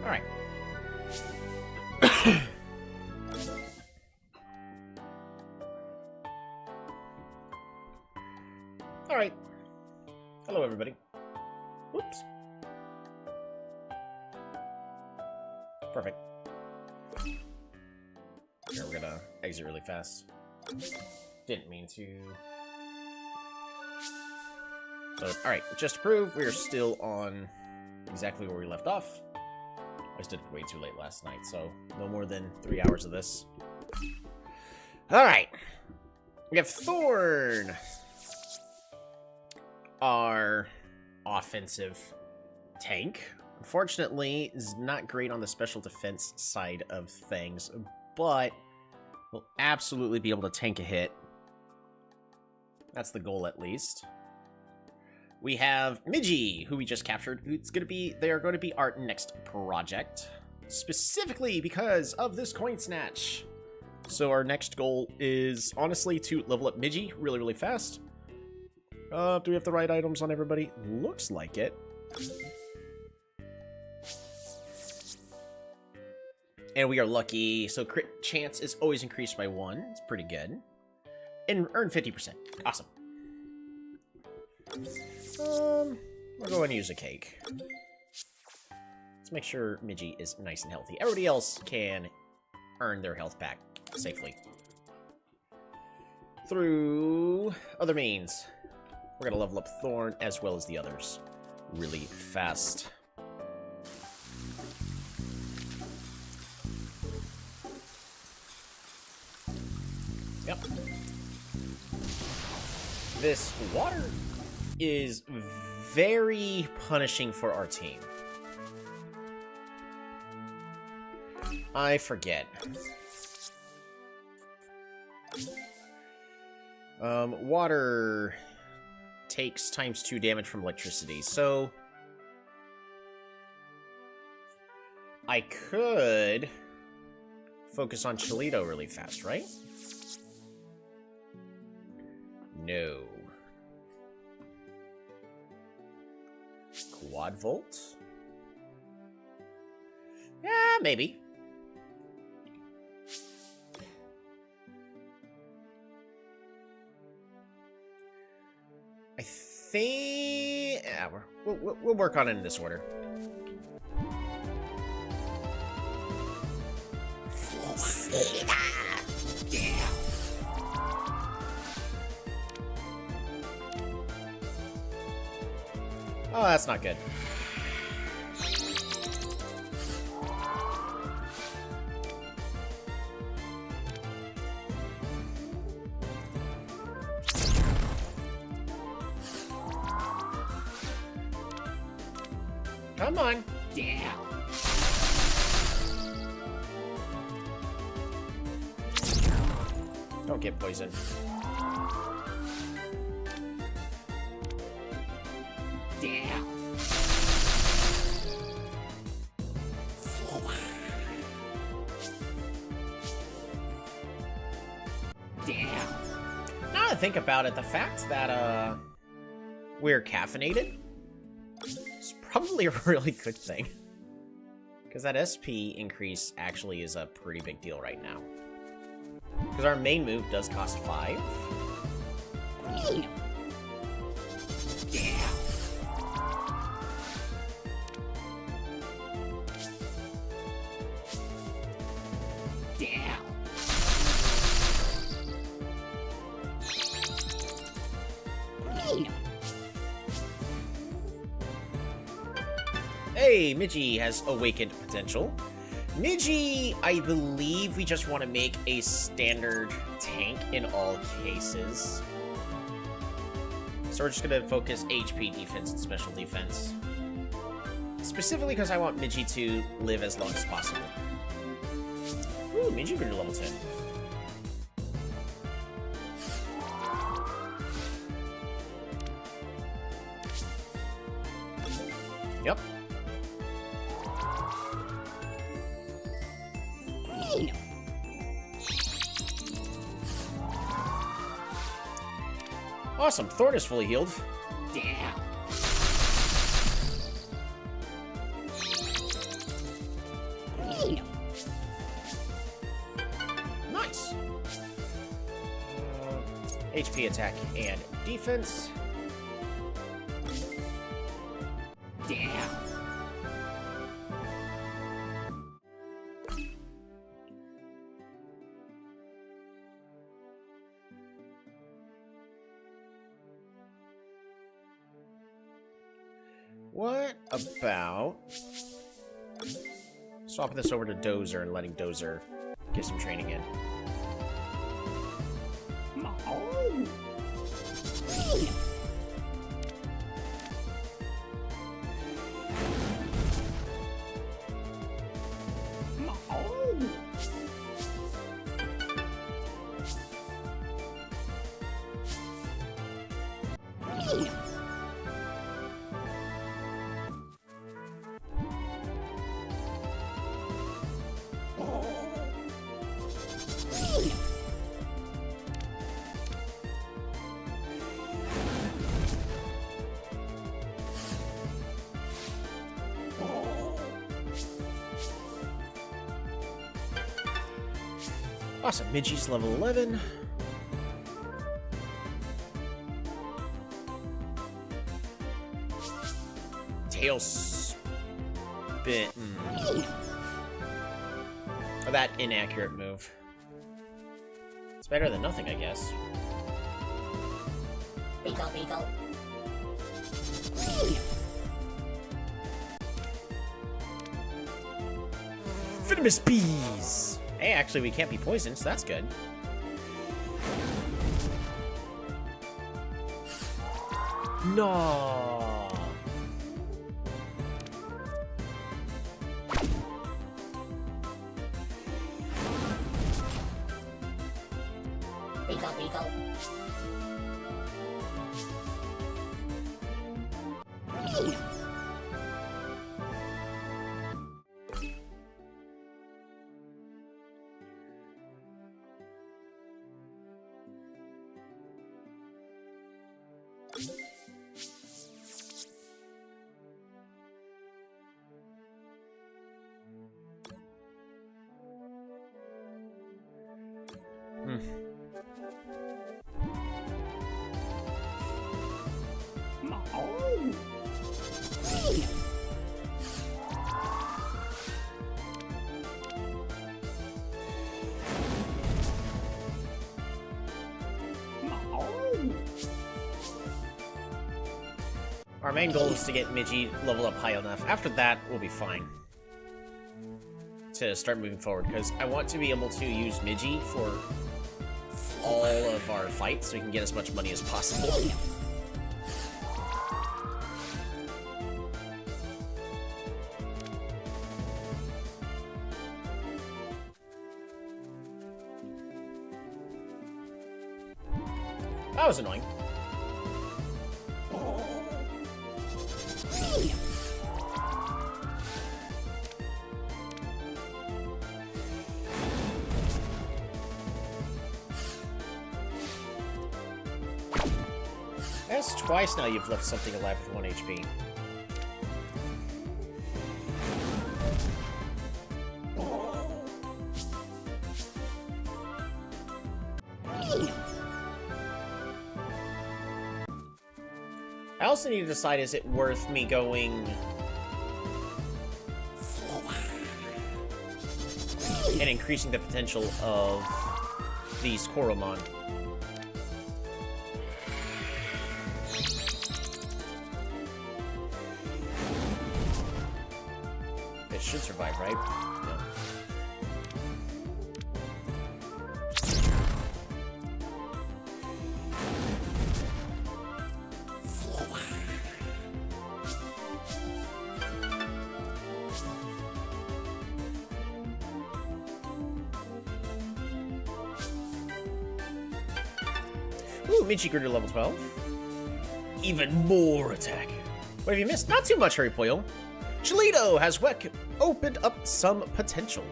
Alright. Alright. Hello, everybody. Whoops. Perfect. Here, we're gonna exit really fast. Didn't mean to. But, alright, just to prove, we are still on exactly where we left off. I just did it way too late last night, so no more than 3 hours of this. Alright. We have Thorn. Our offensive tank. Unfortunately, is not great on the special defense side of things, but will absolutely be able to tank a hit. That's the goal, at least. We have Midgie, who we just captured. They are going to be our next project, specifically because of this coin snatch. So our next goal is honestly to level up Midgie really, really fast. Do we have the right items on everybody? Looks like it. And we are lucky, so crit chance is always increased by 1. It's pretty good. And earn 50%. Awesome. We'll go and use a cake. Let's make sure Midgie is nice and healthy. Everybody else can earn their health back safely through other means. We're gonna level up Thorn as well as the others really fast. Yep. This water is very punishing for our team. I forget. Water takes ×2 damage from electricity, so I could focus on Cholito really fast, right? No. Quad Volt? Yeah, maybe. I think... Yeah, we'll work on it in this order. Oh, that's not good. Come on. Yeah. Don't get poisoned. Yeah. Now that I think about it, the fact that we're caffeinated is probably a really good thing. Because that SP increase actually is a pretty big deal right now. Because our main move does cost 5. Yeah. Hey, Miji has awakened potential. Miji, I believe we just want to make a standard tank in all cases. So we're just going to focus HP defense and special defense. Specifically because I want Miji to live as long as possible. Ooh, Miji grew to level 10. Yep. Awesome, Thorn is fully healed. Yeah. Nice. HP attack and defense. Yeah. What about swapping this over to Dozer and letting Dozer get some training in? Oh. Awesome, Miji's level 11. Tail spin. Oh, that inaccurate move. It's better than nothing, I guess. Beetle, beetle. Venomous bees! Hey, actually, we can't be poisoned, so that's good. No. Beetle, beetle. Our main goal is to get Miji level up high enough. After that, we'll be fine to start moving forward, because I want to be able to use Miji for all of our fights so we can get as much money as possible. That was annoying. That's twice now you've left something alive with 1 HP. I also need to decide, is it worth me going and increasing the potential of these Coromon? should survive, right? Yeah. Ooh, Michigritter level 12. Even more attack. What have you missed? Not too much, Hurry Poyo. Cholito has opened up some potential.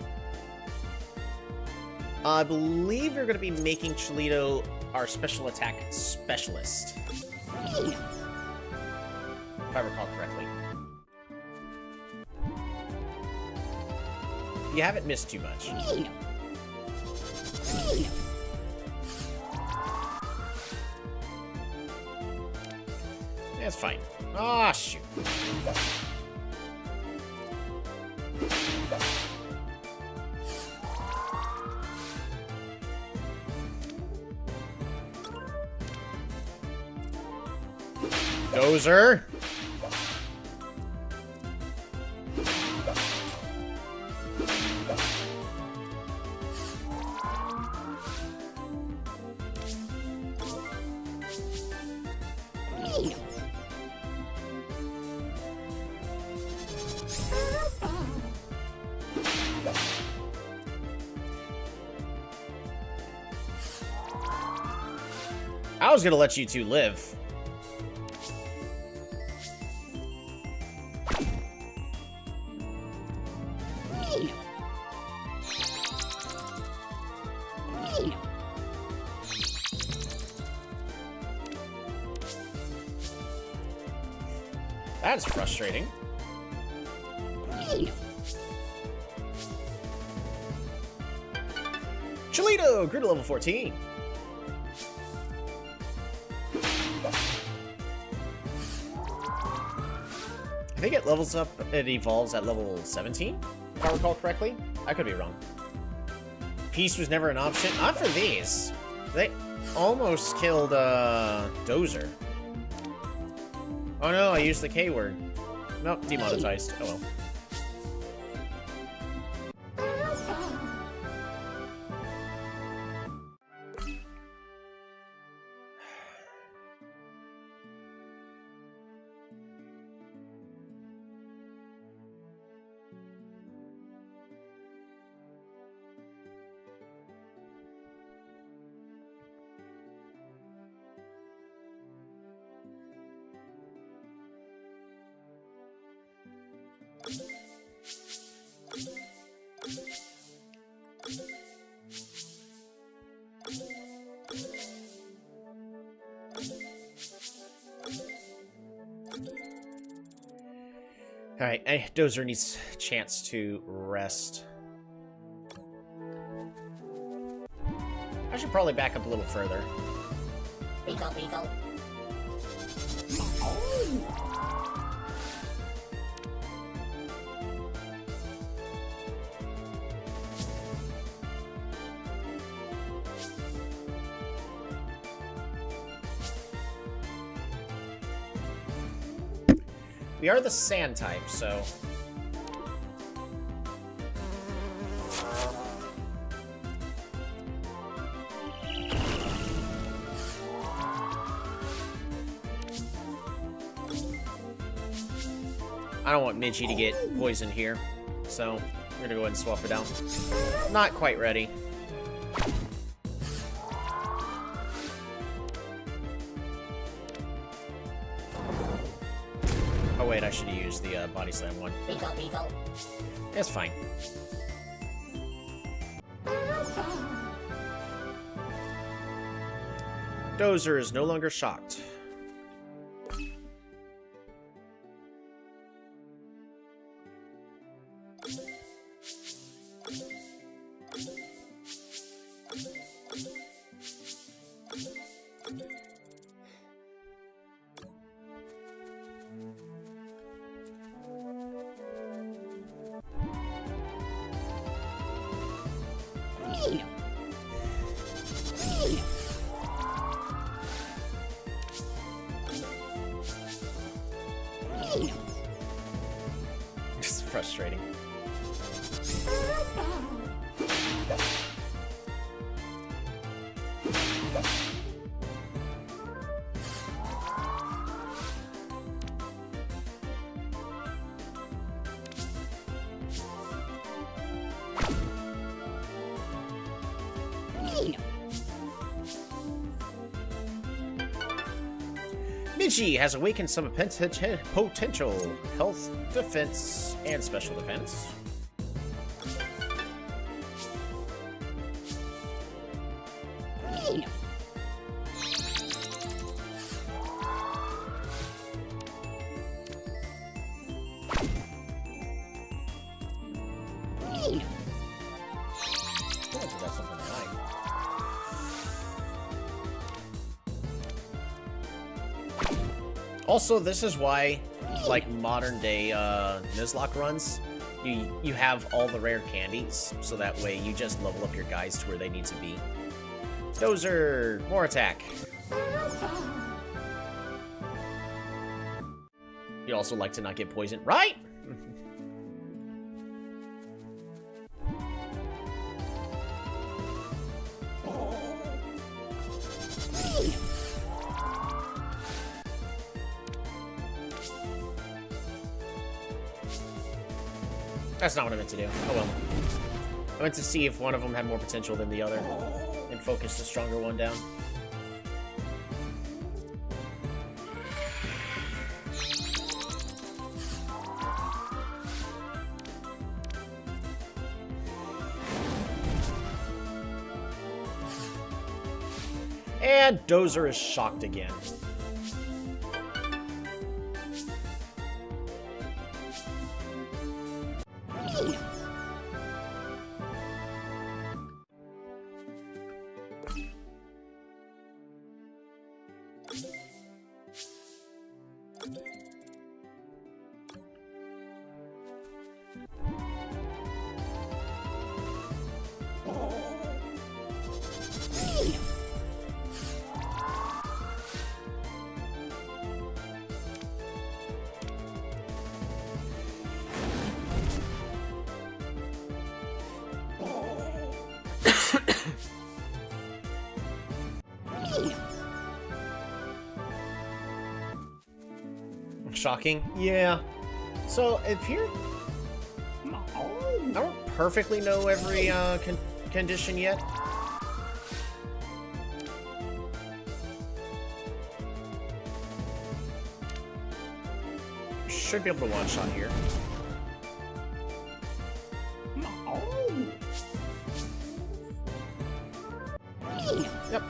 I believe we're going to be making Cholito our special attack specialist. If I recall correctly. You haven't missed too much. That's fine. Ah, shoot. Dozer. I was gonna let you two live. That's frustrating. Cholito grew to level 14. I think it levels up, it evolves at level 17, if I recall correctly. I could be wrong. Peace was never an option. Not for these. They almost killed, Dozer. Oh no, I used the K word. Nope, demonetized. Oh well. Alright, Dozer needs a chance to rest. I should probably back up a little further. Beetle, beetle. We are the sand type, so... I don't want Minchi to get poisoned here, so we're gonna go ahead and swap it out. Not quite ready. Oh wait, I should have used the Body Slam one. Beetle, beetle. It's fine. Dozer is no longer shocked. It's frustrating. Midgey has awakened some potential health, defense, and special defense. Also, this is why, like, modern-day Nuzlocke runs, you have all the rare candies, so that way you just level up your guys to where they need to be. Dozer! More attack! You'd also like to not get poisoned, right? That's not what I meant to do. Oh well. I meant to see if one of them had more potential than the other, and focus the stronger one down. And Dozer is shocked again. Shocking? Yeah. So, if you're... I don't perfectly know every condition yet. Should be able to one-shot here. Yep.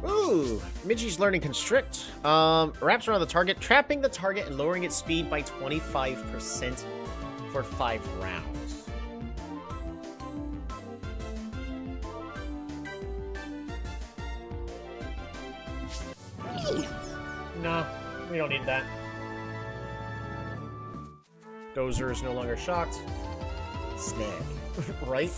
Ooh, Midgey's learning Constrict. Wraps around the target, trapping the target and lowering its speed by 25% for 5 rounds. No, we don't need that. Dozer is no longer shocked. Snag. Right?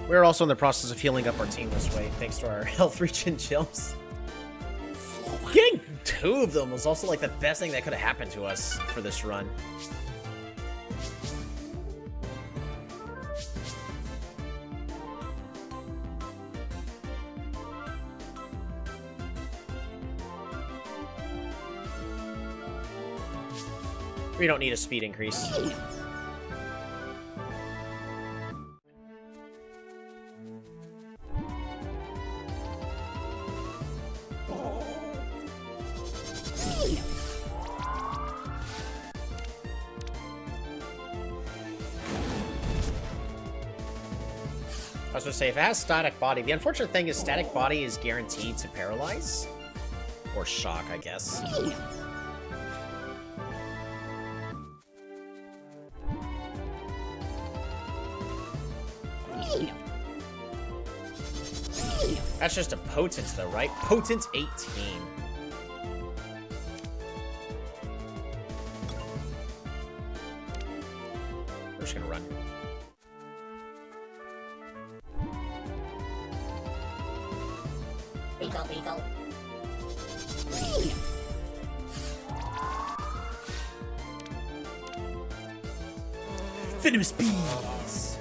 We're also in the process of healing up our team this way, thanks to our health regen gems. Getting 2 of them was also like the best thing that could have happened to us for this run. We don't need a speed increase. I was gonna say, if it has static body, the unfortunate thing is static body is guaranteed to paralyze. Or shock, I guess. That's just a potent, though, right? Potent 18. We're just gonna run. Beetle, beetle. Venomous bees!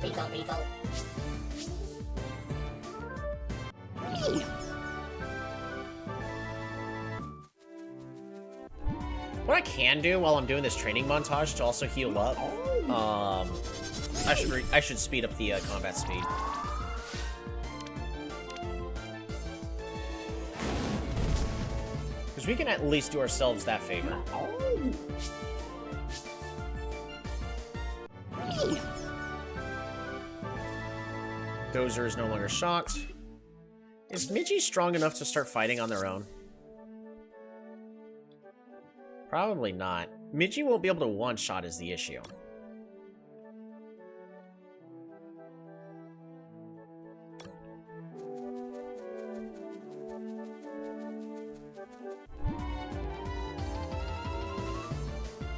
Beetle, beetle. What I can do while I'm doing this training montage to also heal up, I should speed up the combat speed. Because we can at least do ourselves that favor. Dozer is no longer shocked. Is Midgie strong enough to start fighting on their own? Probably not. Midgie won't be able to one-shot is the issue.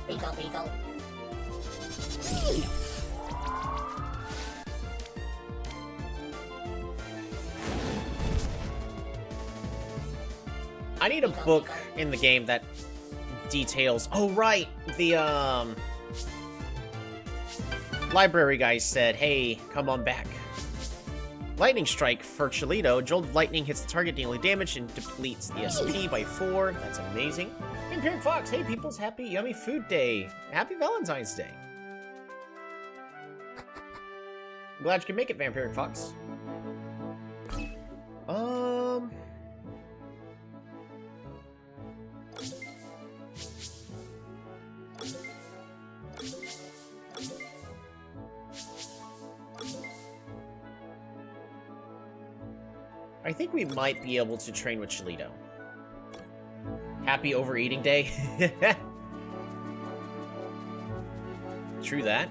Beetle, beetle. I need a book in the game that details... Oh, right! The, library guy said, hey, come on back. Lightning Strike for Cholito. Jolt of Lightning hits the target, dealing damage, and depletes the SP by 4. That's amazing. Vampiric Fox, hey peoples, happy Yummy Food Day. Happy Valentine's Day. I'm glad you can make it, Vampiric Fox. I think we might be able to train with Cholito. Happy overeating day. True that.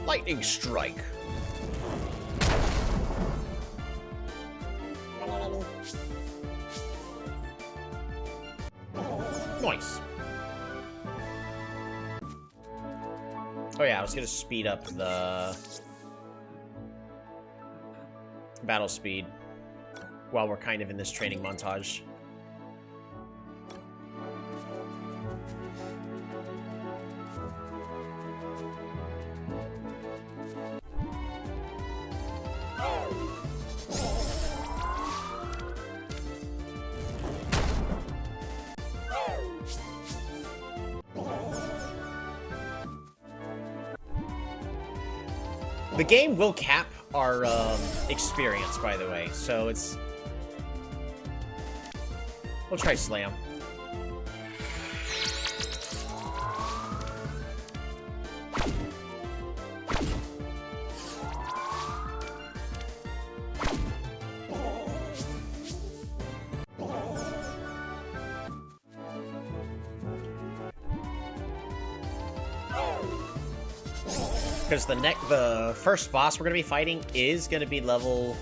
Lightning Strike. Nice. Oh yeah, I was gonna speed up the battle speed while we're kind of in this training montage. The game will cap our experience, by the way, so it's... We'll try Slam. Because the first boss we're gonna be fighting is gonna be level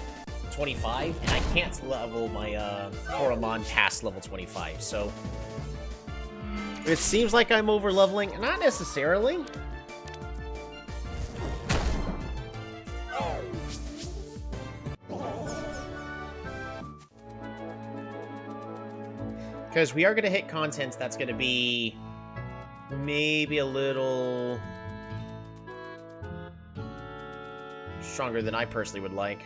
25, and I can't level my Coromon past level 25. So it seems like I'm over leveling, not necessarily. Because we are gonna hit content that's gonna be maybe a little stronger than I personally would like.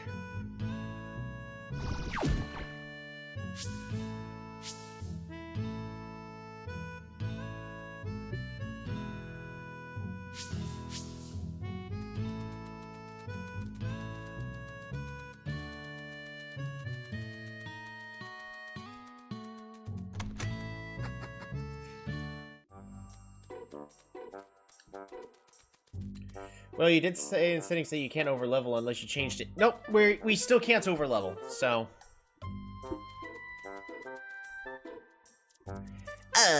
Well, you did say in settings that you can't overlevel unless you changed it. Nope, we still can't overlevel, so...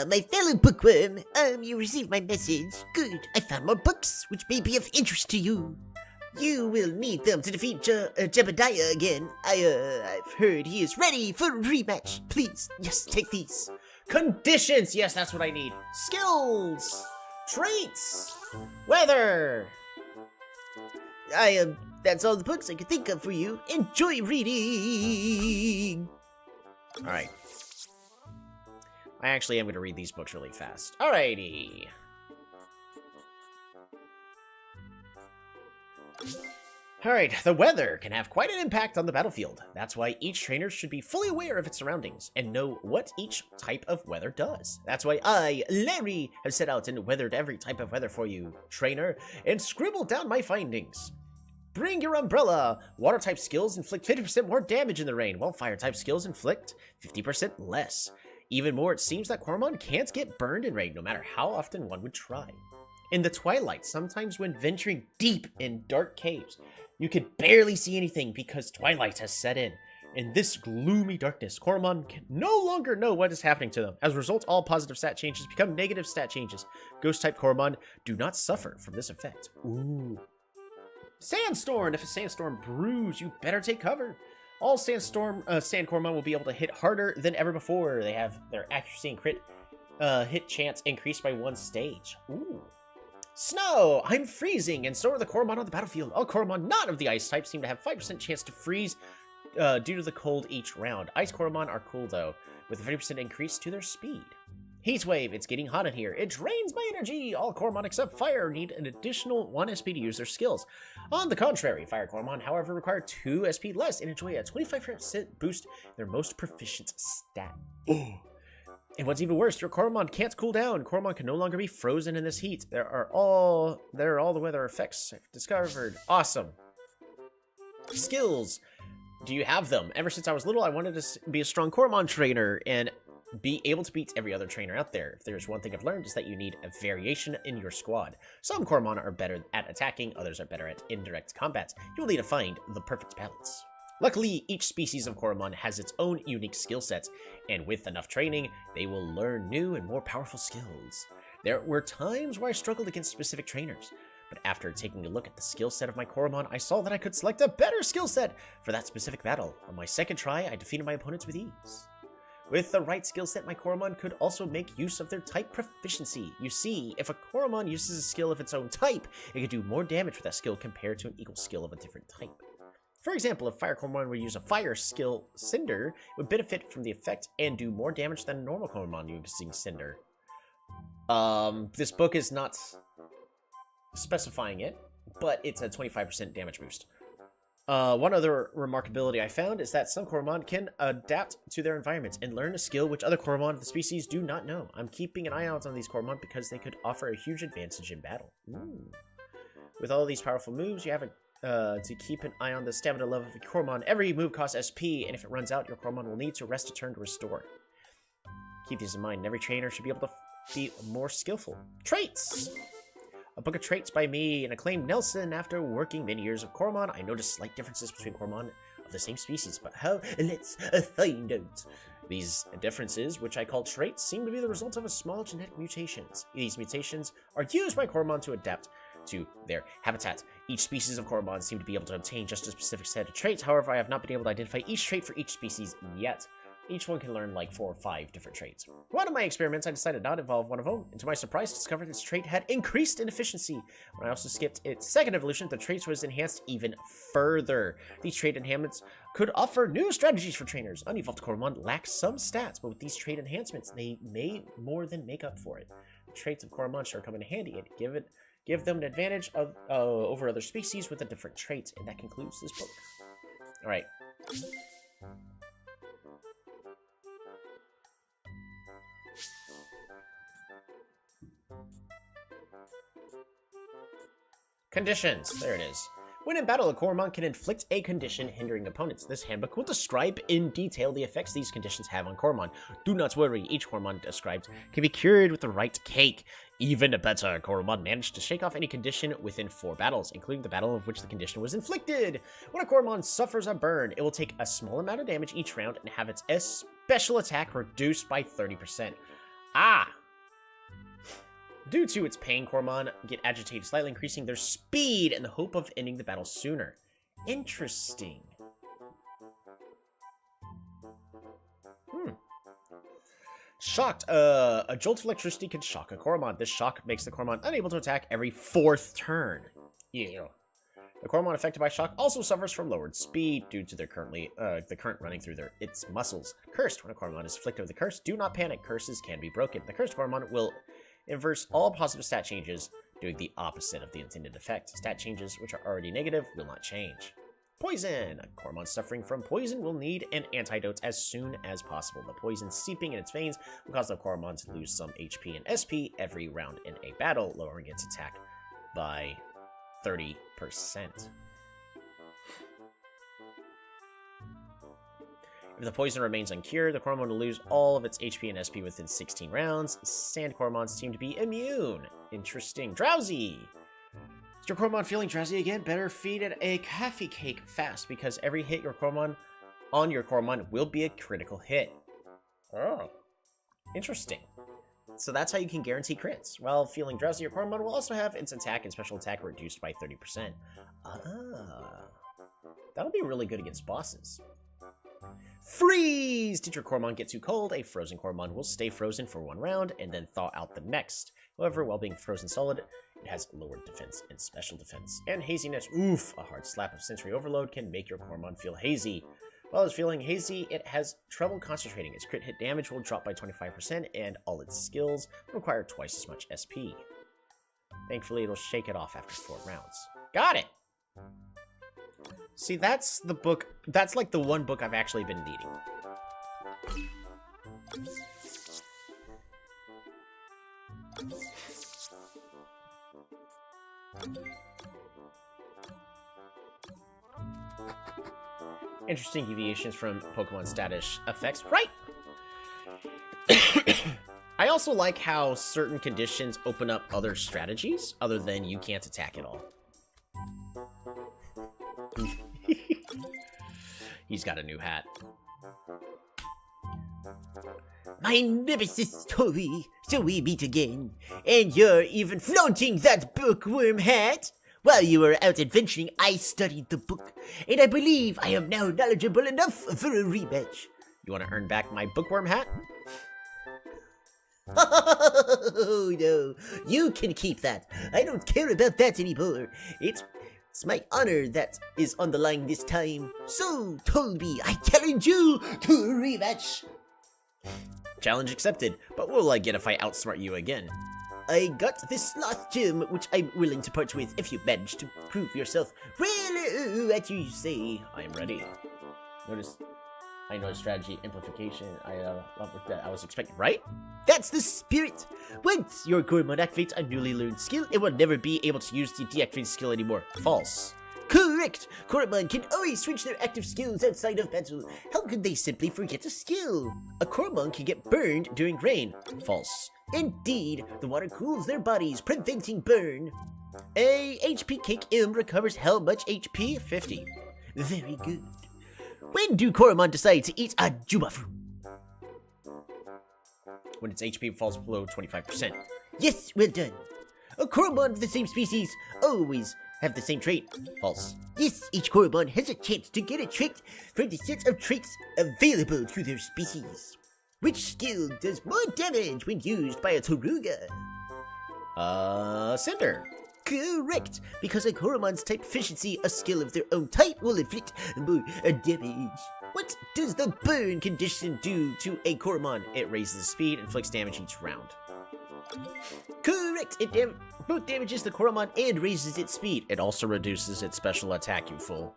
My fellow bookworm, you received my message. Good, I found more books, which may be of interest to you. You will need them to defeat Jebediah again. I've heard he is ready for a rematch. Please, yes, take these. Conditions! Yes, that's what I need. Skills! Traits! Weather! That's all the books I could think of for you. Enjoy reading! Alright. I actually am going to read these books really fast. Alrighty. Alright, the weather can have quite an impact on the battlefield. That's why each trainer should be fully aware of its surroundings and know what each type of weather does. That's why I, Larry, have set out and weathered every type of weather for you, trainer, and scribbled down my findings. Bring your umbrella! Water-type skills inflict 50% more damage in the rain, while fire-type skills inflict 50% less. Even more, it seems that Coromon can't get burned in rain, no matter how often one would try. In the twilight, sometimes when venturing deep in dark caves, you could barely see anything because twilight has set in. In this gloomy darkness, Coromon can no longer know what is happening to them. As a result, all positive stat changes become negative stat changes. Ghost-type Coromon do not suffer from this effect. Ooh. Sandstorm! If a sandstorm brews, you better take cover. All sand Coromon will be able to hit harder than ever before. They have their accuracy and crit hit chance increased by 1 stage. Ooh. Snow! I'm freezing, and so are the Coromon on the battlefield. All Coromon not of the ice type seem to have 5% chance to freeze due to the cold each round. Ice Coromon are cool, though, with a 50% increase to their speed. Heat Wave, it's getting hot in here. It drains my energy. All Coromon except Fire need an additional 1 SP to use their skills. On the contrary, Fire Coromon, however, require 2 SP less and enjoy a 25% boost in their most proficient stat. And what's even worse, your Coromon can't cool down. Coromon can no longer be frozen in this heat. There are all the weather effects I've discovered. Awesome. Skills. Do you have them? Ever since I was little, I wanted to be a strong Coromon trainer and be able to beat every other trainer out there. If there's one thing I've learned, is that you need a variation in your squad. Some Coromon are better at attacking, others are better at indirect combat. You'll need to find the perfect balance. Luckily, each species of Coromon has its own unique skill set, and with enough training, they will learn new and more powerful skills. There were times where I struggled against specific trainers, but after taking a look at the skill set of my Coromon, I saw that I could select a better skill set for that specific battle. On my second try, I defeated my opponents with ease. With the right skill set, my Coromon could also make use of their type proficiency. You see, if a Coromon uses a skill of its own type, it can do more damage with that skill compared to an equal skill of a different type. For example, if Fire Coromon would use a fire skill, Cinder, it would benefit from the effect and do more damage than a normal Coromon using Cinder. This book is not specifying it, but it's a 25% damage boost. One other remarkability I found is that some Coromon can adapt to their environments and learn a skill which other Coromon of the species do not know. I'm keeping an eye out on these Coromon because they could offer a huge advantage in battle. Ooh. With all these powerful moves, you have to keep an eye on the stamina level of your Coromon. Every move costs SP, and if it runs out, your Coromon will need to rest a turn to restore. Keep these in mind, and every trainer should be able to be more skillful. Traits! A book of traits by me, an acclaimed Nelson. After working many years of Coromon, I noticed slight differences between Coromon of the same species, but how? Let's find out. These differences, which I call traits, seem to be the result of a small genetic mutations. These mutations are used by Coromon to adapt to their habitat. Each species of Coromon seem to be able to obtain just a specific set of traits. However, I have not been able to identify each trait for each species yet. Each one can learn like 4 or 5 different traits. One of my experiments, I decided not to involve one of them, and to my surprise, discovered this trait had increased in efficiency. When I also skipped its second evolution, the traits was enhanced even further. These trait enhancements could offer new strategies for trainers. Unevolved Coromon lack some stats, but with these trait enhancements, they may more than make up for it. The traits of Coromon sure come in handy and give them an advantage over other species with a different trait, and that concludes this book. Alright. Conditions. There it is. When in battle, a Coromon can inflict a condition hindering opponents. This handbook will describe in detail the effects these conditions have on Coromon. Do not worry, each Coromon described can be cured with the right cake. Even better, Coromon managed to shake off any condition within 4 battles, including the battle of which the condition was inflicted. When a Coromon suffers a burn, it will take a small amount of damage each round and have its special attack reduced by 30%. Ah! Due to its pain, Coromon get agitated, slightly increasing their speed in the hope of ending the battle sooner. Interesting. Shocked. A jolt of electricity can shock a Coromon. This shock makes the Coromon unable to attack every 4th turn. Yeah. The Coromon affected by shock also suffers from lowered speed due to their the current running through its muscles. Cursed. When a Coromon is afflicted with a curse, do not panic. Curses can be broken. The cursed Coromon will inverse all positive stat changes, doing the opposite of the intended effect. Stat changes, which are already negative, will not change. Poison! A Coromon suffering from poison will need an antidote as soon as possible. The poison seeping in its veins will cause the Coromon to lose some HP and SP every round in a battle, lowering its attack by 30%. If the poison remains uncured, the Coromon will lose all of its HP and SP within 16 rounds. Sand Coromons seem to be immune. Interesting. Drowsy! Is your Coromon feeling drowsy again? Better feed it a coffee cake fast, because every hit your Coromon will be a critical hit. Oh. Interesting. So that's how you can guarantee crits. While feeling drowsy, your Coromon will also have its attack and special attack reduced by 30%. Ah. That'll be really good against bosses. Freeze! Did your Coromon get too cold? A frozen Coromon will stay frozen for 1 round and then thaw out the next. However, while being frozen solid, it has lowered defense and special defense. And haziness. Oof! A hard slap of sensory overload can make your Coromon feel hazy. While it's feeling hazy, it has trouble concentrating. Its crit hit damage will drop by 25%, and all its skills require twice as much SP. Thankfully, it'll shake it off after 4 rounds. Got it! See, that's the book. That's like the one book I've actually been needing. Interesting deviations from Pokemon status effects, right? I also like how certain conditions open up other strategies other than you can't attack at all. He's got a new hat. My nemesis, Tori, so we meet again. And you're even flaunting that bookworm hat? While you were out adventuring, I studied the book, and I believe I am now knowledgeable enough for a rematch. You want to earn back my bookworm hat? Oh, no. You can keep that. I don't care about that anymore. It's my honor that is on the line this time. So, Tolby, I challenge you to a rematch. Challenge accepted, but what will I get if I outsmart you again? I got this last gem, which I'm willing to part with if you manage to prove yourself well at you say. I am ready. I know strategy amplification. I was expecting, right? That's the spirit. Once your Coromon activates a newly learned skill, it will never be able to use the deactivated skill anymore. False. Correct! Coromon can always switch their active skills outside of battle. How could they simply forget a skill? A Coromon can get burned during rain. False. Indeed, the water cools their bodies, preventing burn. A HP Cake M recovers how much HP? 50. Very good. When do Coromon decide to eat a Juba fruit? When its HP falls below 25%. Yes, well done. A Coromon of the same species always have the same trait. False. Yes, each Coromon has a chance to get a trait from the set of traits available to their species. Which skill does more damage when used by a Taruga? Cinder. Correct, because a Coromon's type efficiency, a skill of their own type, will inflict more damage. What does the burn condition do to a Coromon? It raises the speed and inflicts damage each round. Correct, it both damages the Coromon and raises its speed. It also reduces its special attack, you fool.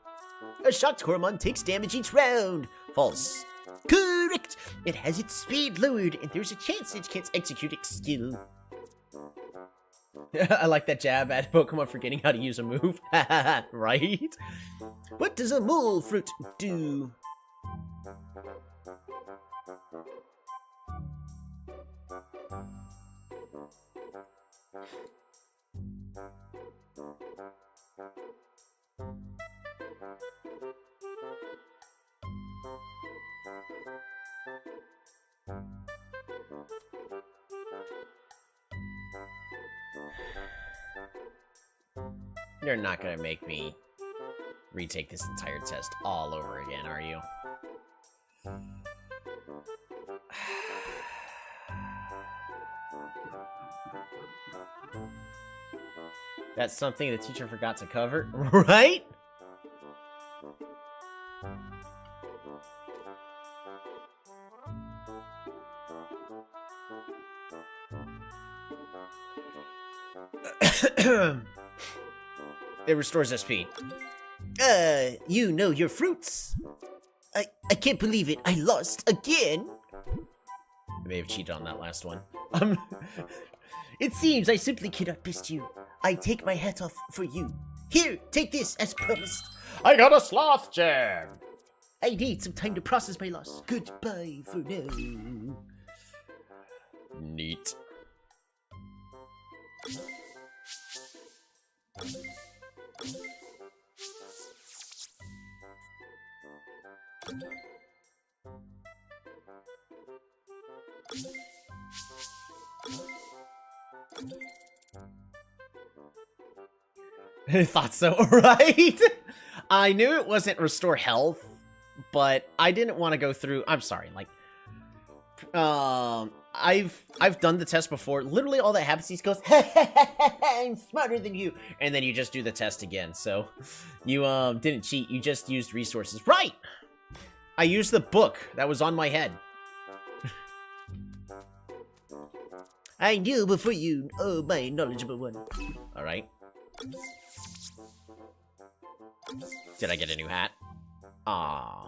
A shocked Coromon takes damage each round. False. Correct, it has its speed lowered and there's a chance it can't execute its skill. I like that jab at Pokemon forgetting how to use a move. Right? What does a mole fruit do? You're not gonna make me retake this entire test all over again, are you? That's something the teacher forgot to cover, right? It restores SP. You know your fruits. I can't believe it. I lost again. I may have cheated on that last one. It seems I simply cannot beat you. I take my hat off for you. Here, take this as promised. I got a sloth jam! I need some time to process my loss. Goodbye for now. Neat. I thought so, right? I knew it wasn't restore health, but I didn't want to go through. I'm sorry, like, I've done the test before. Literally, all that happens, he goes, "I'm smarter than you," and then you just do the test again. So, you didn't cheat. You just used resources, right? I used the book that was on my head. I knew before you, oh my knowledgeable one. All right. Did I get a new hat? Aww.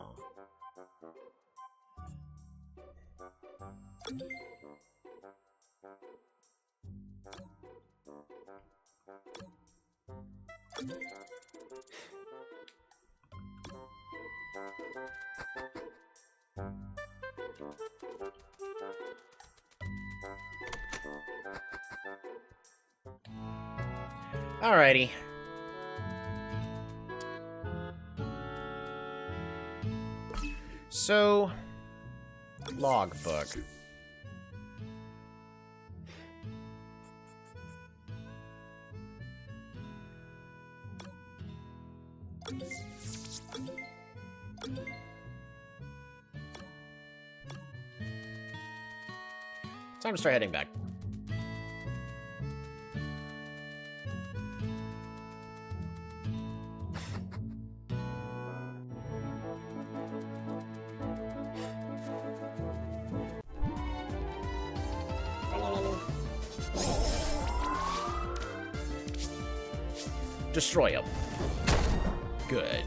Alrighty. So, logbook. Time to start heading back. Destroy him. Good.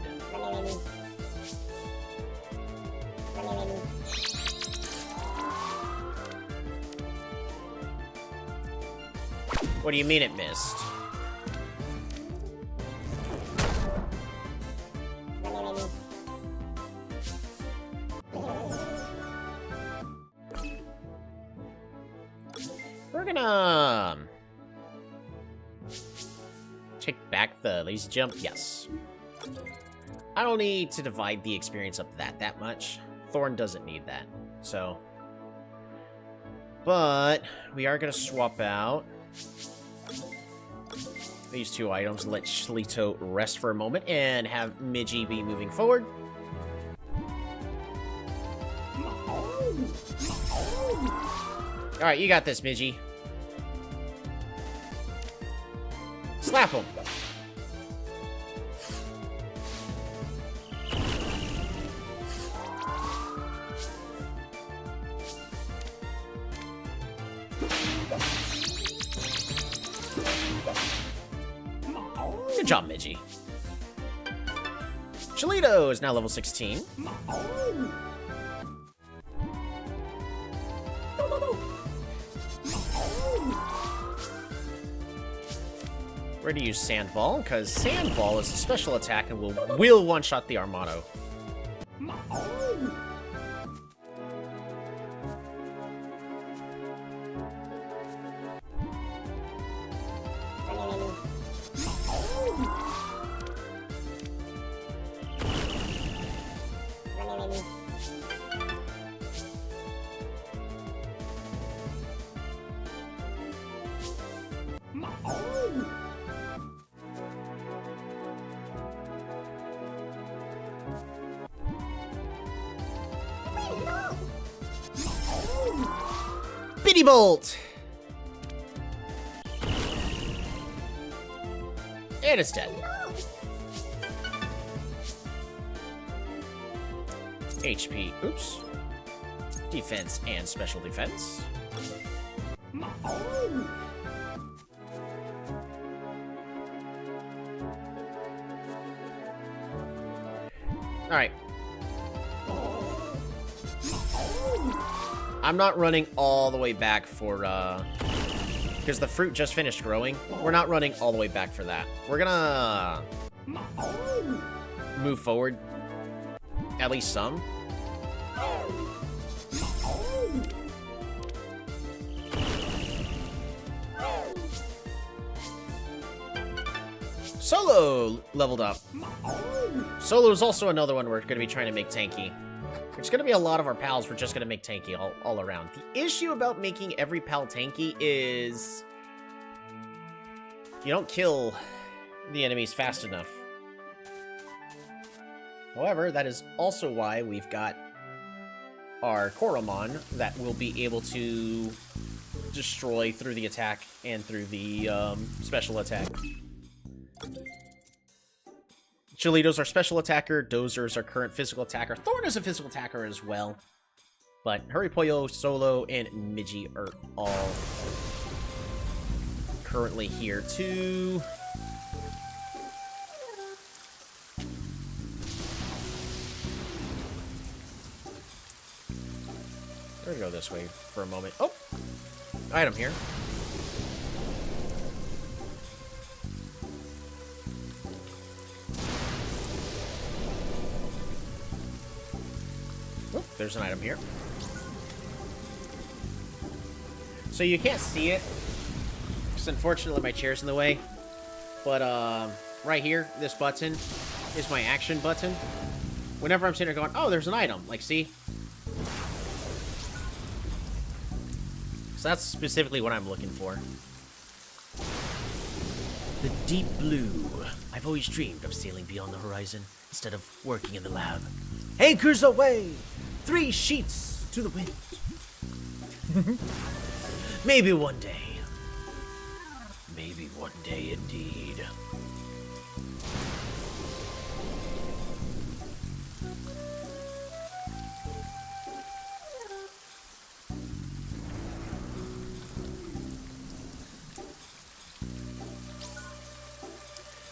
What do you mean it missed? We're gonna take back the lazy jump. Yes. I don't need to divide the experience up that much. Thorn doesn't need that. So, but we are gonna swap out these two items and let Shlito rest for a moment and have Midgie be moving forward. Alright, you got this, Midgie. Slap him. Good job, Midgie. Shalito is now level 16. We're gonna use Sandball, because Sandball is a special attack and will one-shot the Armado. Bitty Bolt! And it's dead. HP, oops. Defense and special defense. Alright. I'm not running all the way back for, because the fruit just finished growing. We're not running all the way back for that. We're gonna move forward. At least some. Solo leveled up. Solo is also another one we're going to be trying to make tanky. There's going to be a lot of our pals we're just going to make tanky all around. The issue about making every pal tanky is you don't kill the enemies fast enough. However, that is also why we've got our Coromon that will be able to destroy through the attack and through the special attack. Chilito's our special attacker, Dozer's our current physical attacker, Thorn is a physical attacker as well. But Hurry Pollo, Solo, and Migi are all currently here too. We're gonna go this way for a moment. Oh! Item here. Oh, there's an item here. So you can't see it, because unfortunately my chair's in the way. But right here, this button is my action button. Whenever I'm sitting there going, oh, there's an item. Like, see? So that's specifically what I'm looking for. The deep blue. I've always dreamed of sailing beyond the horizon instead of working in the lab. Anchors away! 3 sheets to the wind. Maybe one day. Maybe one day indeed.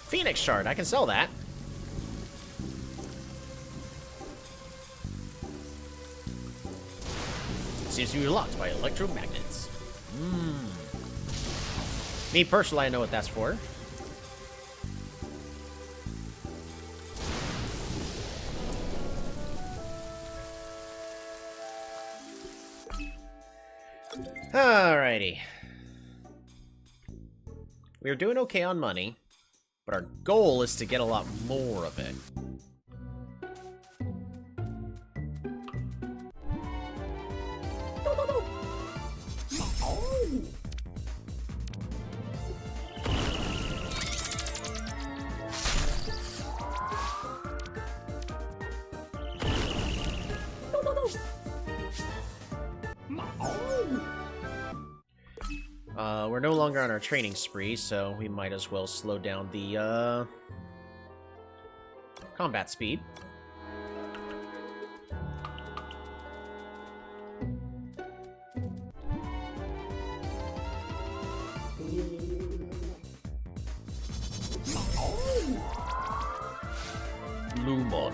Phoenix Shard, I can sell that. Seems to be locked by electromagnets. Me personally, I know what that's for. Alrighty. We're doing okay on money, but our goal is to get a lot more of it. We're no longer on our training spree, so we might as well slow down the combat speed. Lumon.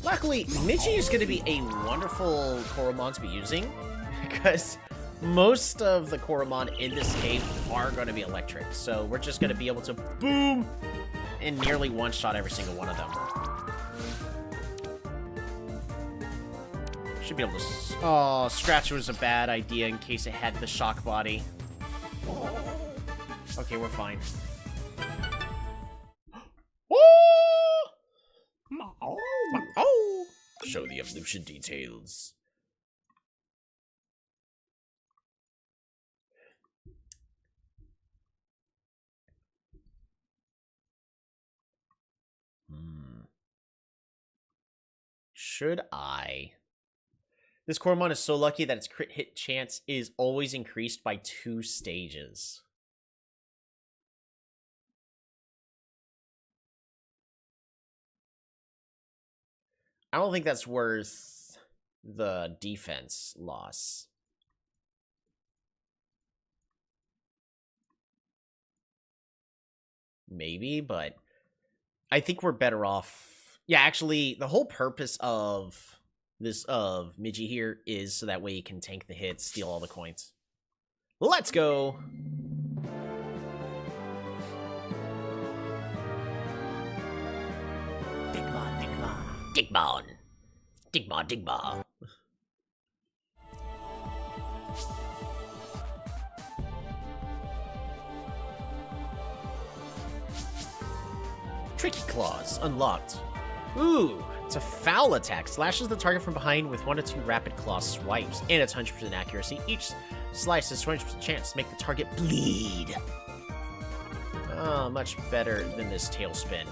Luckily, Midgey is going to be a wonderful Coromon to be using, because most of the Coromon in this cave are going to be electric, so we're just going to be able to boom and nearly one-shot every single one of them. Should be able to... Oh, Scratch was a bad idea in case it had the shock body. Okay, we're fine. Oh! Show the evolution details. Should I? This Coromon is so lucky that its crit hit chance is always increased by 2 stages. I don't think that's worth the defense loss. Maybe, but I think we're better off. Yeah, actually, the whole purpose of this Midgey here is so that way you can tank the hits, steal all the coins. Let's go. Digmon. Digma. Tricky Claws unlocked. Ooh, it's a foul attack. Slashes the target from behind with 1 to 2 rapid claw swipes, and it's 100% accuracy. Each slice has 20% chance to make the target bleed. Oh, much better than this tailspin.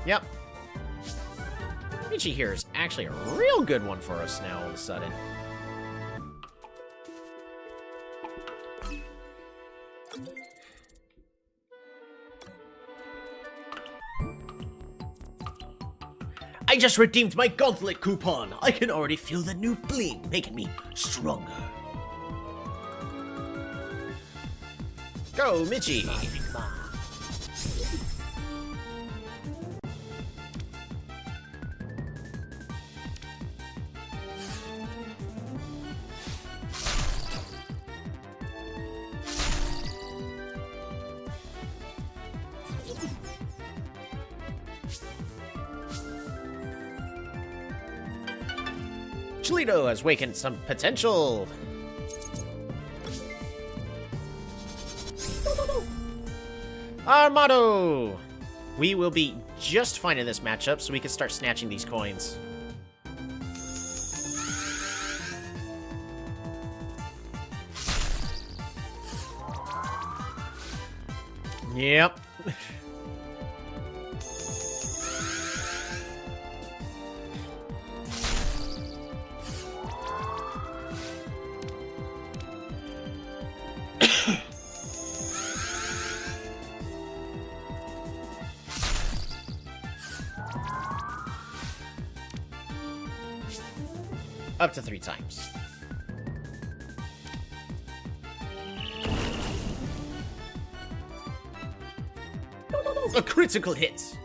Yep. Midgey here is actually a real good one for us now all of a sudden. I just redeemed my gauntlet coupon. I can already feel the new bling making me stronger. Go, Midgey. Cholito has wakened some potential. Armado! We will be just fine in this matchup, so we can start snatching these coins. Yep. Up to 3 times. A critical hit.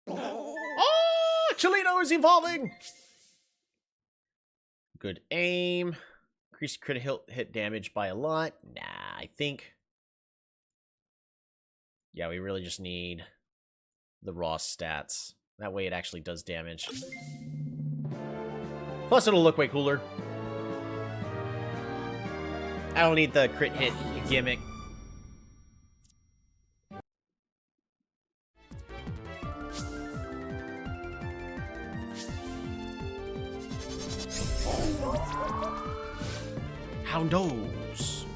Oh, Cholito is evolving. Good aim. Increase crit hit damage by a lot. Nah, I think. Yeah, we really just need the raw stats. That way it actually does damage. Plus it'll look way cooler. I don't need the crit hit gimmick. Houndos.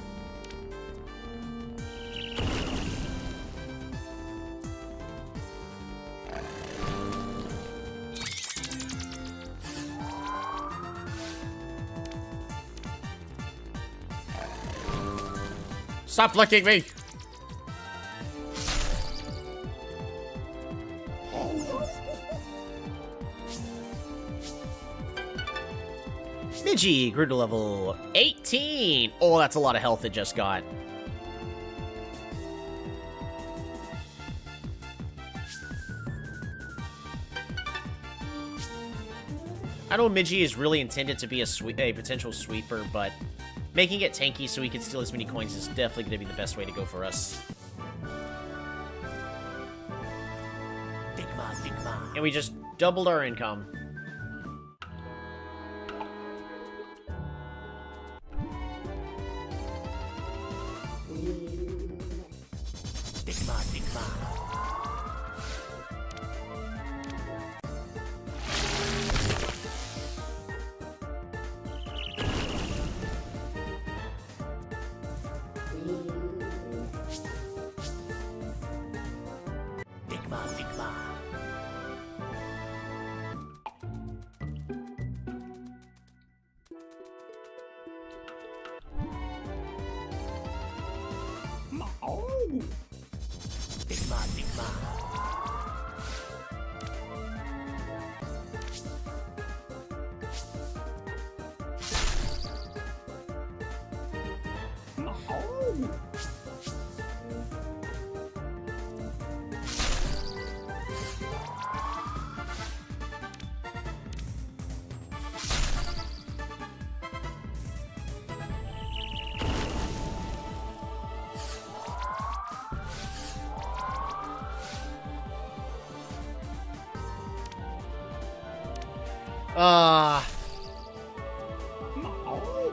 Stop licking me! Midgey grew to level 18. Oh, that's a lot of health it just got. I know Migi is really intended to be a potential sweeper, but making it tanky so he can steal as many coins is definitely going to be the best way to go for us. And we just doubled our income.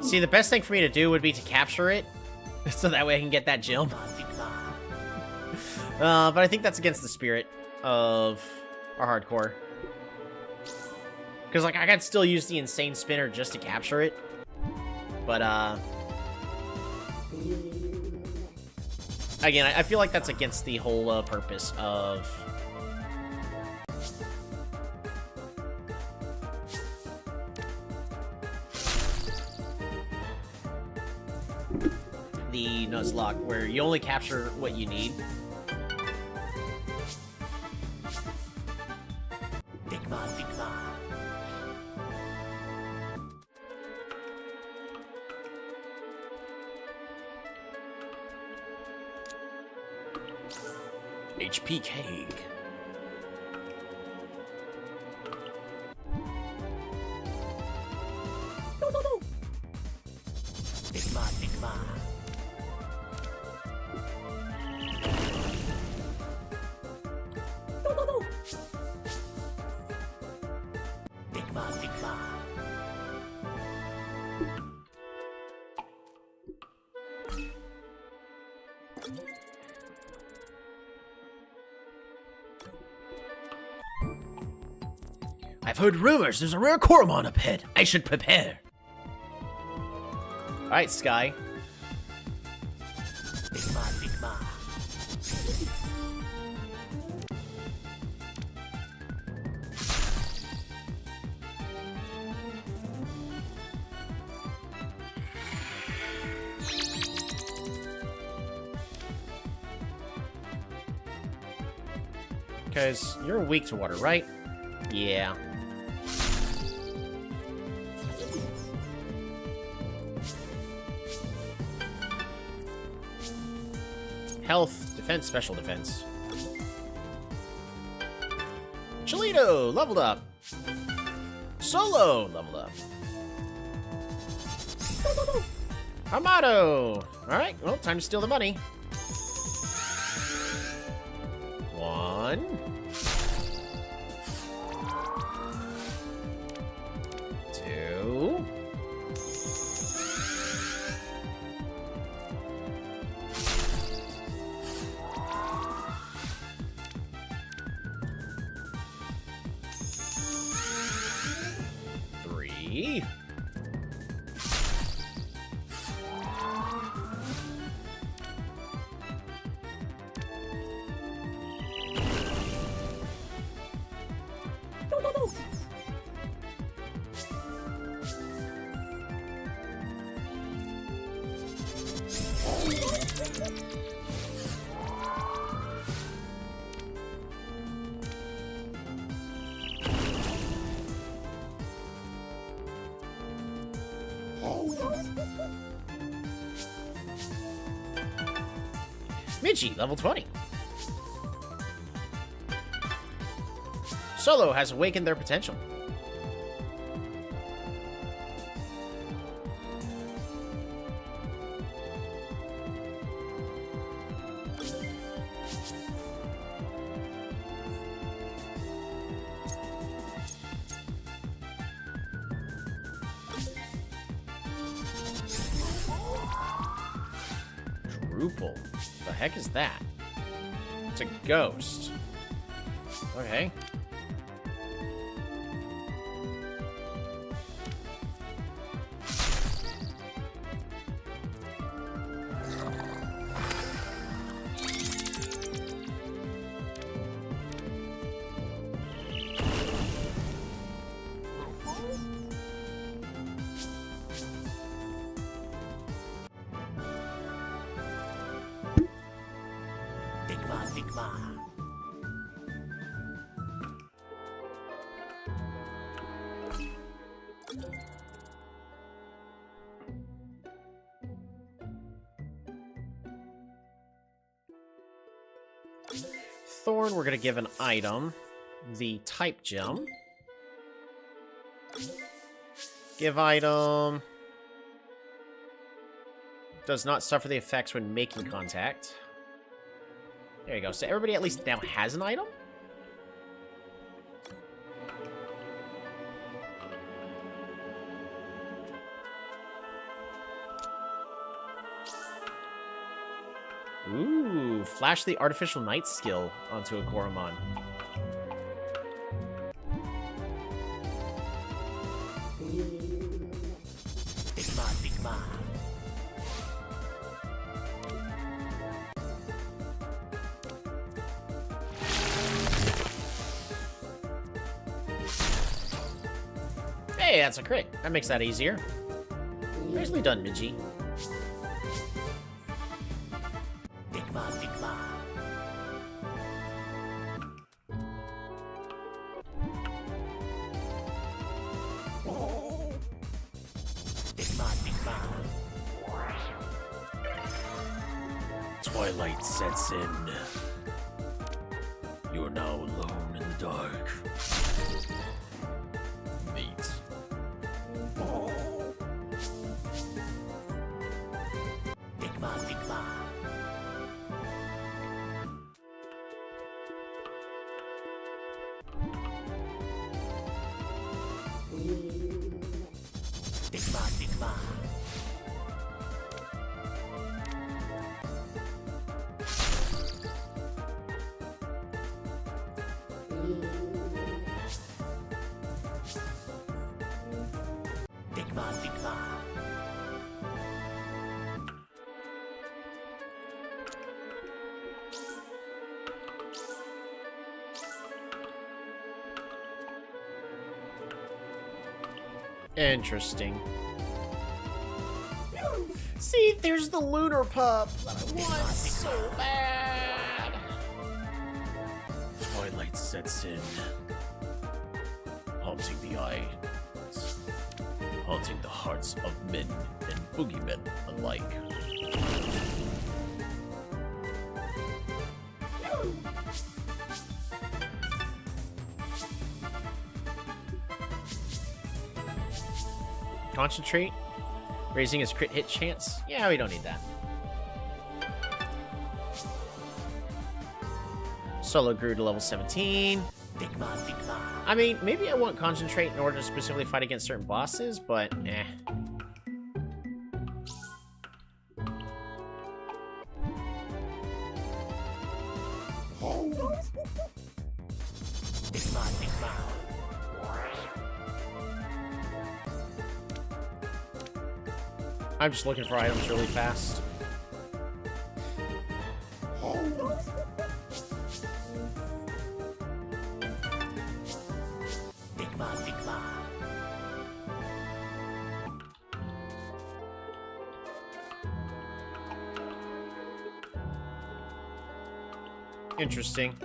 See, the best thing for me to do would be to capture it, so that way I can get that gem. But I think that's against the spirit of our hardcore. Because, like, I could still use the insane spinner just to capture it. But, again, I feel like that's against the whole purpose of the Nuzlocke, where you only capture what you need. HP cake. I've heard rumors there's a rare Coromon up ahead. I should prepare. Alright, Sky. Because you're weak to water, right? Yeah. Health, defense, special defense. Cholito, leveled up. Solo, leveled up. Amato. Alright, well, time to steal the money. 1. 2. 3. 3. Level 20. Solo has awakened their potential. quadruple. The heck is that? It's a ghost. Okay. Thorn, we're going to give an item. The type gem. Give item. Does not suffer the effects when making contact. There you go. So everybody at least now has an item? Ooh, flash the artificial night skill onto a Coromon. Hey, that's a crit. That makes that easier. Nicely done, Midgie. Twilight sets in. You're now alone in the dark. Neat. Interesting. See, there's the lunar pup that I want so bad. Twilight sets in, haunting the eye, haunting the hearts of men and boogeymen alike. Concentrate, raising his crit hit chance. Yeah, we don't need that. Solo grew to level 17. I mean, maybe I want concentrate in order to specifically fight against certain bosses, but eh. I'm just looking for items really fast. Interesting.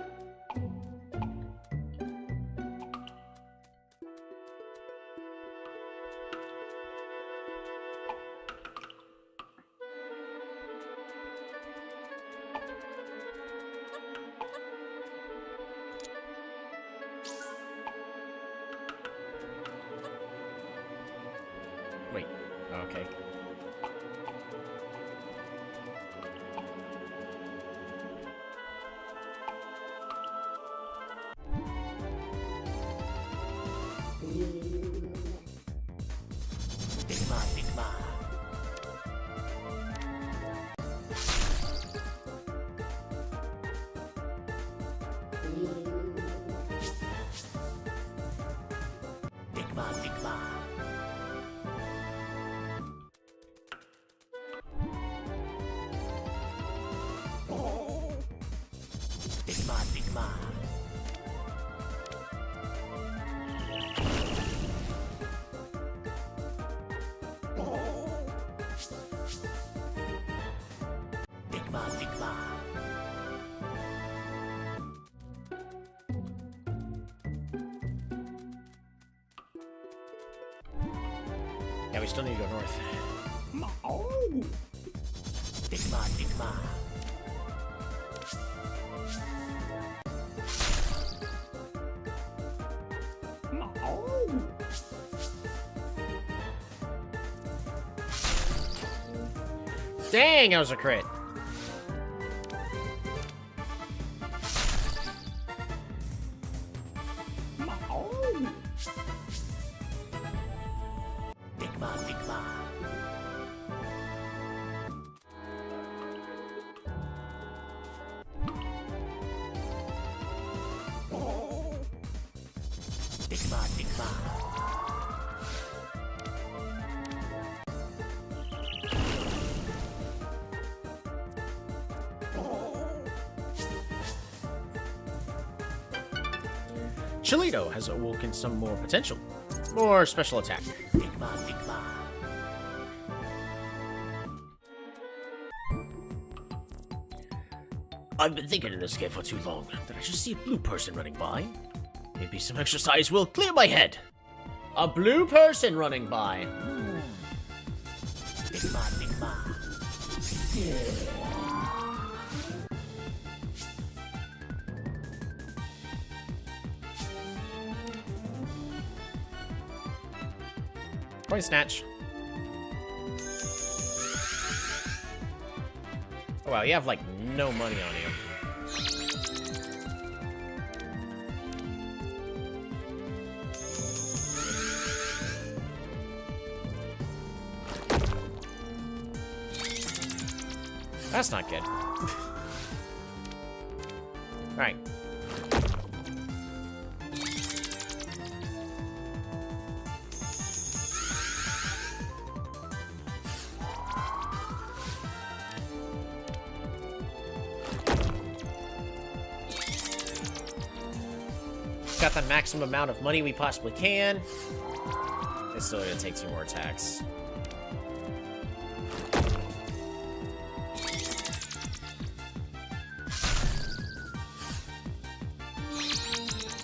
Wait, okay. Digma, Digma. Digma, Digma. Digma, Digma. Yeah, we still need to go north. Digma, Digma. Dang, that was a crit. Digma, Digma. Digma, Digma. Chilito has awoken some more potential. More special attack. Digma, Digma. I've been thinking in this game for too long that I just see a blue person running by. Maybe some exercise will clear my head. A blue person running by. Digma, Digma. Coin snatch. Oh wow, you have like no money on you. That's not good. Alright. Got the maximum amount of money we possibly can. It's still gonna take 2 more attacks.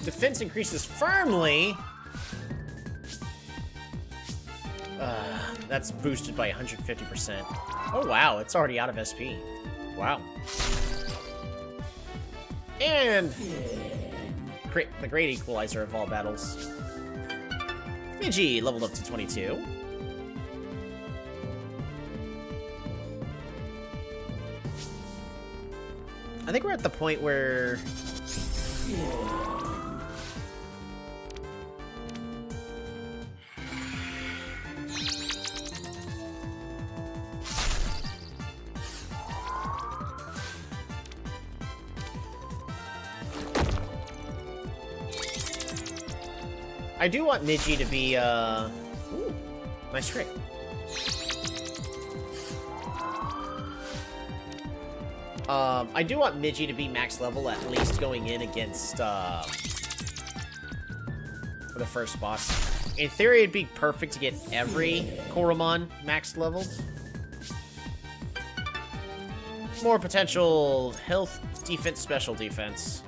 Defense increases firmly. That's boosted by 150%. Oh wow, it's already out of SP. Wow. And crit, the great equalizer of all battles. Migi leveled up to 22. I think we're at the point where I do want Migi to be, ooh, nice trick. I do want Migi to be max level, at least going in against, the first boss. In theory, it'd be perfect to get every Coromon max leveled. More potential health, defense, special defense.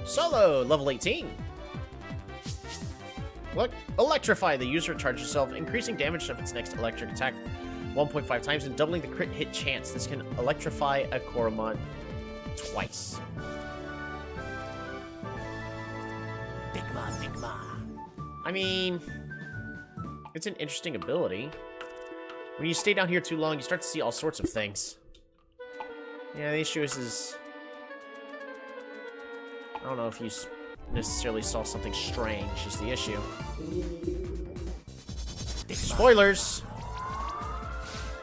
Solo, level 18. Look, electrify. The user charges itself, increasing damage of its next electric attack 1.5 times and doubling the crit hit chance. This can electrify a Coromon twice. Digma, Digma. I mean, it's an interesting ability. When you stay down here too long, you start to see all sorts of things. Yeah, the issue is I don't know if you necessarily saw something strange is the issue. Spoilers!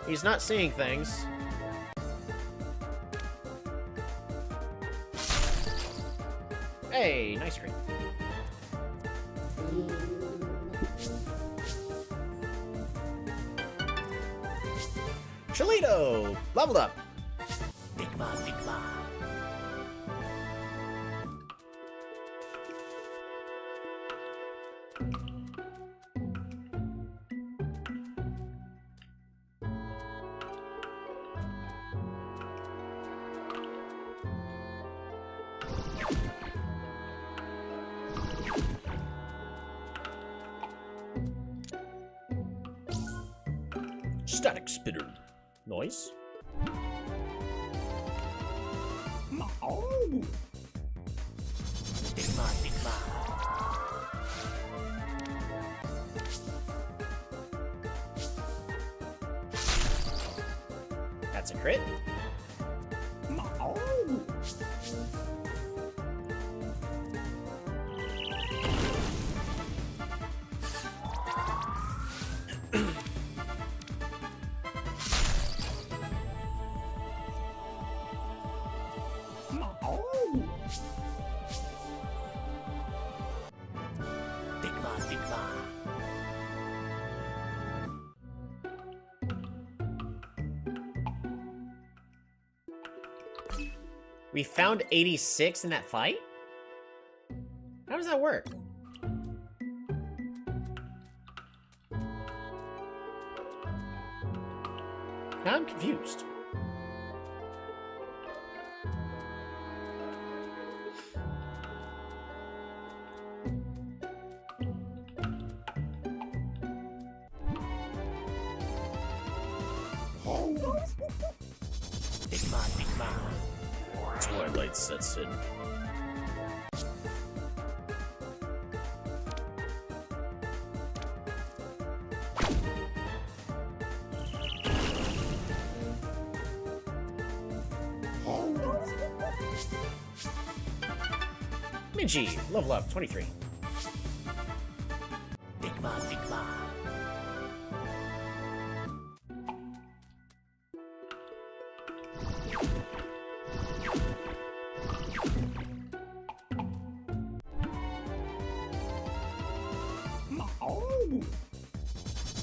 He's not seeing things. Hey, nice crit. Cholito! Leveled up. Bigma, Bigma. Static spitter. Nice. Bigma, Bigma. That's a crit. Bigma, Bigma. We found 86 in that fight? How does that work? Now I'm confused. Bigma, Bigma. Twilight sets in. Minji, level up, 23. Bigma, Bigma.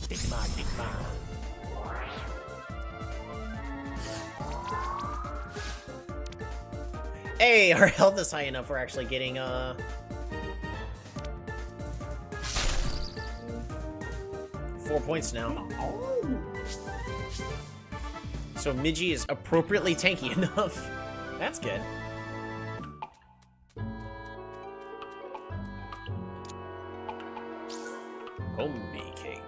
Bigma, Bigma. Hey, our health is high enough we're actually getting, 4 points now. So Miji is appropriately tanky enough. That's good. Combi cake.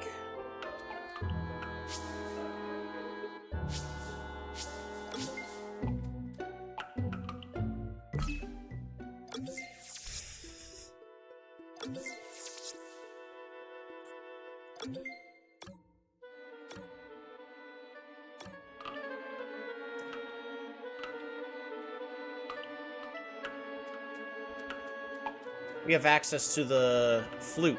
We have access to the flute.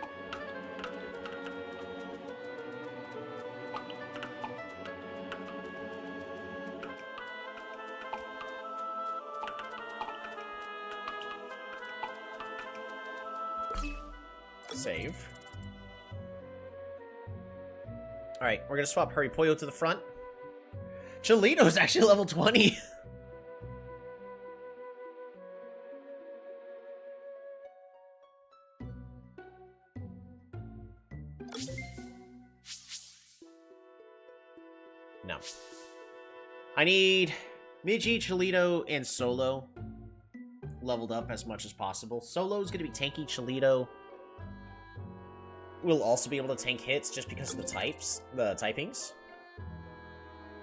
Save. Alright, we're gonna swap Hurry Pollo to the front. Cholito's actually level 20. No. I need Miji, Cholito, and Solo leveled up as much as possible. Solo's gonna be tanky. Cholito will also be able to tank hits just because of the typings.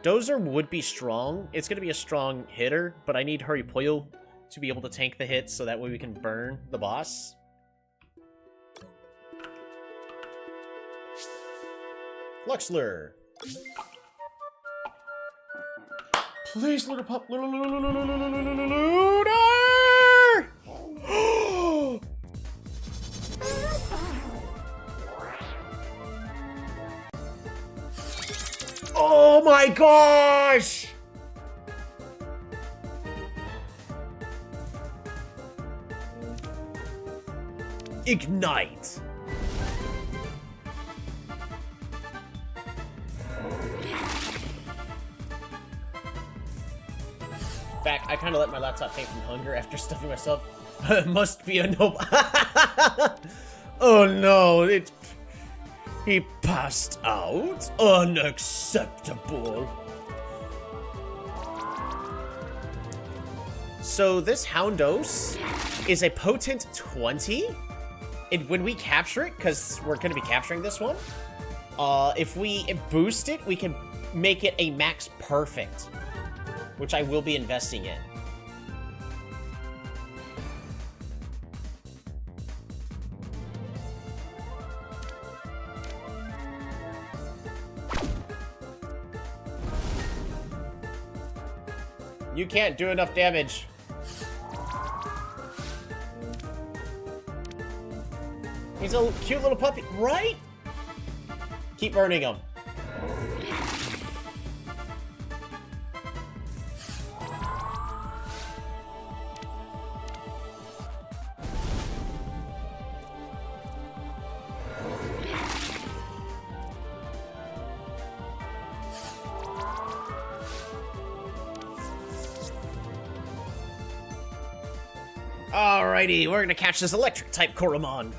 Dozer would be strong. It's gonna be a strong hitter, but I need Hurry Pollo to be able to tank the hits so that way we can burn the boss. Fluxler. Please, Looter Pup. Looter! Oh my gosh! Ignite. Back, I kind of let my laptop faint from hunger after stuffing myself. Must be a noble. Oh no, he passed out? Unacceptable. So this Houndos is a potent 20. And when we capture it, because we're going to be capturing this one, if we boost it, we can make it a max perfect, which I will be investing in. You can't do enough damage. He's a cute little puppy, right? Keep burning him. Alrighty, we're gonna catch this electric-type Coromon.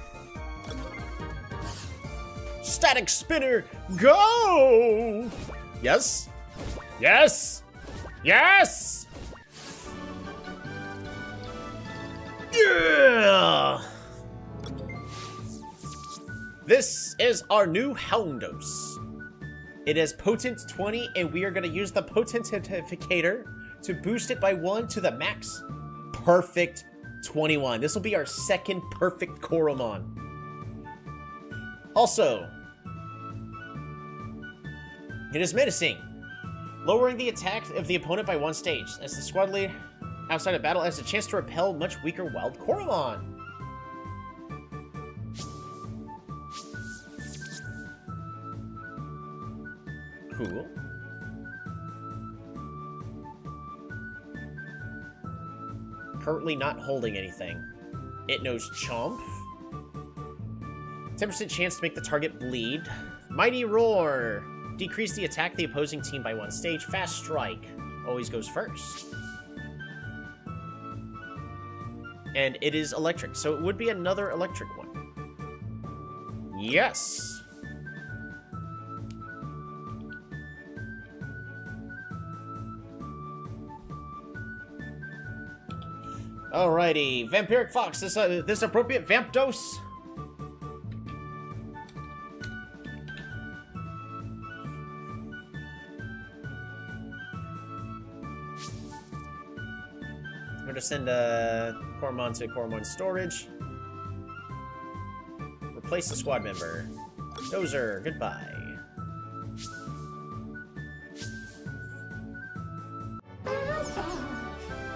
Static spinner, go! Yes? Yes? Yes! Yeah! This is our new Houndos. It is potent 20, and we are gonna use the potentificator to boost it by 1 to the max perfect 21. This will be our second perfect Coromon. Also, it is menacing, lowering the attack of the opponent by 1 stage, as the squad leader outside of battle has a chance to repel much weaker wild Coromon. Cool. Currently not holding anything. It knows Chomp. 10% chance to make the target bleed. Mighty Roar. Decrease the attack of the opposing team by 1 stage. Fast Strike. Always goes first. And it is electric, so it would be another electric one. Yes! Alrighty, Vampiric Fox, this appropriate vamp dose? I'm gonna send Coromon to Coromon storage. Replace the squad member. Dozer, goodbye.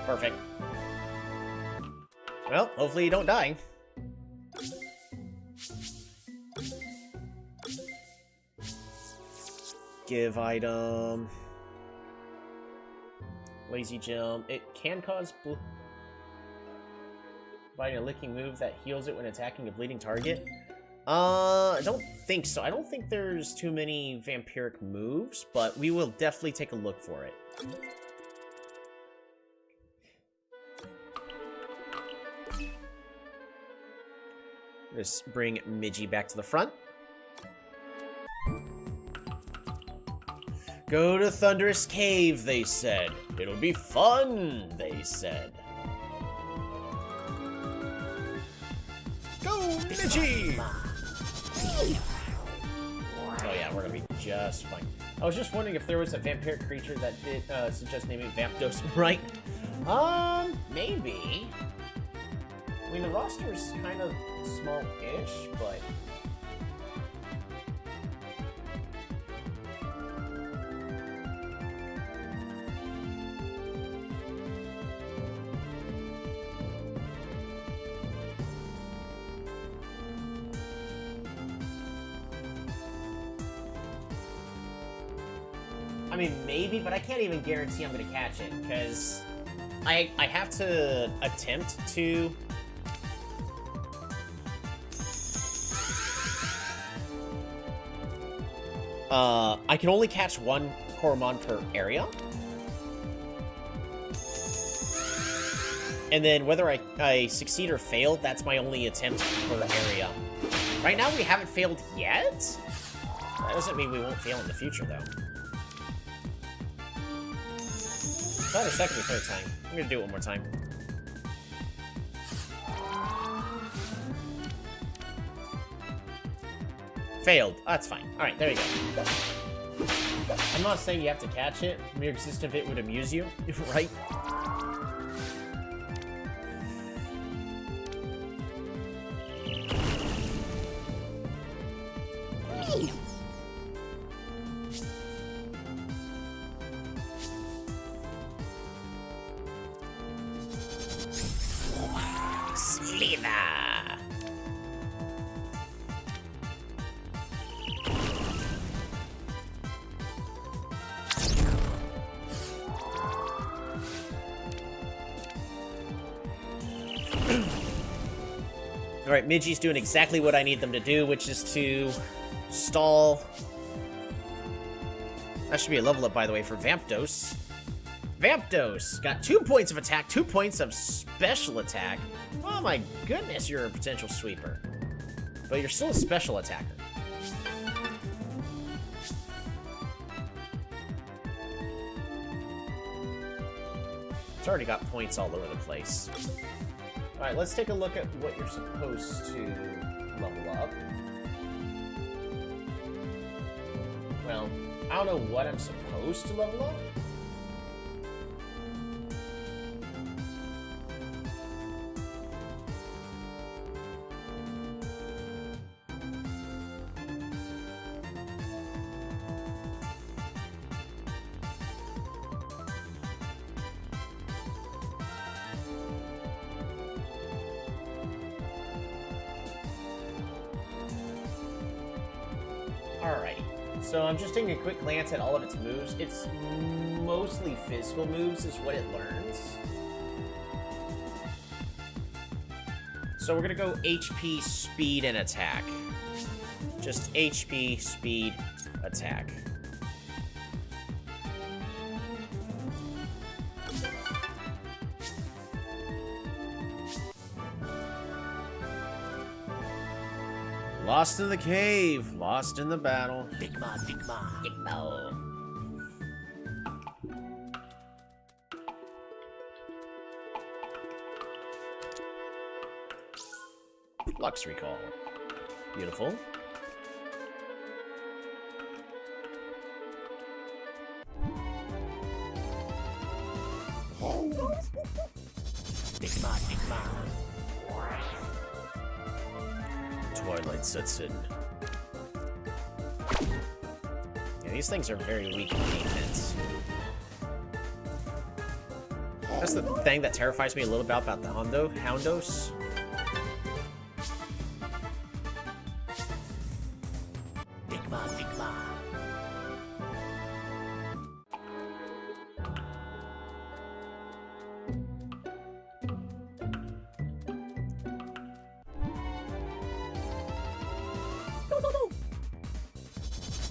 Perfect. Well, hopefully you don't die. Give item. Lazy jump. It can cause providing a licking move that heals it when attacking a bleeding target. I don't think so. I don't think there's too many vampiric moves, but we will definitely take a look for it. Just bring Midgie back to the front. Go to Thunderous Cave, they said. It'll be fun, they said. Go, Midgie! Oh yeah, we're gonna be just fine. I was just wondering if there was a vampiric creature that did suggest naming Vampdos, right? Maybe. I mean, the roster is kind of small-ish, but... I mean, maybe, but I can't even guarantee I'm gonna catch it, because I have to attempt to... I can only catch 1 Coromon per area. And then whether I succeed or fail, that's my only attempt per area. Right now, we haven't failed yet? That doesn't mean we won't fail in the future, though. Not a second or third time. I'm gonna do it one more time. Failed. Oh, that's fine. Alright, there you go. I'm not saying you have to catch it. Mere existence of it would amuse you, right? Slither. Alright, Midgey's doing exactly what I need them to do, which is to stall. That should be a level up, by the way, for Vampdos. Vampdos! Got 2 points of attack, 2 points of special attack. Oh my goodness, you're a potential sweeper. But you're still a special attacker. It's already got points all over the place. Alright, let's take a look at what you're supposed to level up. Well, I don't know what I'm supposed to level up. Alrighty, so I'm just taking a quick glance at all of its moves. It's mostly physical moves is what it learns. So we're gonna go HP, speed, and attack. Just HP, speed, attack. Lost in the cave, lost in the battle. Big man, big man. Big Mo. Lux recall. Beautiful. Big man, big man. Twilight sets in. Yeah, these things are very weak in defense. That's the thing that terrifies me a little bit about the Houndos. Big man, big man.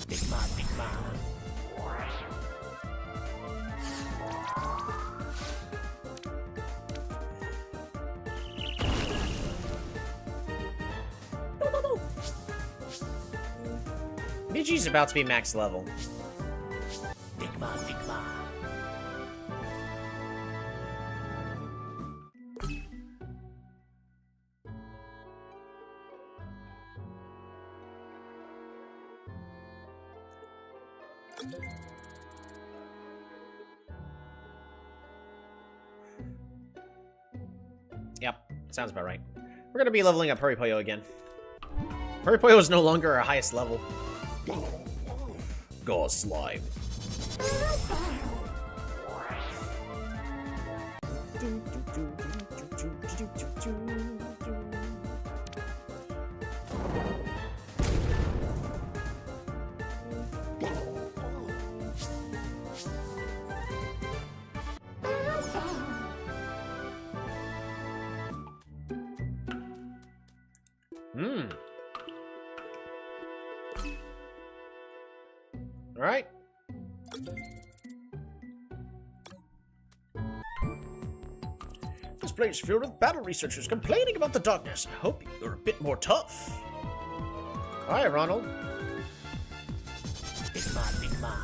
Big man, big man. Midgey's about to be max level. Big man, big man. Yep, sounds about right. We're gonna be leveling up Hurrypoyo again. Hurrypoyo is no longer our highest level. Gauze slime. All right. This place filled with battle researchers complaining about the darkness. I hope you're a bit more tough. Hi, Ronald. Big Ma, Big Ma.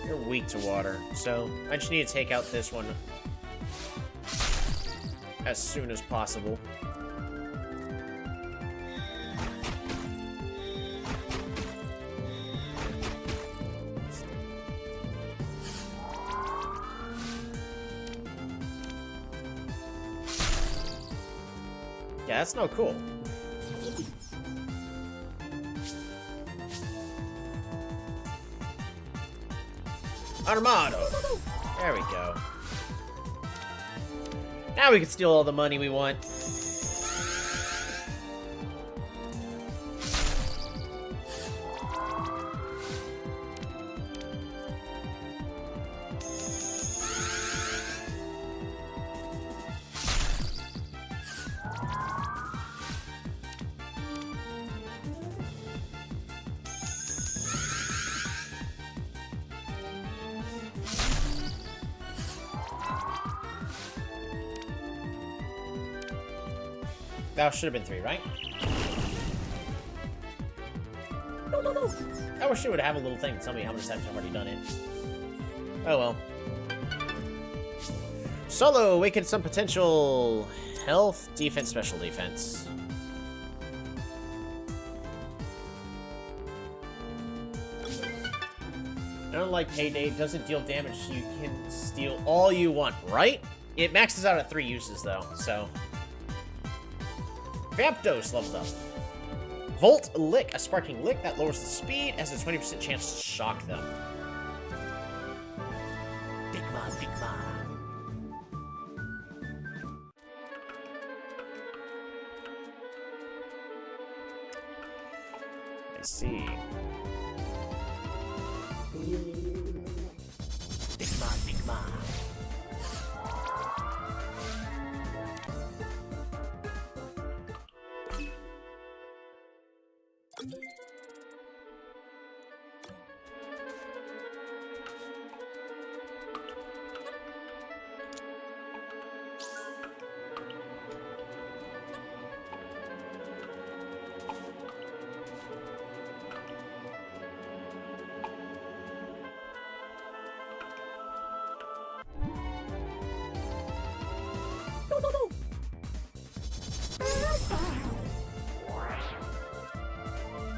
You're weak to water, so I just need to take out this one as soon as possible. Yeah, that's no cool. Armado! There we go. Now we can steal all the money we want. That should have been 3, right? I wish it would have a little thing to tell me how many times I've already done it. Oh well. Solo, awaken some potential health, defense, special defense. Unlike Payday, it doesn't deal damage, so you can steal all you want, right? It maxes out at 3 uses, though, so... Vapdos leveled up. Volt Lick, a sparking lick that lowers the speed, has a 20% chance to shock them. Big Ma, Big Ma. I see. Big Ma, Big Ma.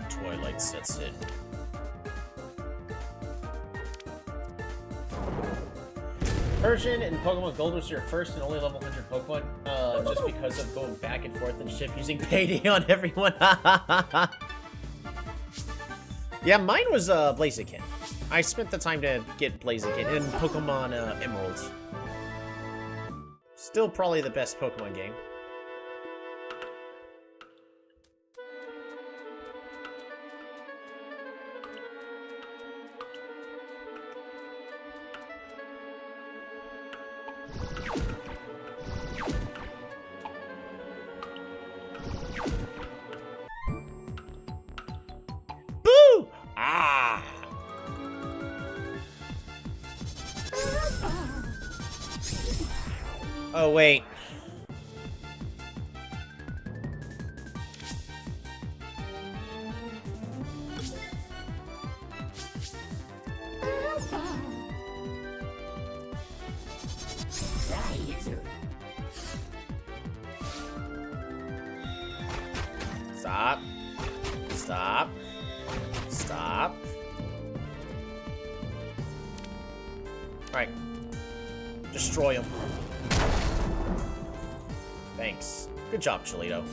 Twilight sets in. Persian and Pokemon Gold was your first and only level 100 Pokemon, just because of going back and forth and ship using Payday on everyone. Yeah, mine was Blaziken. I spent the time to get Blaziken in Pokemon Emerald. Still probably the best Pokemon game. Boo! Ah! Oh, wait. Stop. Stop. Stop. Alright. Destroy him. Thanks. Good job, Cholito.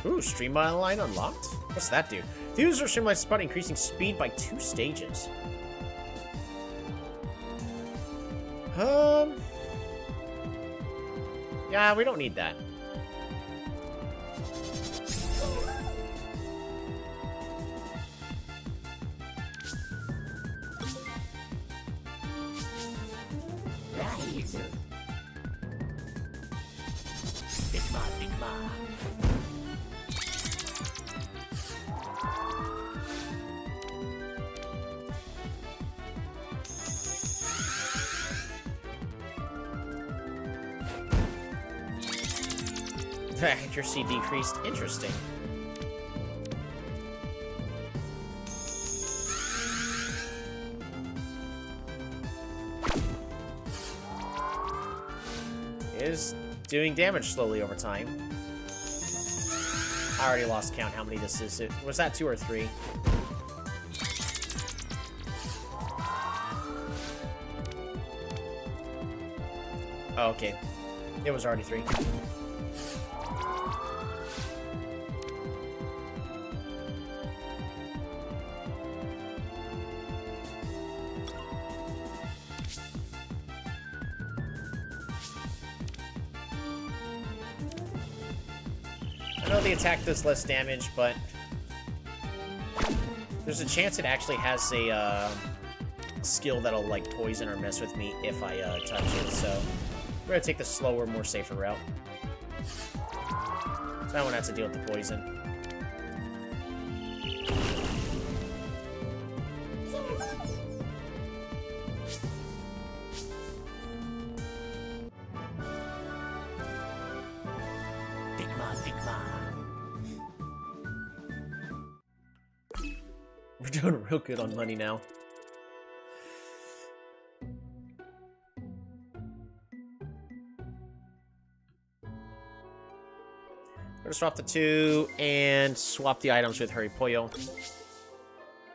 Ooh, Streamline line unlocked? What's that do? The user Streamline spot increasing speed by 2 stages. Yeah, we don't need that. Big Ma, Big Ma. Accuracy decreased. Interesting. It is doing damage slowly over time. I already lost count how many this is. Was that 2 or 3? Oh, okay. It was already 3. I know the attack does less damage, but there's a chance it actually has a skill that'll like poison or mess with me if I touch it, so we're gonna take the slower, more safer route. So I won't have to deal with the poison. Big Ma, Big Ma. We're doing real good on money now. We're gonna swap the 2 and swap the items with Hurry Pollo.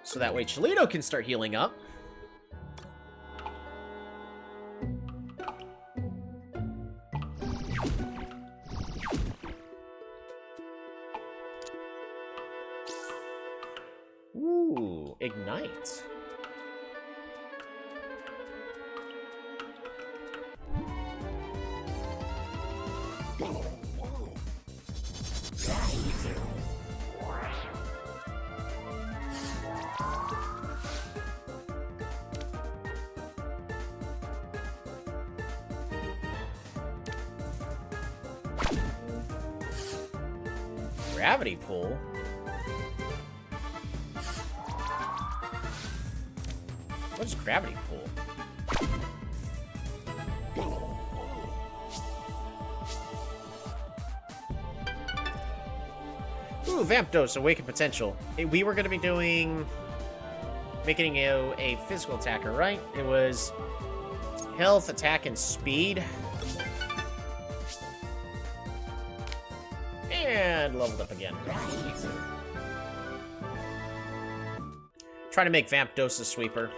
So that way Cholito can start healing up. Ooh, Ignite. Gravity Pull? What is Gravity Pull? Ooh, Vamp Dose, Awaken Potential. We were going to be doing... making a physical attacker, right? It was health, attack, and speed. And leveled up again. Trying to make Vamp Dose a sweeper.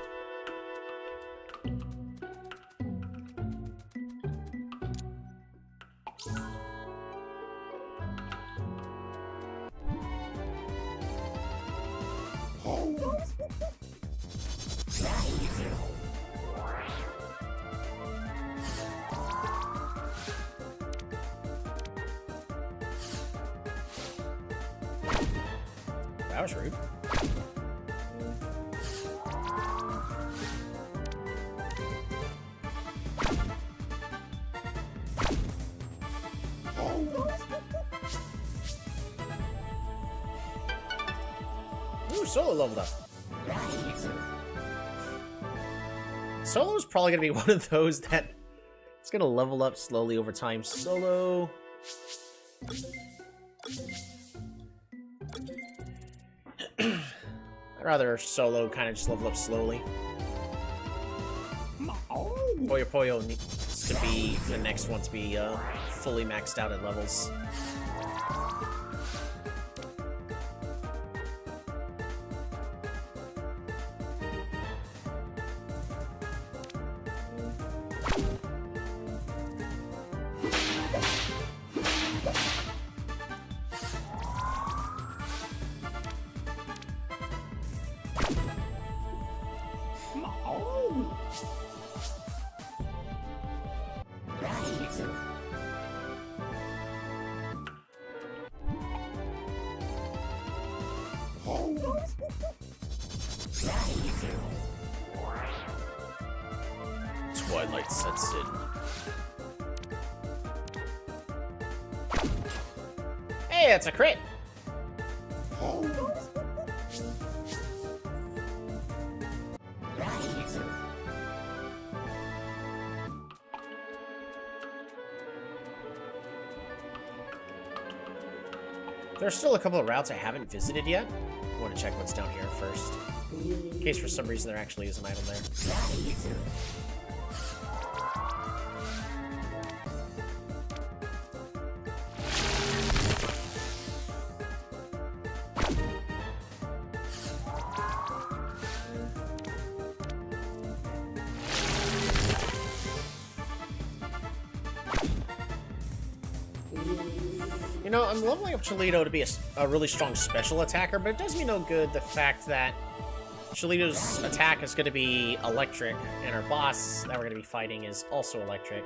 That was rude. Ooh, Solo leveled up. Solo's probably gonna be one of those that it's gonna level up slowly over time. Solo. I'd rather Solo kind of just level up slowly. Pollo Pollo needs to be the next one to be fully maxed out at levels. Twilight sets in. Hey, it's a crit! There's still a couple of routes I haven't visited yet. I want to check what's down here first. In case for some reason there actually is an item there. You know, I'm leveling up Cholito to be a really strong special attacker, but it does me no good the fact that Cholito's attack is going to be electric, and our boss that we're going to be fighting is also electric.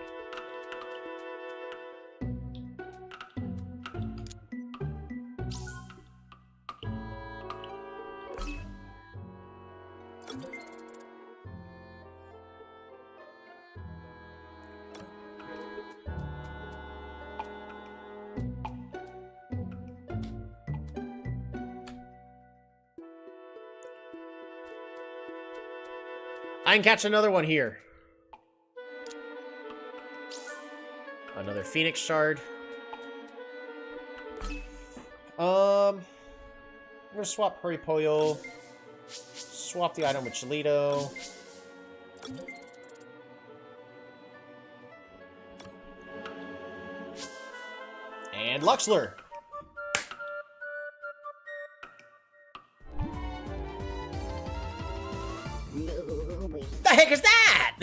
I can catch another one here. Another Phoenix Shard. I'm gonna swap Hurry Pollo. Swap the item with Cholito. And Luxler. The heck is that?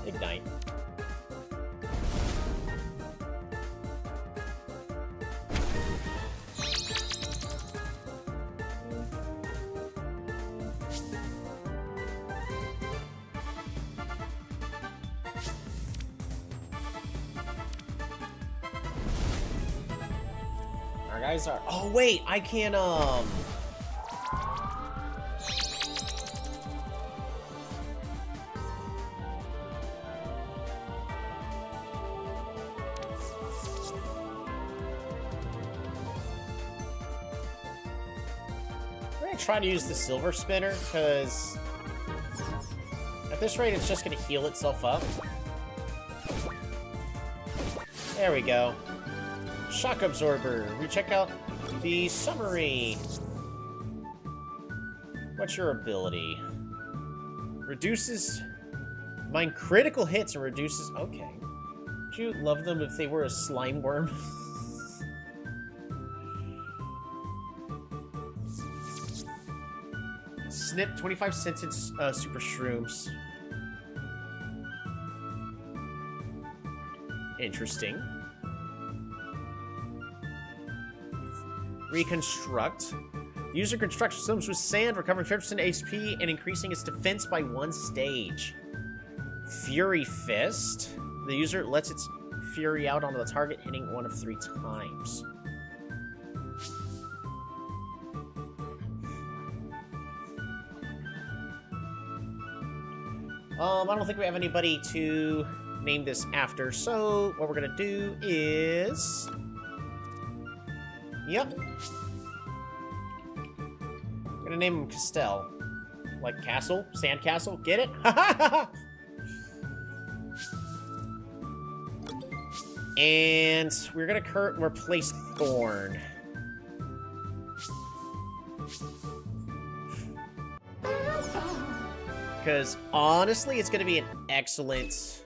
Ignite. Our guys are. Oh wait, I can try to use the silver spinner, because at this rate it's just going to heal itself up. There we go. Shock Absorber. We check out the summary. What's your ability? Reduces mine critical hits and reduces... Okay. Would you love them if they were a slime worm? Snip 25 scented super shrooms. Interesting. Reconstruct. User constructs systems with sand, recovering 50% HP and increasing its defense by 1 stage. Fury Fist. The user lets its fury out onto the target, hitting 1 of 3 times. I don't think we have anybody to name this after, so what we're gonna do is... Yep. I'm gonna name him Castell. Like castle? Sand castle? Get it? And we're gonna replace Thorn. Because, honestly, it's going to be an excellent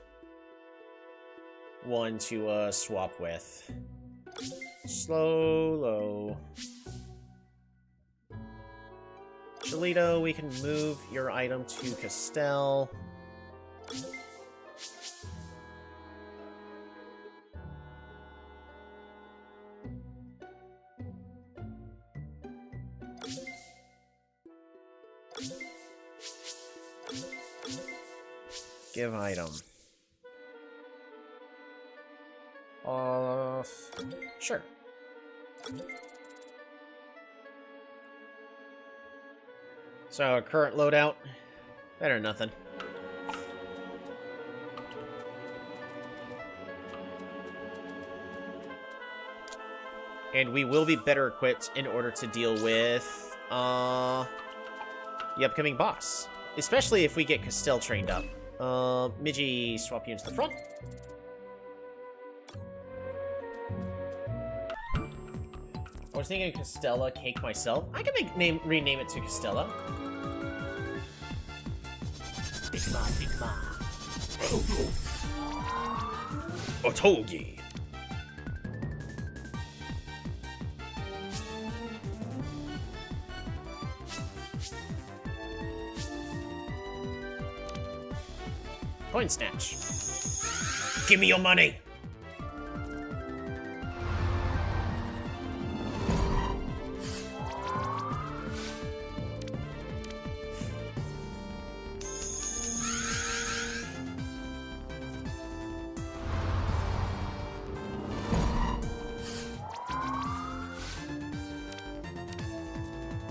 one to swap with. Slow, low. Cholito, we can move your item to Castell. Give item. Sure. So, current loadout. Better than nothing. And we will be better equipped in order to deal with the upcoming boss. Especially if we get Castell trained up. Midgie, swap units to the front. I was thinking Castella Cake myself. I can rename it to Castella. Big Ma. Otogi. Coin snatch. Give me your money.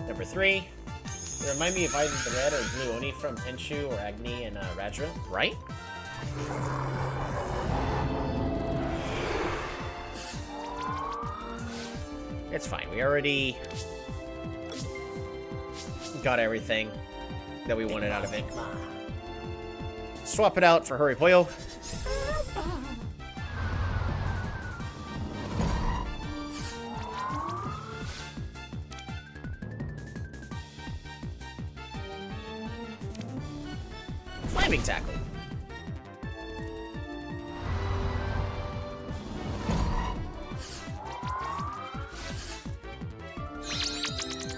Number 3. Remind me if either the red or blue Oni from Tenshu or Agni and Rajra, right? It's fine. We already got everything that we wanted out of it. Swap it out for Hurry Pollo. Flaming tackle.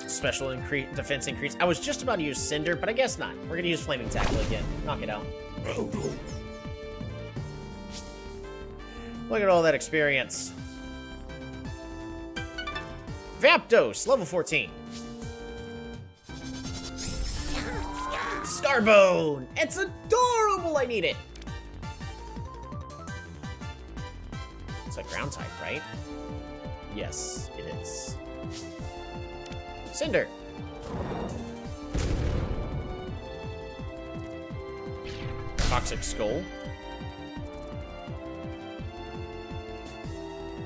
Special defense increase. I was just about to use Cinder, but I guess not. We're gonna use Flaming Tackle again. Knock it out. Look at all that experience. Vapdos, level 14. Starbone! It's adorable! I need it! It's a ground type, right? Yes, it is. Cinder! Toxic Skull.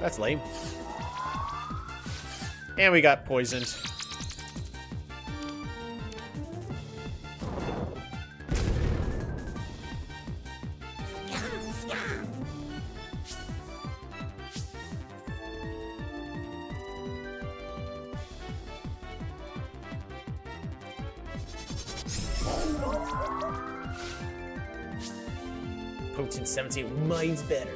That's lame. And we got poisoned. Potent 17. Mine's better.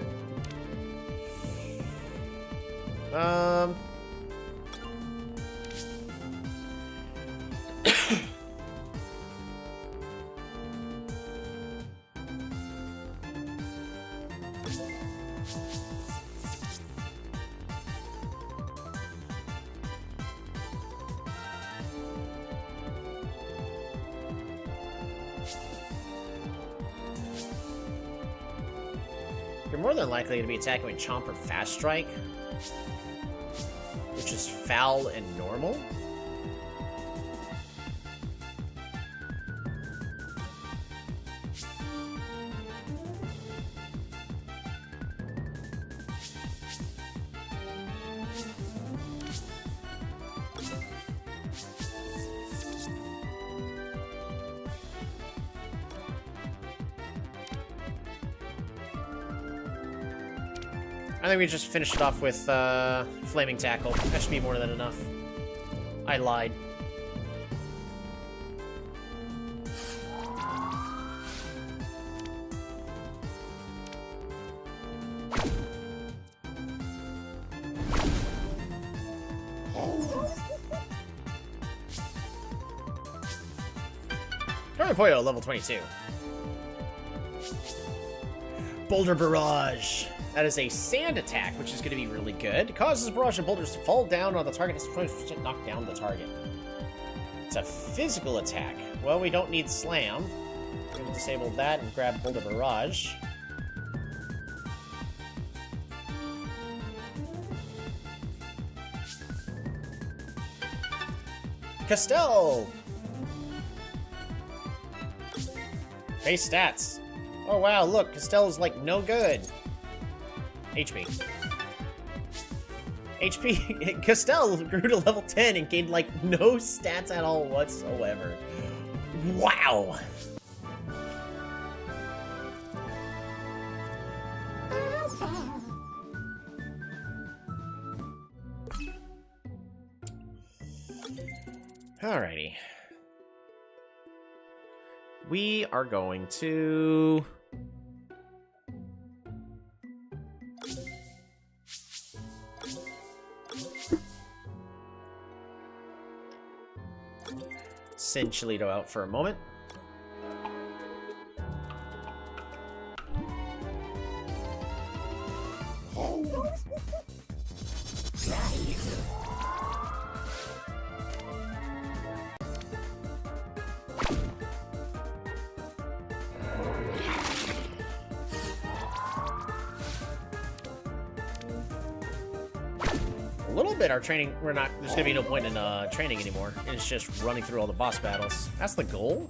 You're more than likely to be attacking with Chomp or Fast Strike, which is foul and normal. I think we just finished it off with Flaming Tackle. That should be more than enough. I lied. Pollo, level 22. Boulder Barrage. That is a sand attack, which is going to be really good. It causes a barrage of boulders to fall down on the target and 20% knock down the target. It's a physical attack. Well, we don't need Slam. We'll disable that and grab Boulder Barrage. Castell! Base stats. Oh wow, look, Castell is like no good. HP. HP Castell grew to level 10 and gained like no stats at all whatsoever. Wow. Alrighty. We are going to... send Chilito out for a moment. A little bit our training, there's gonna be no point in training anymore. It's just running through all the boss battles. That's the goal?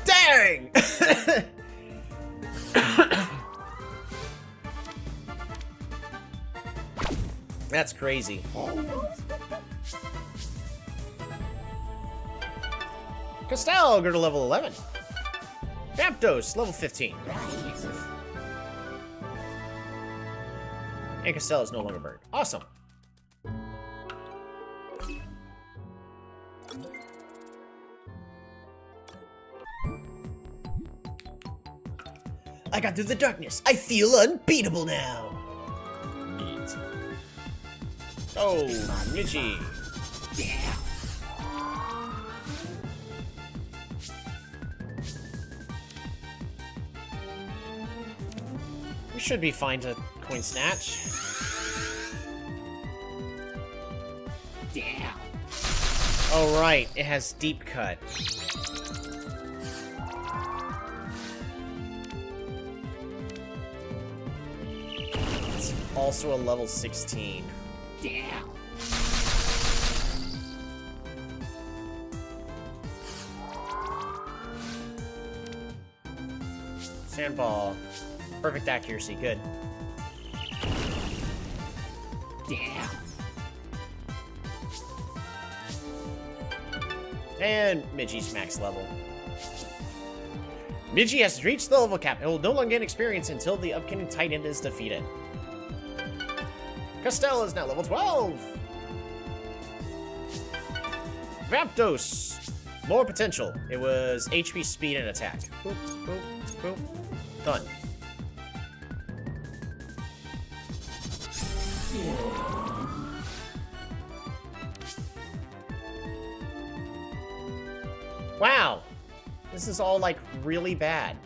Dang! That's crazy. Castell, go to level 11. Raptos, level 15. And Castell is no longer burned. Awesome. I got through the darkness. I feel unbeatable now. Neat. Oh, Michi. Yeah. We should be fine to coin snatch. Yeah. Oh, right. It has deep cut. It's also a level 16. Yeah. Sandball. Perfect accuracy. Good. Yeah. And Midgie's max level. Midgie has reached the level cap and will no longer gain experience until the upcoming Titan is defeated. Castell is now level 12! Raptos! More potential. It was HP, speed, and attack. Boop, boop, boop. Done. Wow! This is all, like, really bad.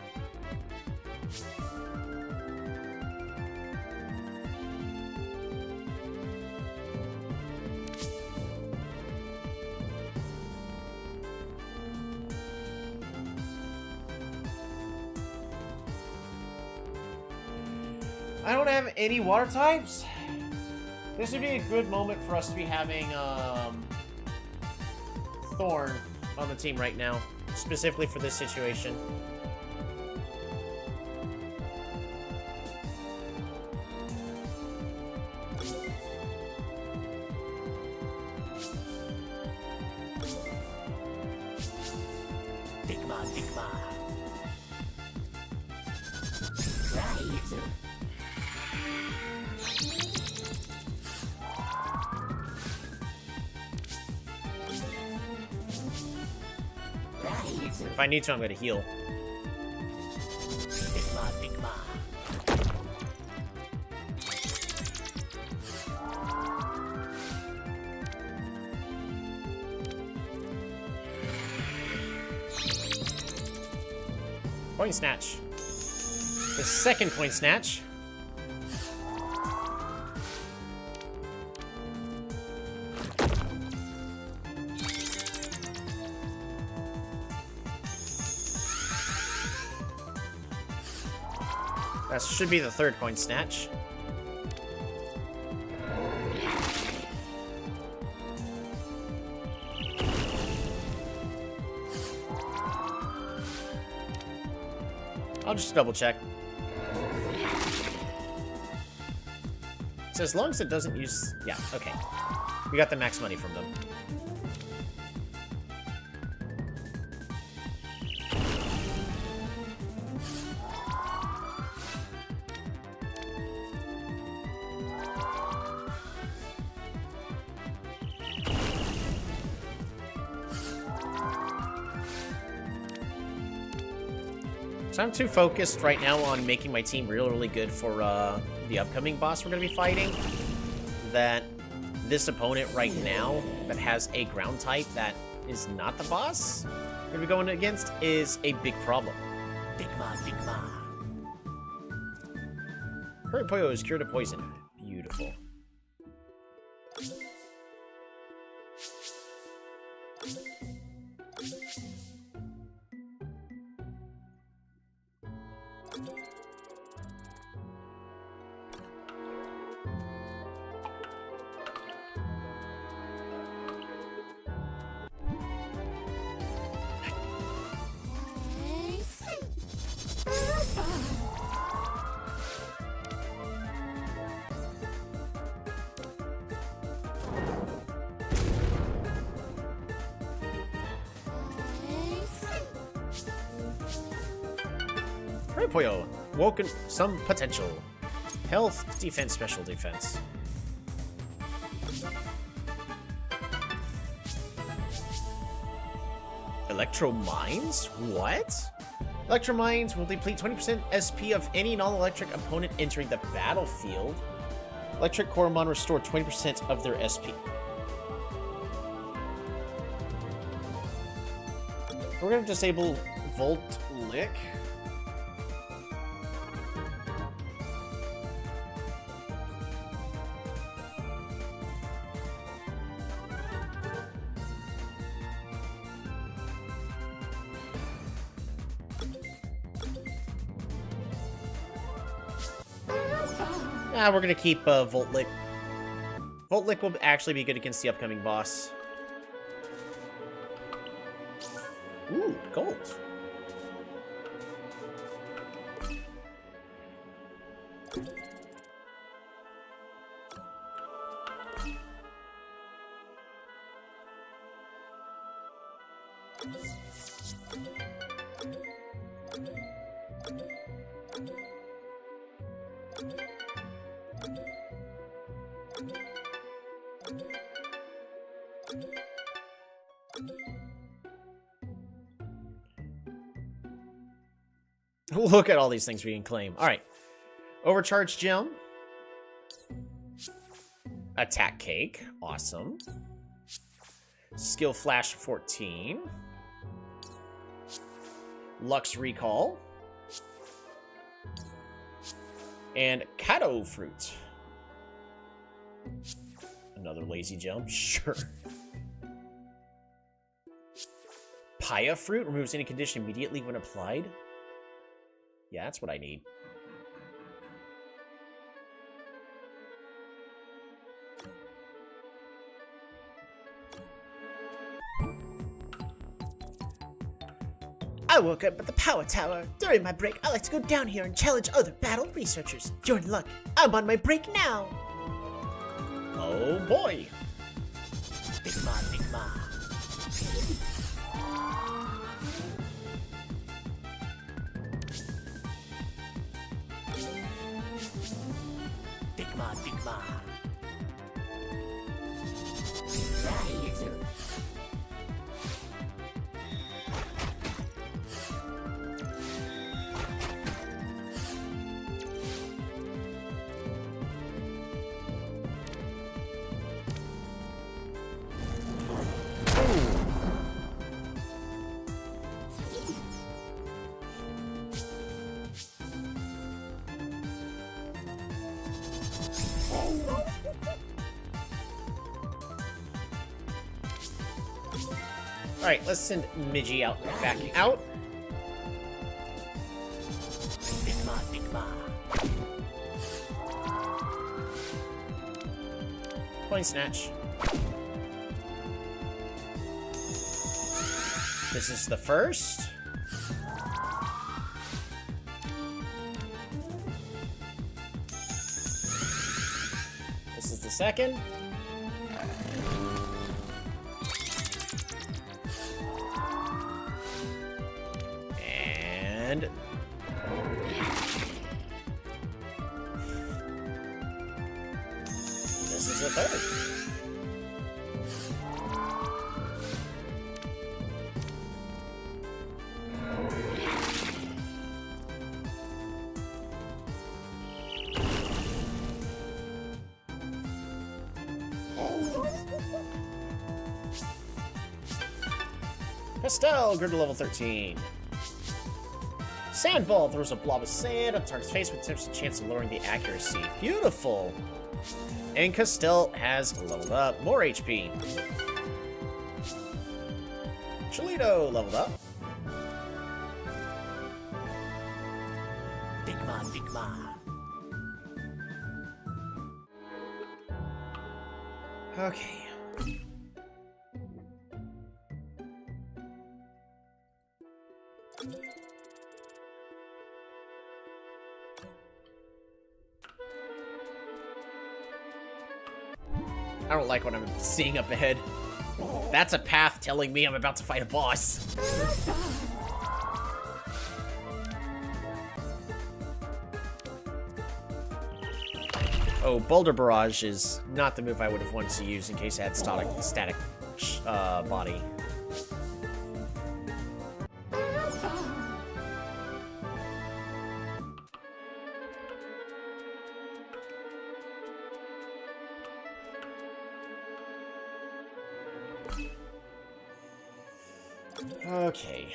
I don't have any water types. This would be a good moment for us to be having, Thorn on the team right now, specifically for this situation. Digma. Right. If I need to, I'm going to heal. Digma. Point snatch. The second point snatch. That should be the third coin snatch. I'll just double check. So as long as it doesn't use... Yeah, okay. We got the max money from them. So I'm too focused right now on making my team really good for the upcoming boss we're going to be fighting, that this opponent right now that has a ground type that is not the boss we're going to be going against is a big problem. Big Ma, Big Ma. Patrikios is cured of poison. Beautiful. Patrikios, woken some potential. Health, defense, special defense. Electro Mines? What? Electro Mines will deplete 20% SP of any non-electric opponent entering the battlefield. Electric Coromon restore 20% of their SP. We're gonna disable Voltgar. We're gonna keep Voltgar. Voltgar will actually be good against the upcoming boss. Ooh, gold. Look at all these things we can claim. Alright. Overcharged gem. Attack cake. Awesome. Skill flash 14. Lux recall. And Kato fruit. Another lazy gem. Sure. Paya fruit removes any condition immediately when applied. Yeah, that's what I need. I woke up at the power tower. During my break, I like to go down here and challenge other battle researchers. You're in luck. I'm on my break now. Oh boy. Big Ma, Big Ma. Big Ma, Big Ma. Alright, let's send Midgie out back out. Big Ma, Big Ma. Point snatch. This is the first. This is the second. And this is the third. Castell, grew to level 13. Sandball throws a blob of sand on target's face with tips a chance of lowering the accuracy. Beautiful! And Castell has leveled up. More HP. Cholito leveled up. Big man, big man. Okay. I don't like what I'm seeing up ahead. That's a path telling me I'm about to fight a boss. Oh, Boulder Barrage is not the move I would have wanted to use in case I had static body. Okay.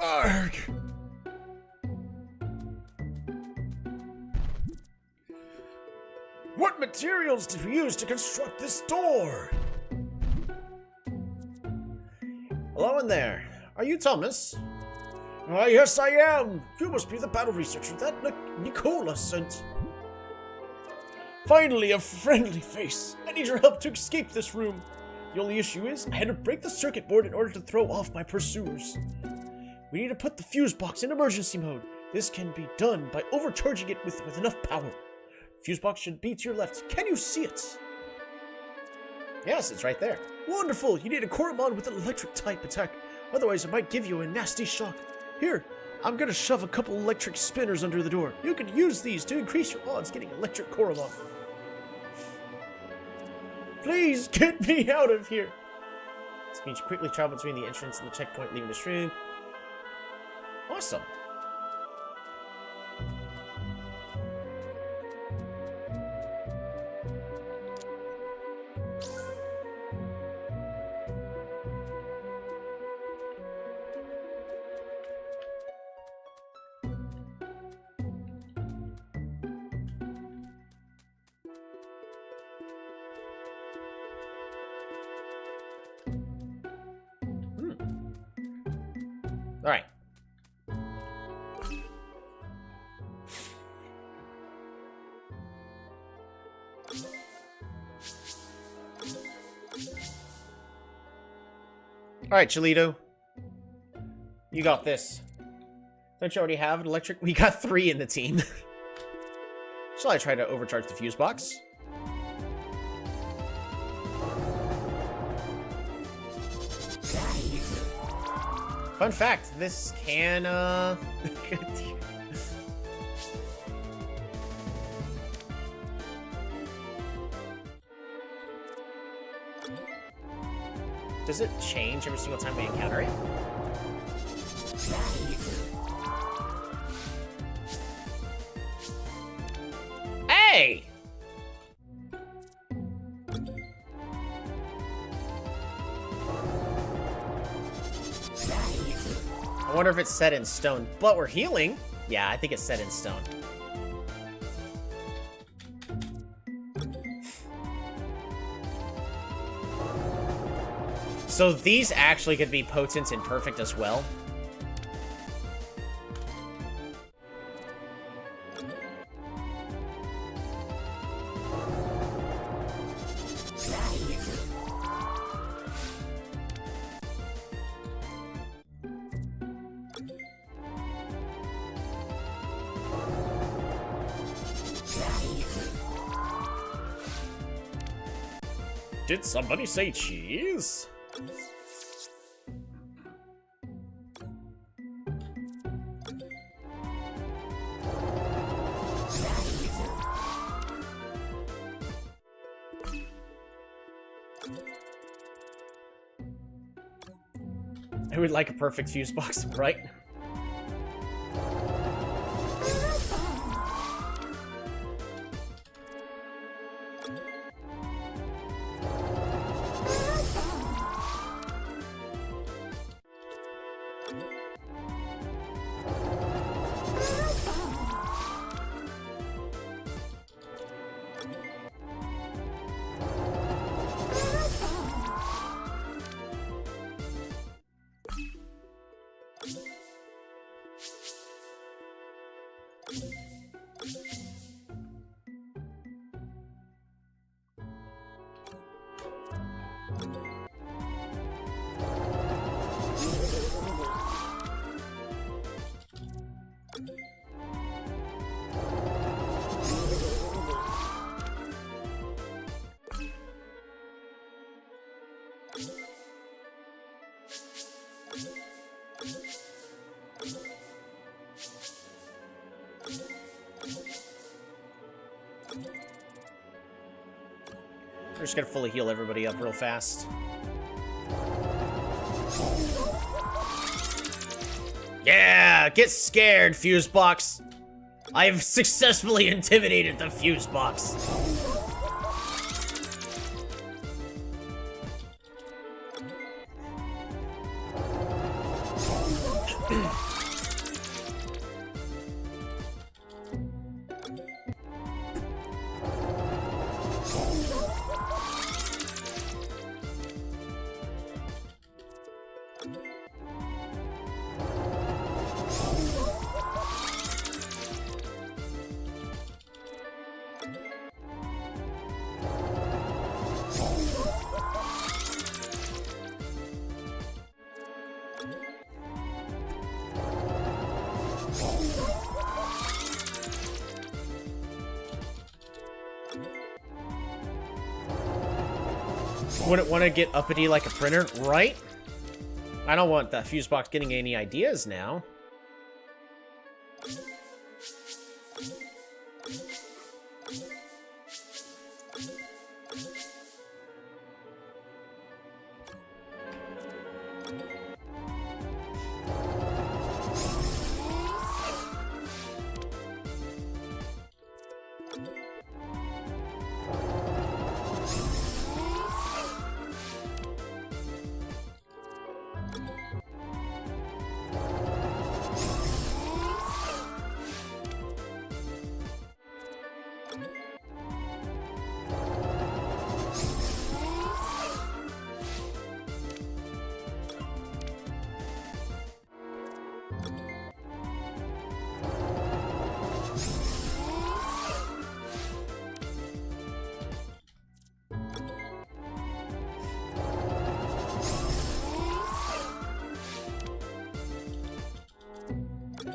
Arg! What materials did we use to construct this door? Hello in there. Are you Thomas? Yes, I am. You must be the battle researcher that Nicola sent. Finally, a friendly face. I need your help to escape this room. The only issue is I had to break the circuit board in order to throw off my pursuers. We need to put the fuse box in emergency mode. This can be done by overcharging it with enough power. Fuse box should be to your left. Can you see it? Yes, it's right there. Wonderful! You need a Coromon with an electric type attack. Otherwise, it might give you a nasty shock. Here, I'm gonna shove a couple electric spinners under the door. You can use these to increase your odds getting electric Coromon. Please get me out of here! This means you quickly travel between the entrance and the checkpoint, leaving this room. Awesome. All right. All right, Cholito. You got this. Don't you already have an electric? We got 3 in the team. Shall I try to overcharge the fuse box? Fun fact, this can, Does it change every single time we encounter it? Hey! I wonder if it's set in stone. But we're healing. Yeah, I think it's set in stone. So these actually could be potent and perfect as well. Did somebody say cheese? I would like a perfect fuse box, right? We're just gonna fully heal everybody up real fast. Yeah! Get scared, fuse box! I've successfully intimidated the fuse box. Wouldn't want to get uppity like a printer, right? I don't want that fuse box getting any ideas now.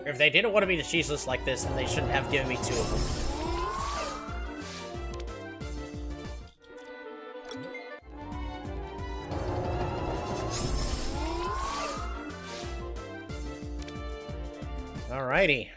If they didn't want to be the cheeseless like this, then they shouldn't have given me two of them. Alrighty.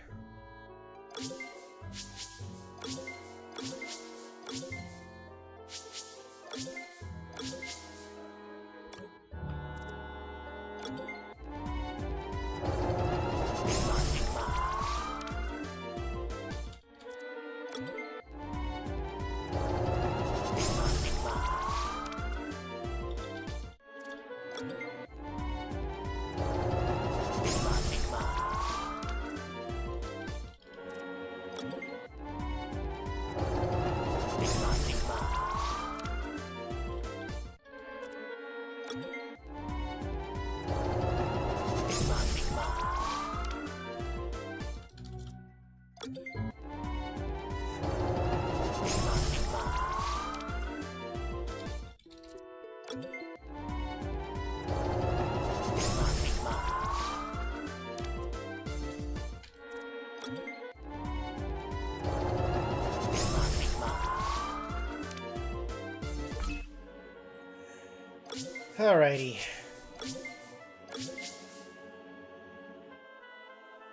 Alrighty.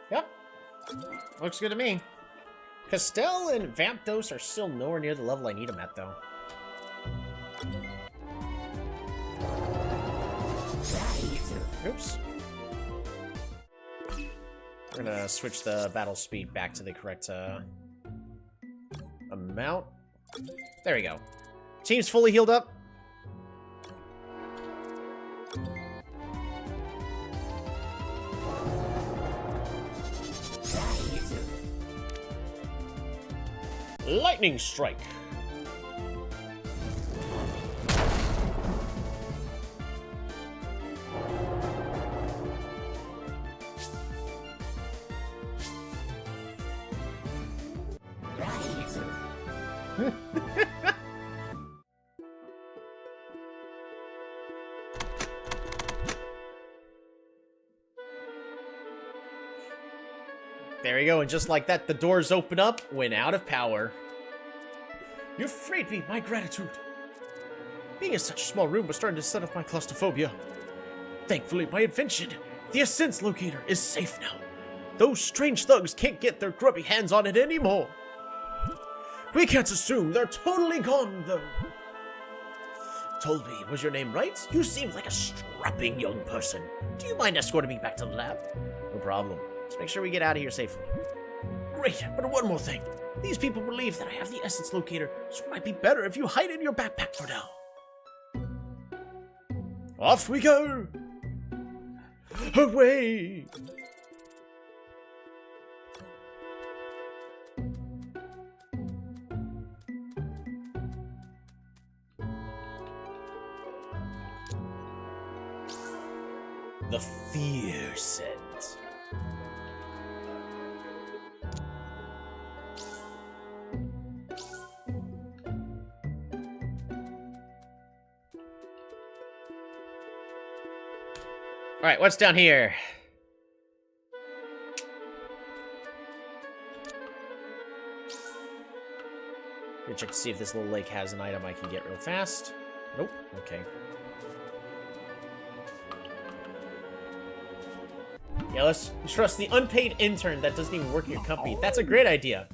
Yep. Looks good to me. Castell and Vampdos are still nowhere near the level I need them at, though. Oops. We're gonna switch the battle speed back to the correct amount. There we go. Team's fully healed up. Lightning strike. There you go, and just like that, the doors open up when out of power. You've freed me, my gratitude. Being in such a small room was starting to set off my claustrophobia. Thankfully, my invention, the Essence Locator, is safe now. Those strange thugs can't get their grubby hands on it anymore. We can't assume they're totally gone, though. Told me, was your name right? You seem like a strapping young person. Do you mind escorting me back to the lab? No problem. Just make sure we get out of here safely. Great, but one more thing. These people believe that I have the Essence Locator, so it might be better if you hide it in your backpack for now. Off we go! Away! The Fear Scent. Alright, what's down here? Gonna check to see if this little lake has an item I can get real fast. Nope. Okay. Yeah, let's trust the unpaid intern that doesn't even work in your company. That's a great idea.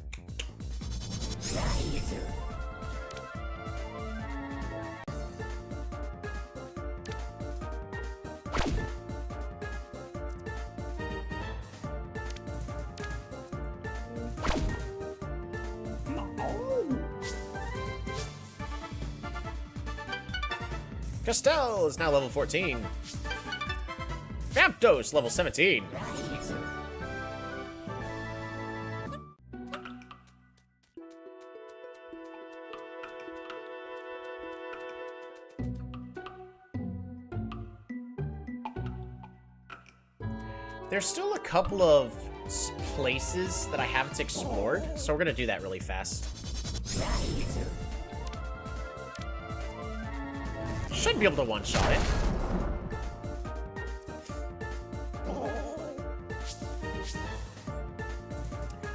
Castell is now level 14. Vampdos, level 17. There's still a couple of places that I haven't explored, so we're gonna do that really fast. Should be able to one-shot it.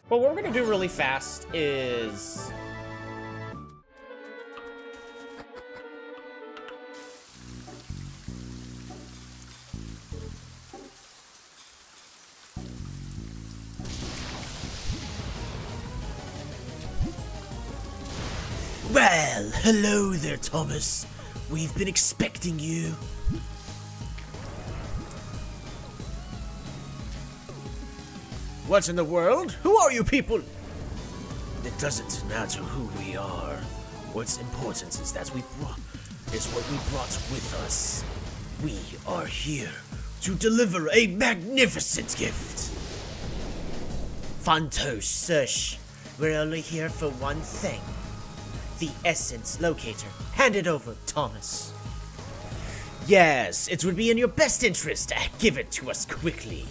But what we're gonna do really fast is... Well, hello there, Thomas. We've been expecting you. What in the world? Who are you people? It doesn't matter who we are. What's important is that what we brought with us. We are here to deliver a magnificent gift. Fantos, Sush, we're only here for one thing. The Essence Locator. Hand it over, Thomas. Yes, it would be in your best interest to give it to us quickly.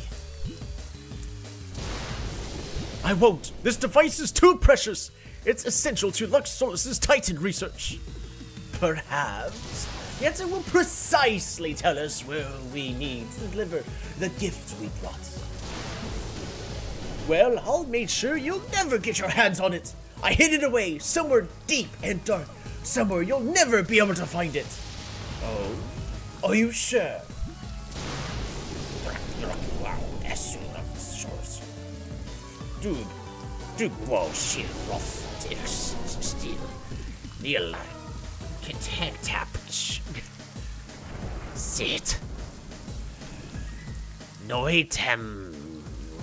I won't. This device is too precious. It's essential to Lux Solus's Titan research. Perhaps. Yet it will precisely tell us where we need to deliver the gift we brought. Well, I'll make sure you'll never get your hands on it. I hid it away somewhere deep and dark. Somewhere you'll never be able to find it. Oh? Are you sure? Du bullshit rough still. Neil can tap sit. Noitem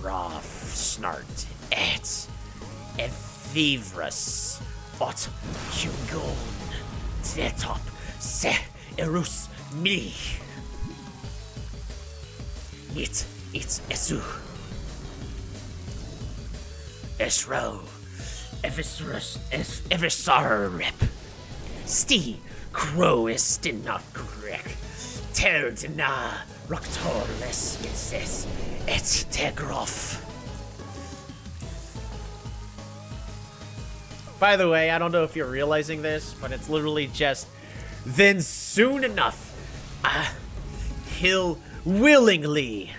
rough snart et evivrus ot hugon tetop se erus mi. It's esu. Esro, Evisarip, Sti, Croistina Grek, Terdina, Roctorles, Mises, et Tegroff. By the way, I don't know if you're realizing this, but it's literally just, then soon enough, he'll willingly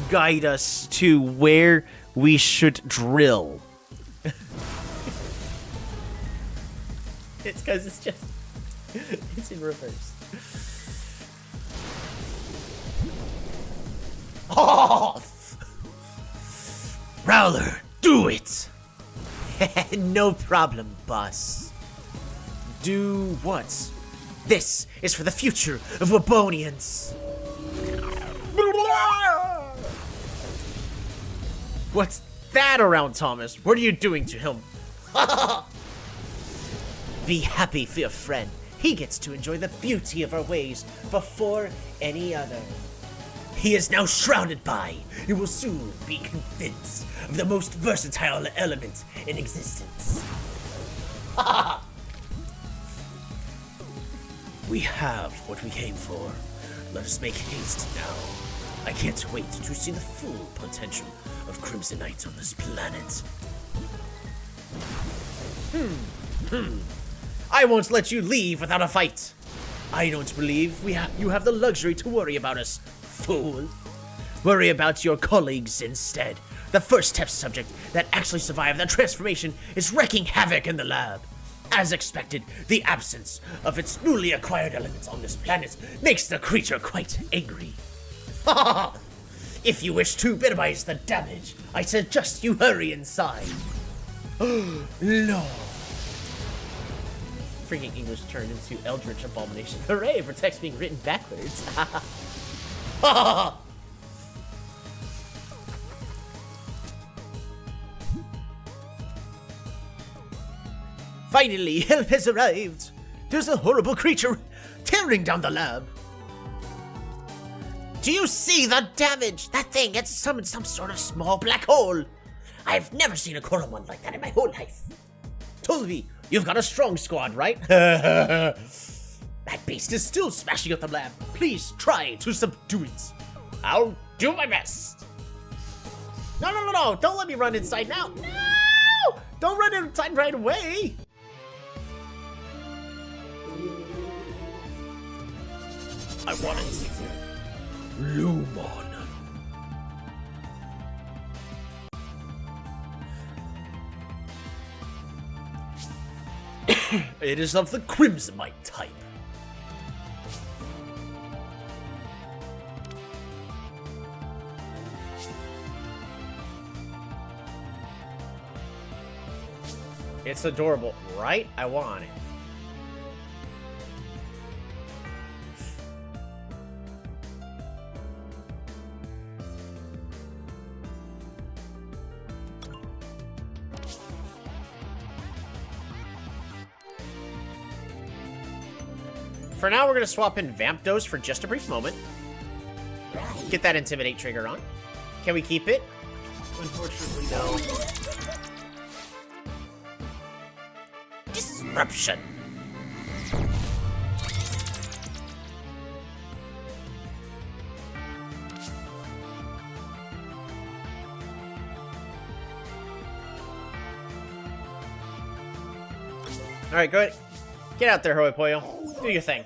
guide us to where we should drill. It's because it's just, it's in reverse. Oh! Rowler, do it! No problem, boss. Do what? This is for the future of Wabonians. What's that around, Thomas? What are you doing to him? Be happy for your friend. He gets to enjoy the beauty of our ways before any other. He is now shrouded by. You will soon be convinced of the most versatile element in existence. We have what we came for. Let us make haste now. I can't wait to see the full potential of Crimsonite on this planet. I won't let you leave without a fight. I don't believe you have the luxury to worry about us, fool. Worry about your colleagues instead. The first test subject that actually survived the transformation is wreaking havoc in the lab. As expected, the absence of its newly acquired elements on this planet makes the creature quite angry. If you wish to minimize the damage, I suggest you hurry inside. No. Freaking English turned into Eldritch Abomination. Hooray for text being written backwards. Finally, help has arrived. There's a horrible creature tearing down the lab. Do you see the damage? That thing had summoned some sort of small black hole. I've never seen a Coromon like that in my whole life. Tolvi, you've got a strong squad, right? That beast is still smashing up the lab. Please try to subdue it. I'll do my best. No. Don't let me run inside now. No! Don't run inside right away. I want it. Lumon. It is of the Crimsonite type. It's adorable, right? I want it. For now, we're going to swap in Vamp Dose for just a brief moment. Get that Intimidate trigger on. Can we keep it? Unfortunately, no. Disruption. Alright, go ahead. Get out there, Hoi Poyo. Do your thing.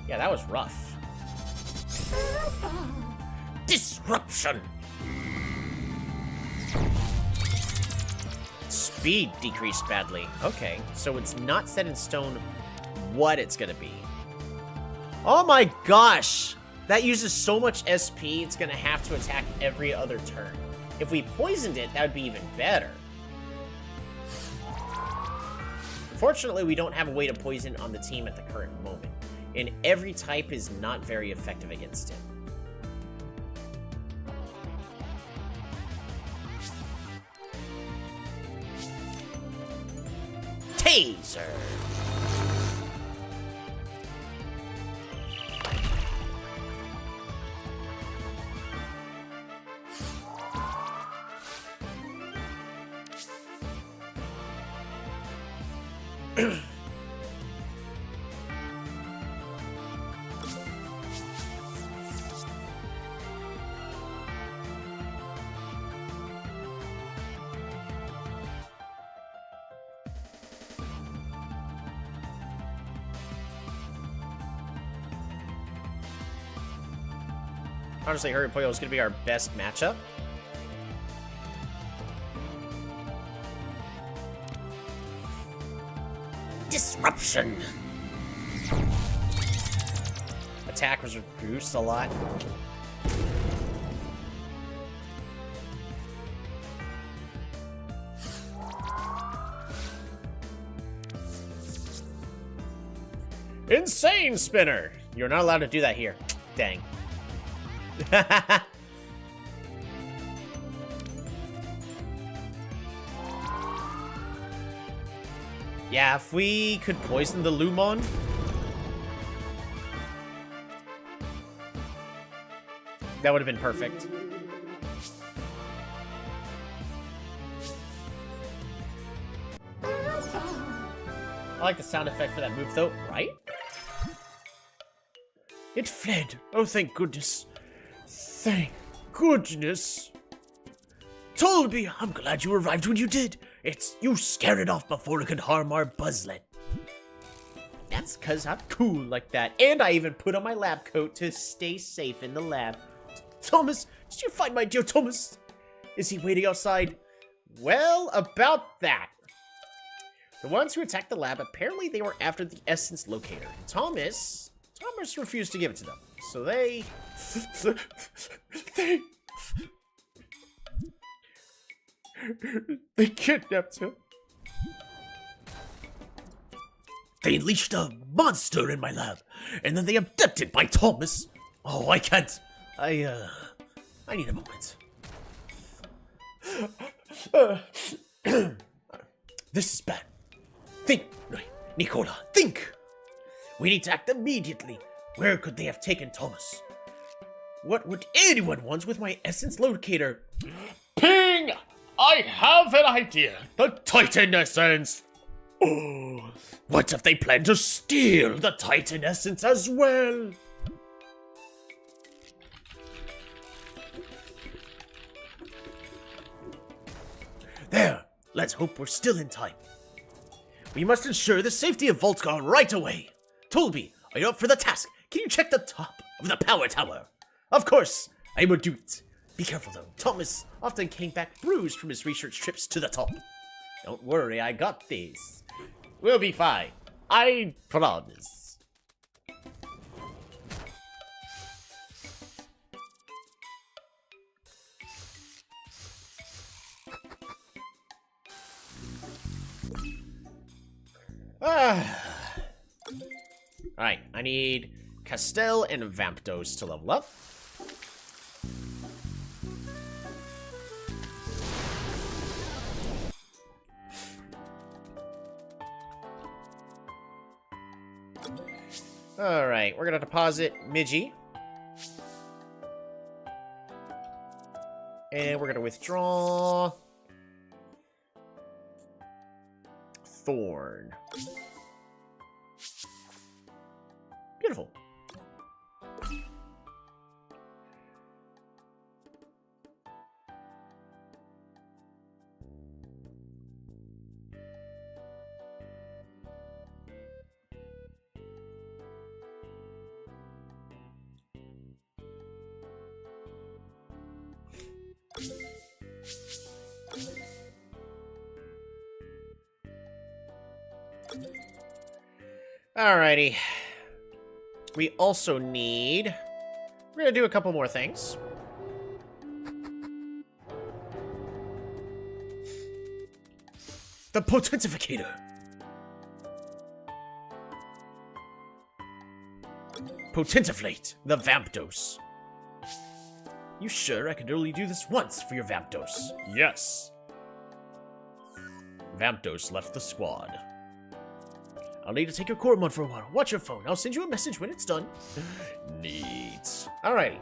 Yeah, that was rough. Disruption. Speed decreased badly. Okay, so it's not set in stone what it's gonna be. Oh my gosh! That uses so much SP, it's gonna have to attack every other turn. If we poisoned it, that would be even better. Unfortunately, we don't have a way to poison on the team at the current moment, and every type is not very effective against it. Taser! Honestly, Hurry Puyo is going to be our best matchup. Disruption! Attack was reduced a lot. Insane Spinner! You're not allowed to do that here. Dang. Yeah, if we could poison the Lumon. That would have been perfect. I like the sound effect for that move though, right? It fled. Oh, thank goodness. Thank goodness. Tolby, I'm glad you arrived when you did. You scared it off before it could harm our buzzlet. That's cause I'm cool like that. And I even put on my lab coat to stay safe in the lab. Thomas, did you find my dear Thomas? Is he waiting outside? Well, about that. The ones who attacked the lab, apparently they were after the essence locator. Thomas refused to give it to them. So they kidnapped him. They unleashed a monster in my lab, and then they abducted my Thomas. Oh, I can't. I need a moment. This is bad. Think, Nicola, think. We need to act immediately. Where could they have taken Thomas? What would anyone want with my essence locator? Ping! I have an idea. The Titan Essence. Oh, what if they plan to steal the Titan Essence as well? There. Let's hope we're still in time. We must ensure the safety of Voltgar right away. Tolby, are you up for the task? Can you check the top of the power tower? Of course, I will do it. Be careful though, Thomas often came back bruised from his research trips to the top. Don't worry, I got this. We'll be fine. I promise. Alright, I need Castell and Vampdos to level up. Alright, we're gonna deposit Midgie. And we're gonna withdraw Thorn. Beautiful. Alrighty. We also need... We're gonna do a couple more things. The Potentificator. Potentiflate the vamp dose. You sure I could only do this once for your vamp dose? Yes. Vamp dose left the squad. I'll need to take your Coromon for a while. Watch your phone. I'll send you a message when it's done. Neat. Alrighty.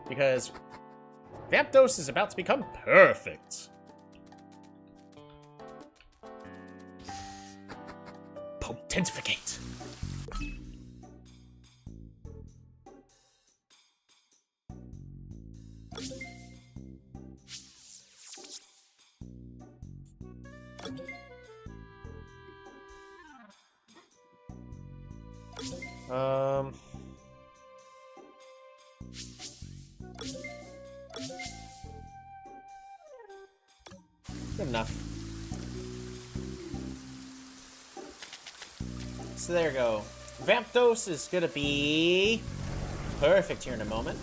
Because vamp dose is about to become perfect. Potentificate. Good enough. So there you go. Vamp dose is gonna be perfect here in a moment.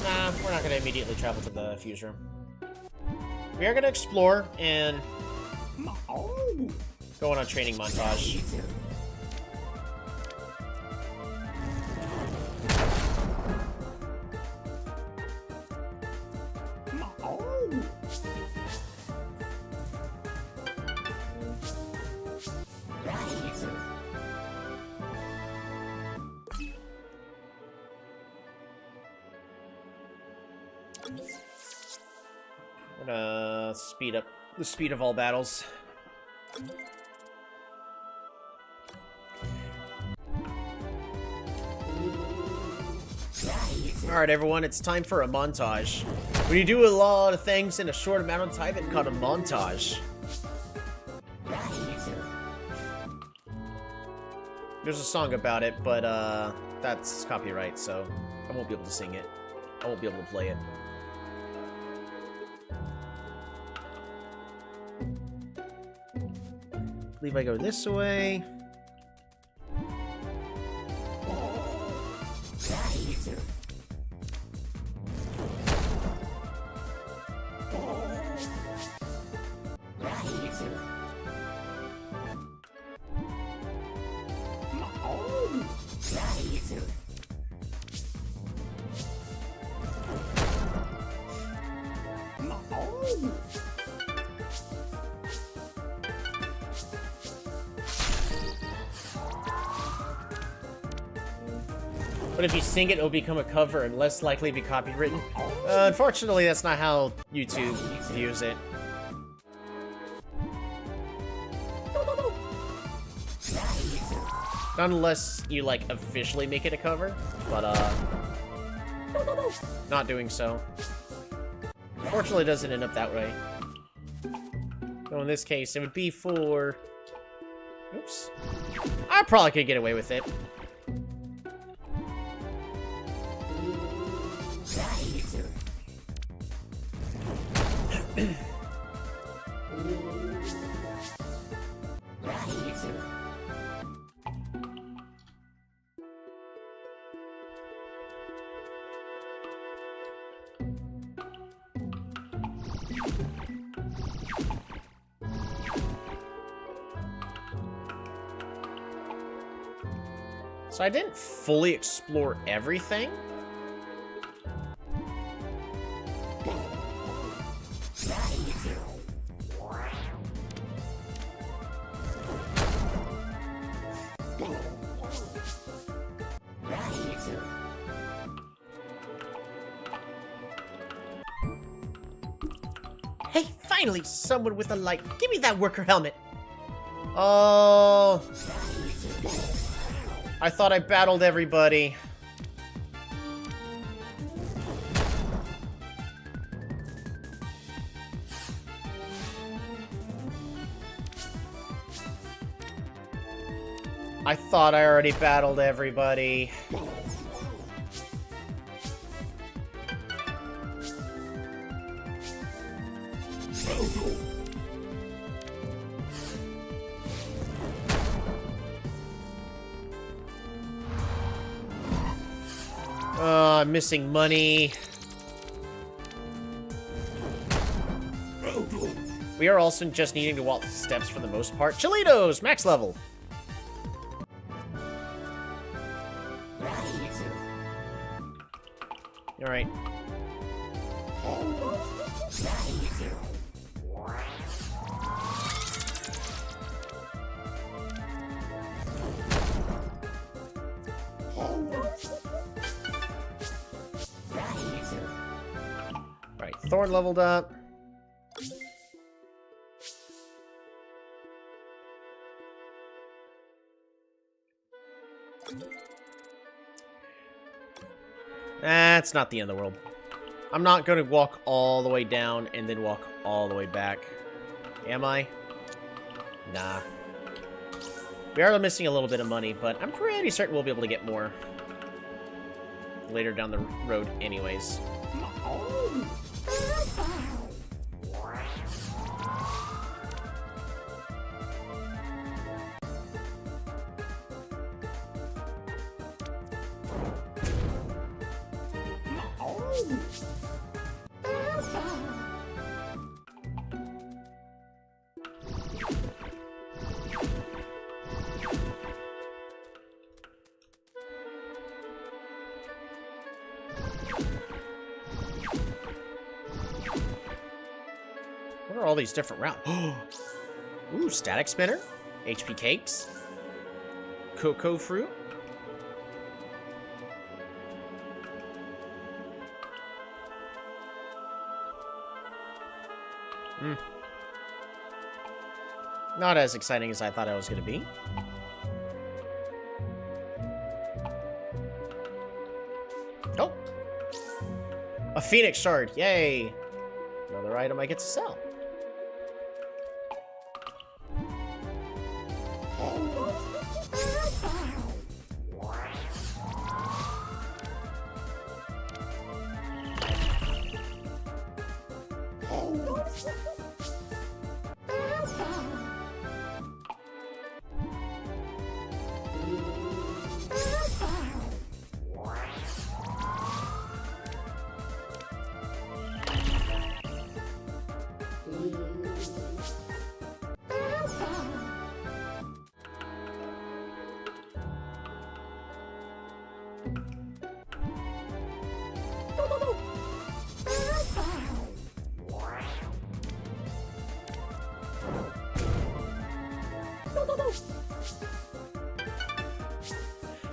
Nah, we're not gonna immediately travel to the fuse room. We are gonna explore and go on a training montage. I'm gonna speed up the speed of all battles. Alright everyone, it's time for a montage. When you do a lot of things in a short amount of time, it's called a montage. There's a song about it, but that's copyright, so I won't be able to sing it. I won't be able to play it. I believe I go this way. But if you sing it, it'll become a cover and less likely to be copywritten. Unfortunately, that's not how YouTube views it. Not unless you, like, officially make it a cover, but, not doing so. Fortunately, it doesn't end up that way. So in this case, it would be for... Oops. I probably could get away with it. So I didn't fully explore everything. Hey, finally, someone with a light. Give me that worker helmet. Oh... I thought I battled everybody. I thought I already battled everybody. I'm missing money. We are also just needing to walk steps for the most part. Chilitos, max level. All right. Right, Thorn leveled up. That's not the end of the world. I'm not going to walk all the way down and then walk all the way back. Am I? Nah. We are missing a little bit of money, but I'm pretty certain we'll be able to get more later down the road anyways. What are all these different routes? Ooh, static spinner, HP cakes, cocoa fruit. Not as exciting as I thought I was going to be. Oh! A Phoenix Shard, yay! Another item I get to sell.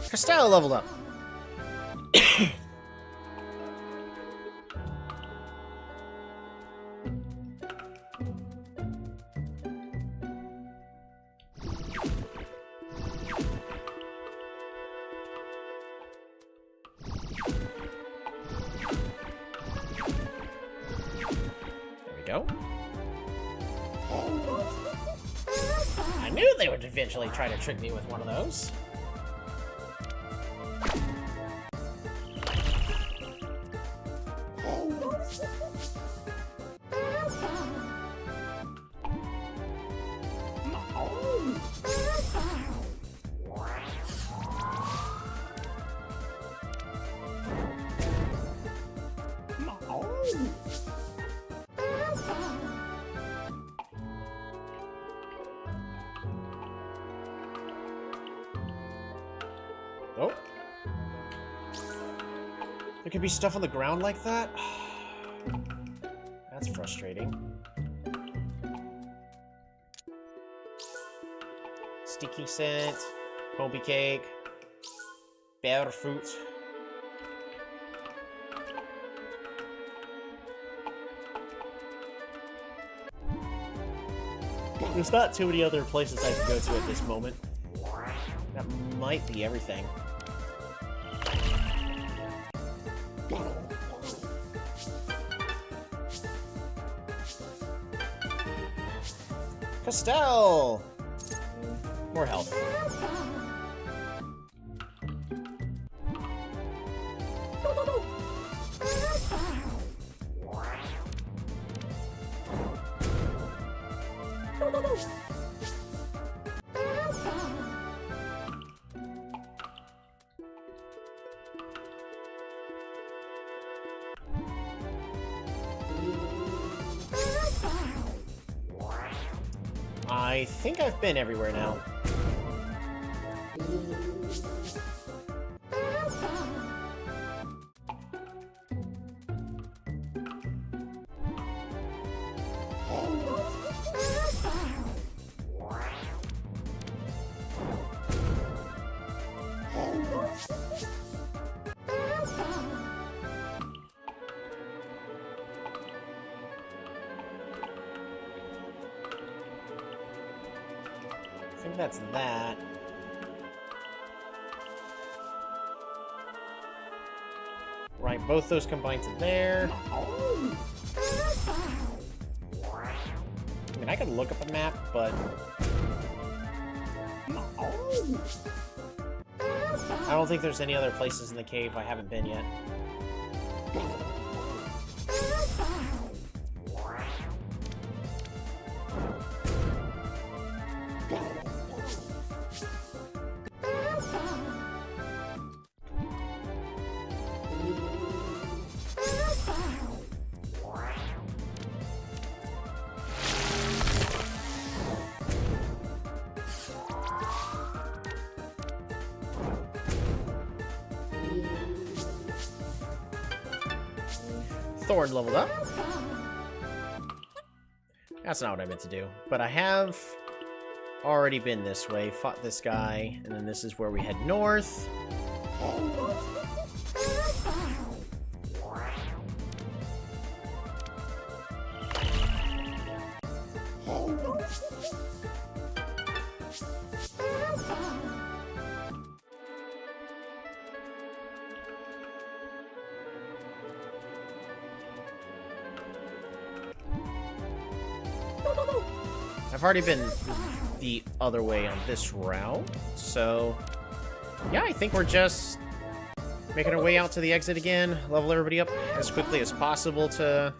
Costello leveled up. There we go. I knew they would eventually try to trick me with one of those. Oh. There could be stuff on the ground like that? That's frustrating. Sticky scent, Kobe cake, bear fruit. There's not too many other places I can go to at this moment. That might be everything. Castell! More health. I think I've been everywhere now. I think that's that. Right, both those combine to there. I mean, I could look up a map, but I don't think there's any other places in the cave I haven't been yet. Thorn leveled up. That's not what I meant to do. But I have already been this way, fought this guy, and then this is where we head north. I've already been the other way on this route, so yeah, I think we're just making our way out to the exit again, level everybody up as quickly as possible to...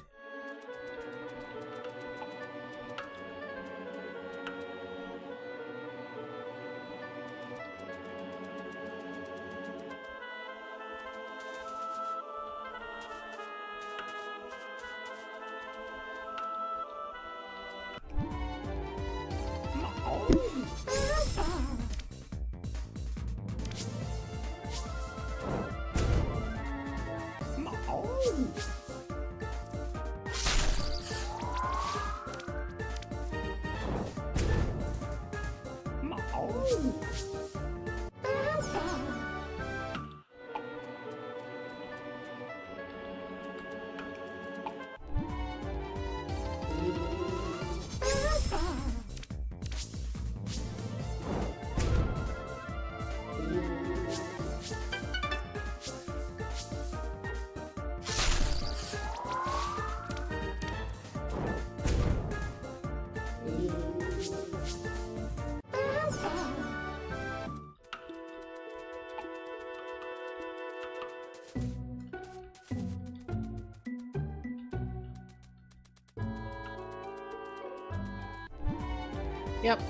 Yep.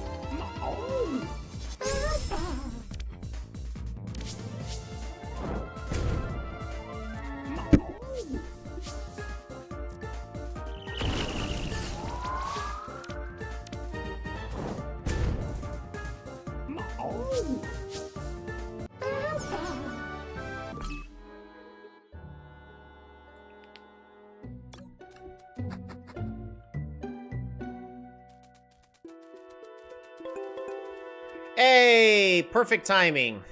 Hey, perfect timing.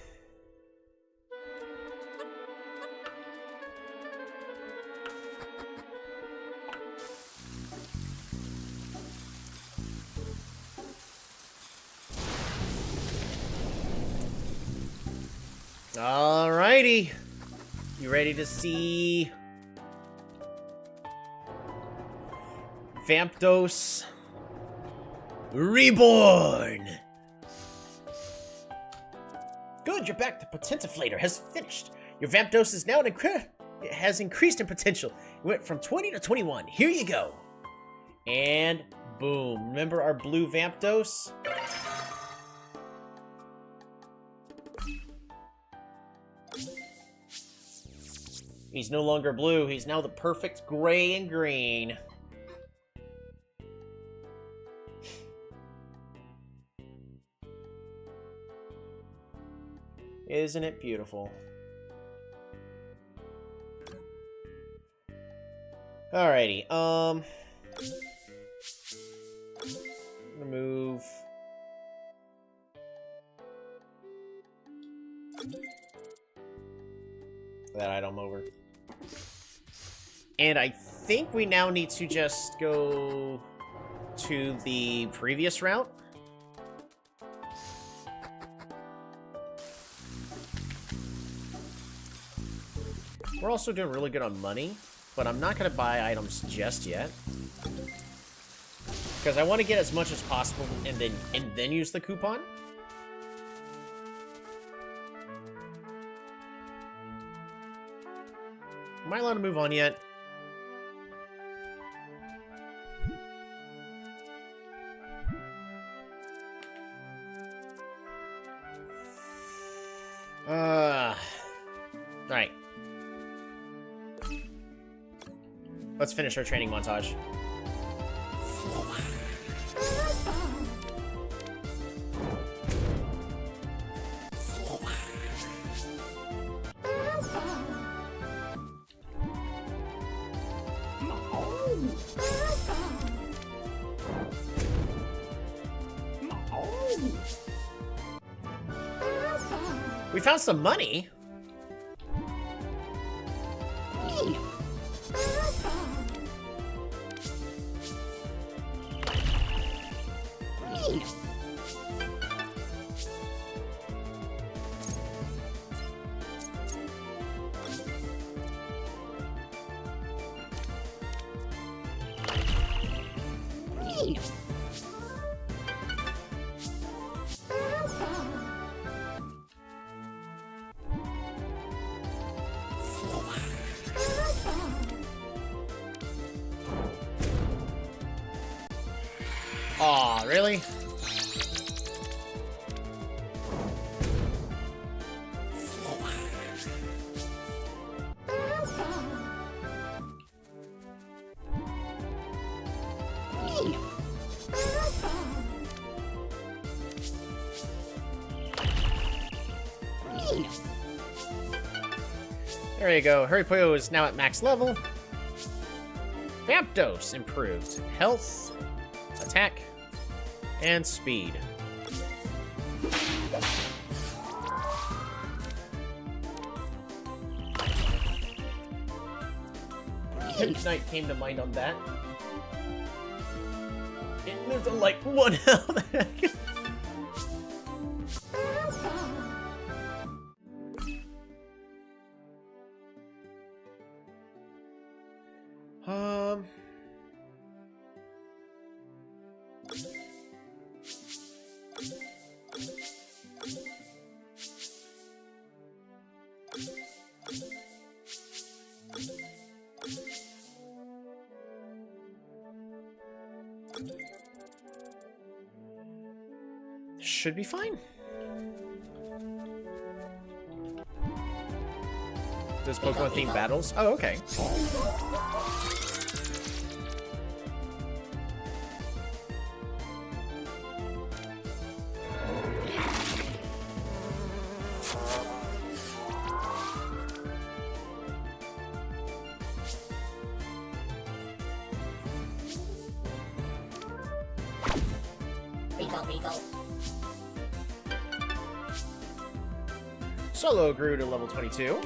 Alrighty. You ready to see Vampdos Reborn? Good, you're back. The Potentifilator has finished. Your Vampdos is now it has increased in potential. It went from 20 to 21. Here you go. And boom. Remember our blue Vampdos? He's no longer blue. He's now the perfect gray and green. Isn't it beautiful? Alrighty, I'm gonna move that item over. And I think we now need to just go to the previous route. We're also doing really good on money, but I'm not going to buy items just yet. Because I want to get as much as possible and then use the coupon. Am I allowed to move on yet? Alright. Let's finish our training montage. We found some money. Aw, really? There you go. Hurrypoyo is now at max level. Vamp dose improved. Health, attack, and speed. Kryptonite came to mind on that. It moved to like 1 health. Should be fine. Does Pokemon theme battles? Oh, okay. Solo grew to level 22.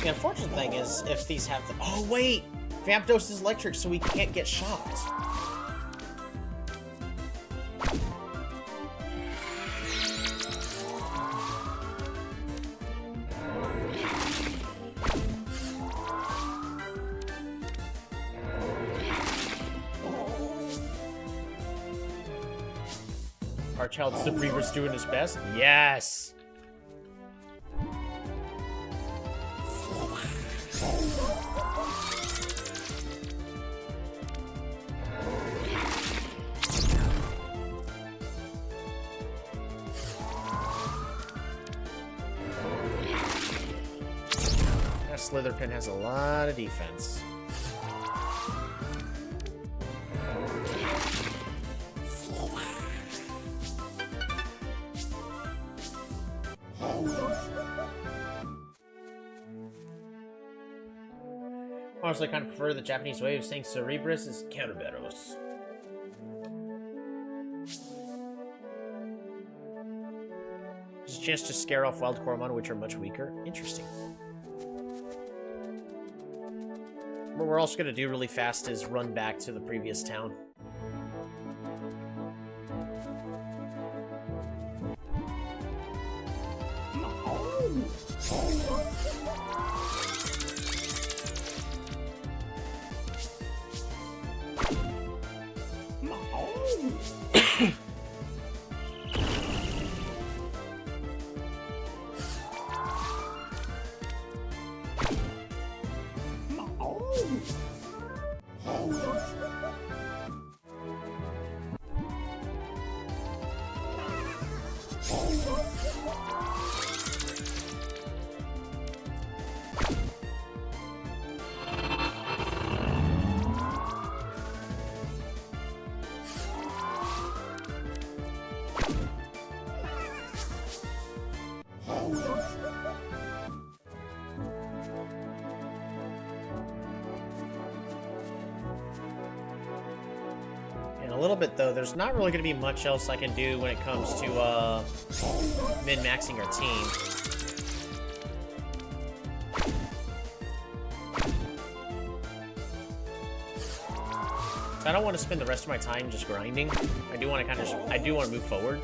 The unfortunate thing is if these have the... Oh, wait! Vampdos is electric, so we can't get shocked. Our child Cerebrus doing his best? Yes! That Slitherpin has a lot of defense. Honestly, I kind of prefer the Japanese way of saying Cerebrus is Kerberos. There's a chance to scare off wild Coromon, which are much weaker. Interesting. What we're also going to do really fast is run back to the previous town. In a little bit, though, there's not really going to be much else I can do when it comes to min-maxing our team. So I don't want to spend the rest of my time just grinding. I do want to move forward.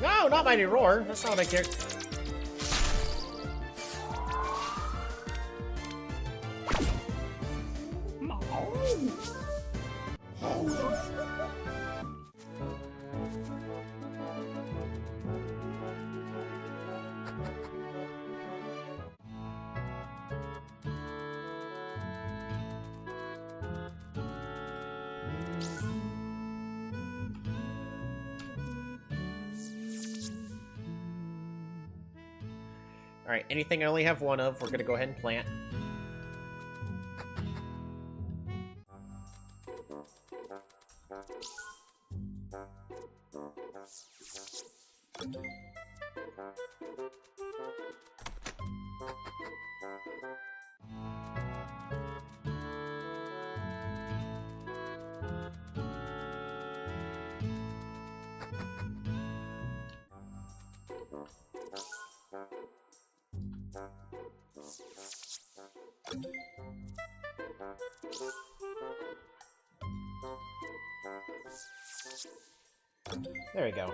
No, not Mighty Roar. That's not what I care. Alright, anything I only have one of, we're gonna go ahead and plant. There we go.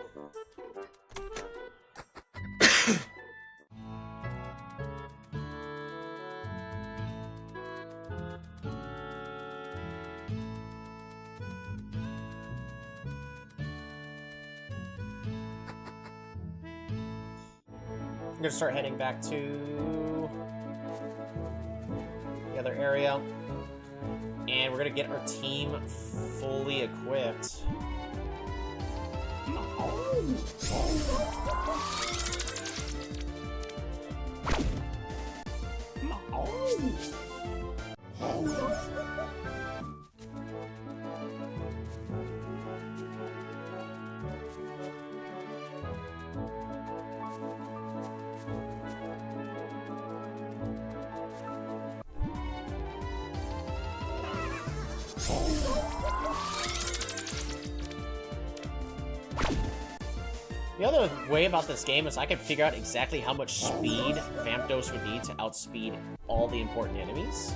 I'm gonna start heading back to the other area, and we're gonna get our team fully equipped. The other way about this game is I can figure out exactly how much speed Vampdos would need to outspeed all the important enemies.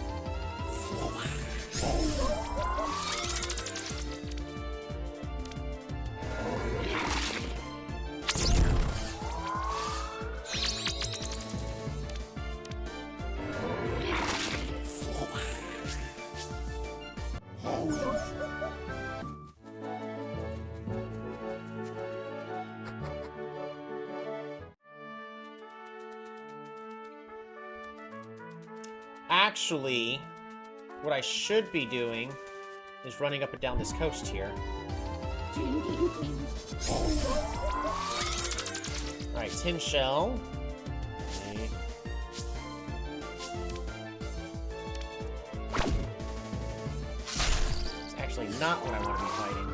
Actually, what I should be doing is running up and down this coast here. Alright, Tin Shell. Okay. It's actually not what I want to be fighting.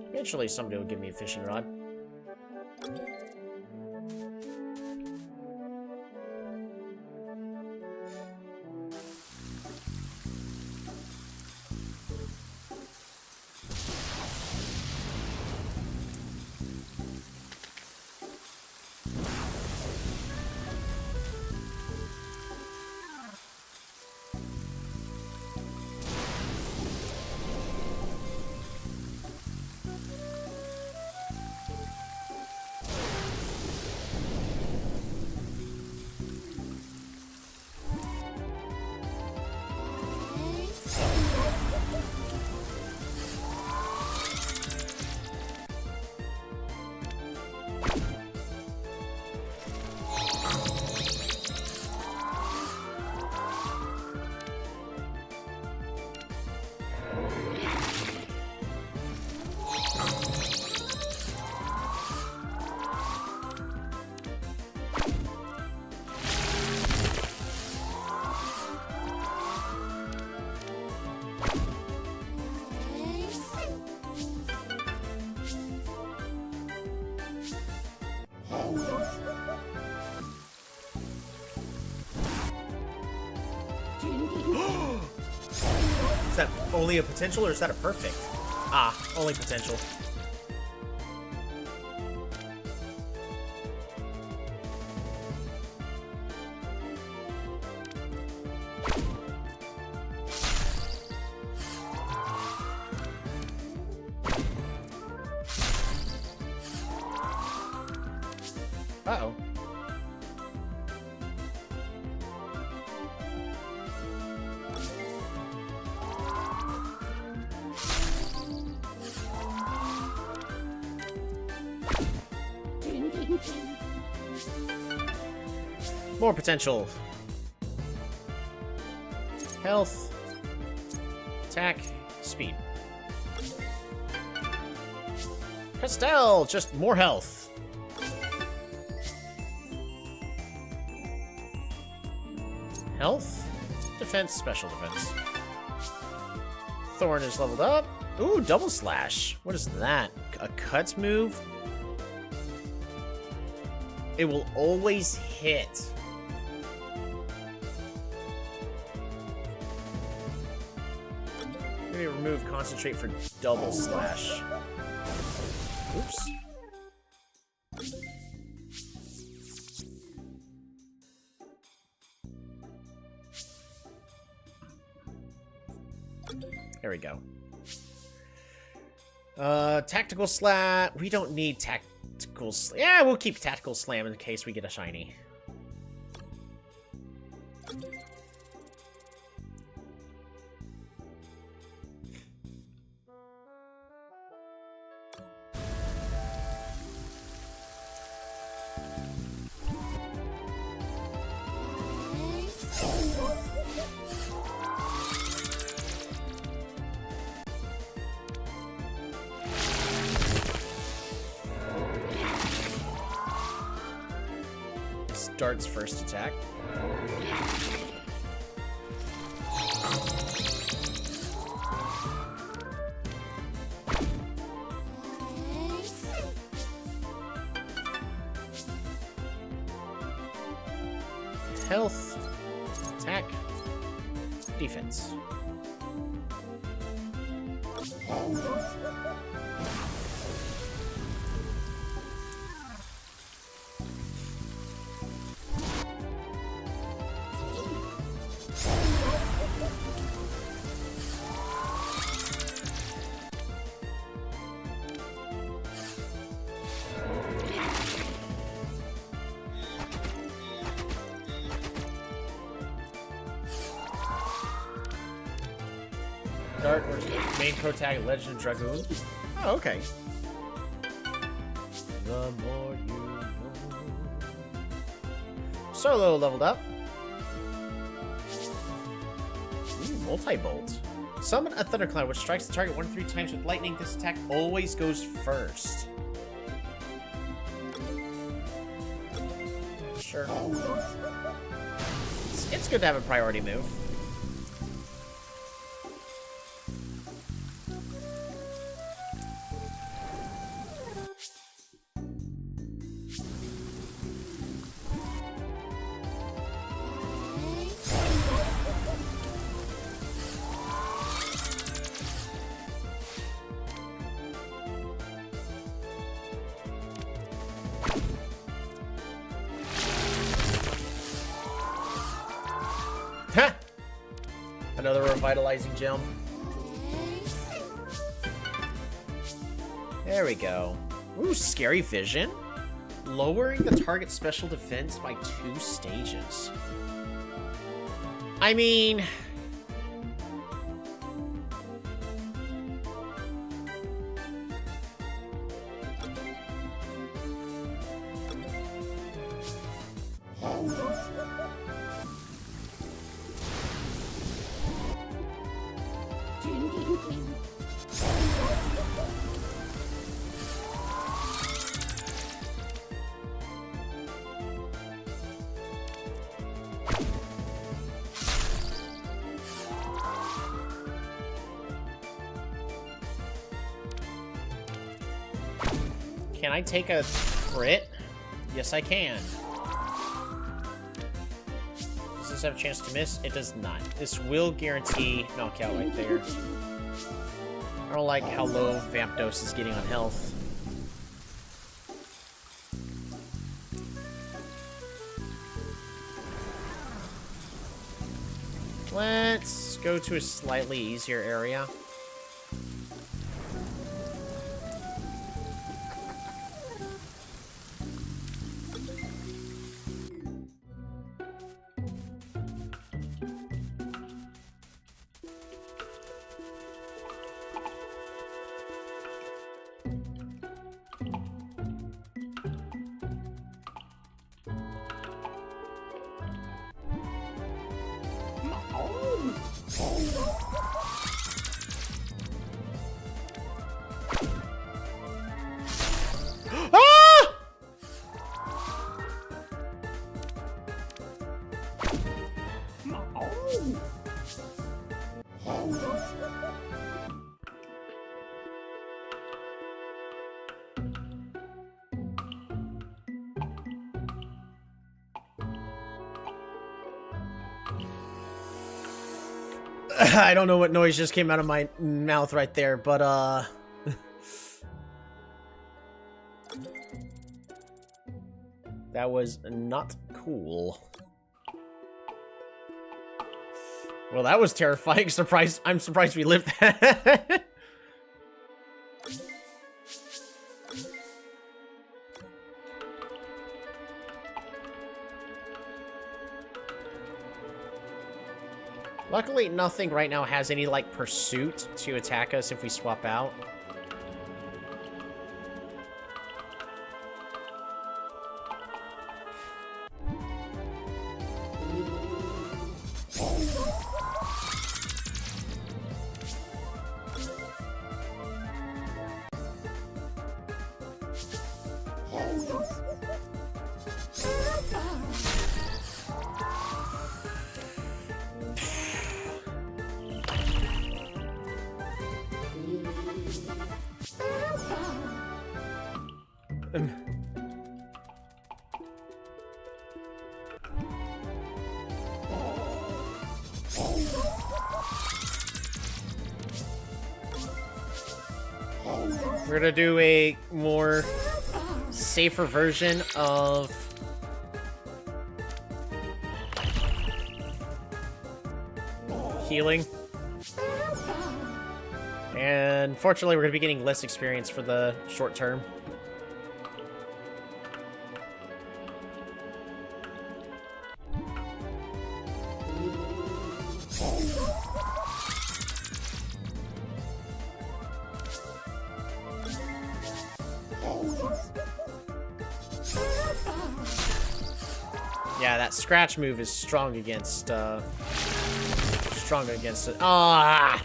Eventually somebody will give me a fishing rod. Is that only a potential or is that a perfect? Ah, only potential. Uh-oh. More potential. Health. Attack. Speed. Castell! Just more health. Health. Defense. Special defense. Thorn is leveled up. Ooh, double slash. What is that? A cuts move? It will always hit. Maybe remove concentrate for double slash. Oops. There we go. Tactical slam. We don't need tactical slam. Yeah, we'll keep tactical slam in case we get a shiny. Starts first attack. defense. Dart or main protagonist, Legend of Dragoon. Oh, okay. The more you know. Solo leveled up. Ooh, multi-bolt. Summon a thundercloud which strikes the target 1 to 3 times with lightning. This attack always goes first. Sure. It's good to have a priority move. Ha! Another revitalizing gem. There we go. Ooh, scary vision. Lowering the target's special defense by 2 stages. I mean... Can I take a crit? Yes, I can. Does this have a chance to miss? It does not. This will guarantee knockout right there. I don't like how low Vampdos is getting on health. Let's go to a slightly easier area. I don't know what noise just came out of my mouth right there, but that was not cool. Well, that was terrifying. I'm surprised we lived that. Luckily, nothing right now has any, like, pursuit to attack us if we swap out. We're gonna do a more safer version of healing. And fortunately, we're gonna be getting less experience for the short term. Yeah, that scratch move is strong against it. Ah!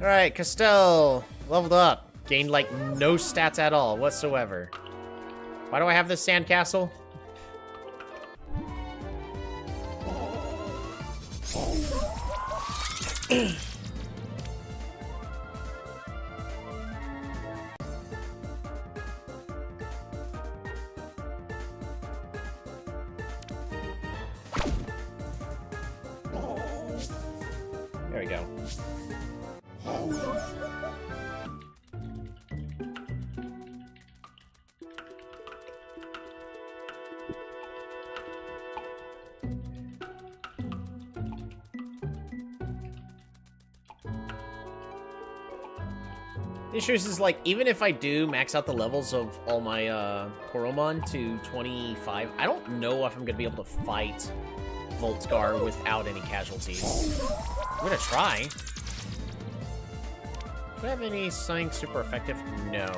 Alright, Castell leveled up. Gained like no stats at all whatsoever. Why do I have this sandcastle? There we go. The issue is like, even if I do max out the levels of all my Coromon to 25, I don't know if I'm gonna be able to fight Voltgar without any casualties. I'm gonna try. Do I have anything super effective? No.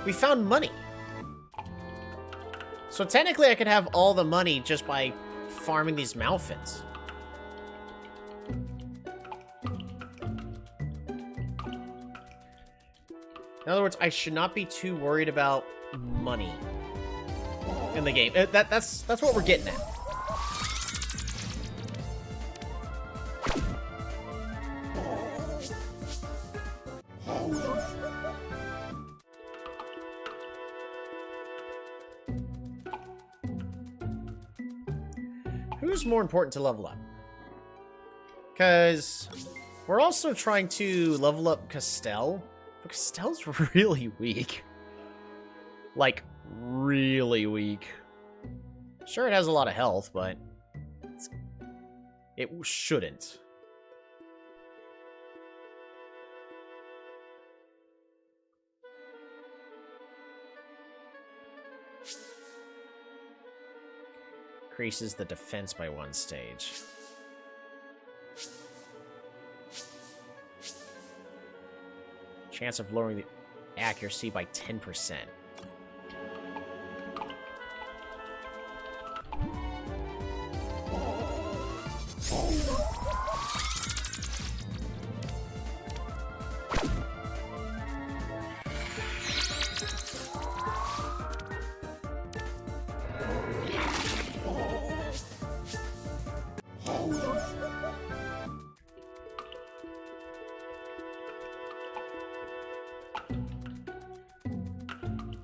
We found money. So technically I could have all the money just by farming these Malphins. In other words, I should not be too worried about money in the game. That's what we're getting at. Who's more important to level up? Because we're also trying to level up Castell. But Castell's really weak. Like, really weak. Sure, it has a lot of health, but it shouldn't. Increases the defense by 1 stage. Chance of lowering the accuracy by 10%.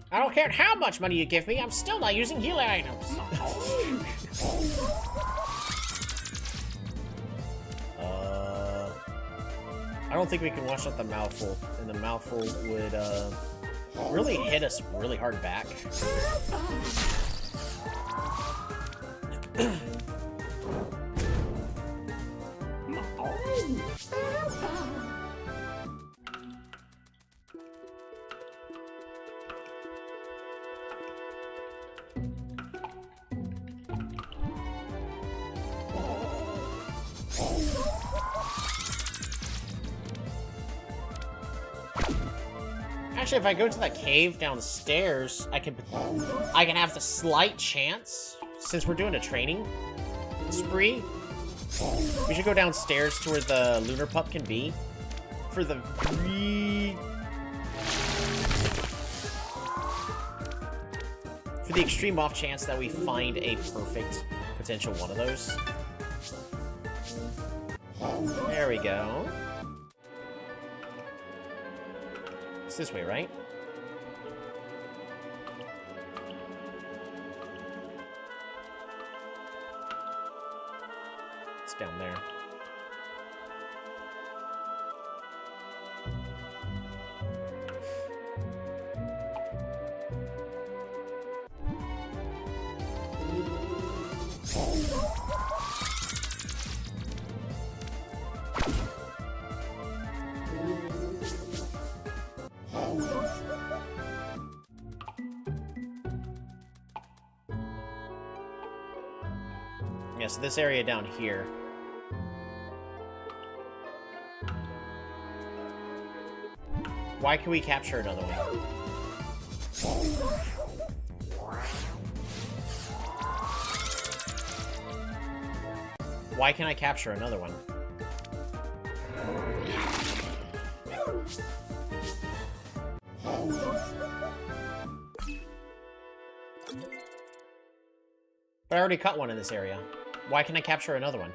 I don't care how much money you give me, I'm still not using healing items. I don't think we can wash out the mouthful, and the mouthful would really hit us really hard back. Actually, if I go to that cave downstairs, I can have the slight chance, since we're doing a training spree, we should go downstairs to where the lunar pup can be. For the extreme off chance that we find a perfect potential one of those. There we go. It's this way, right? It's down there. Yeah, so this area down here. Why can we capture another one? Why can I capture another one? But I already caught one in this area. Why can I capture another one?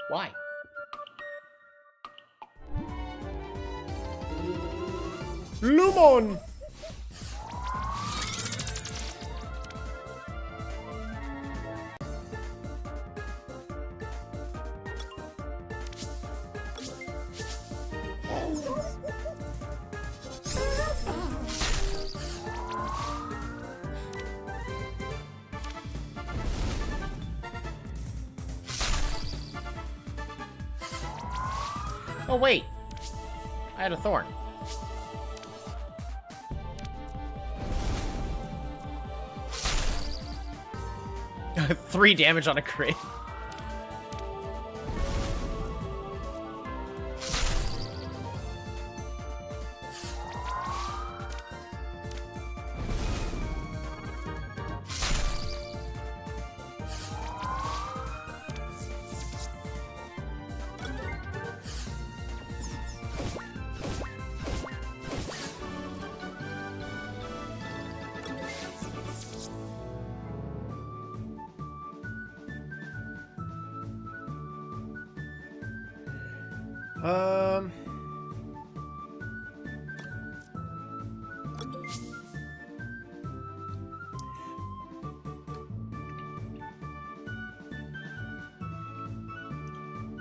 Why? Lumon! Oh, wait. I had a thorn. Three damage on a crit.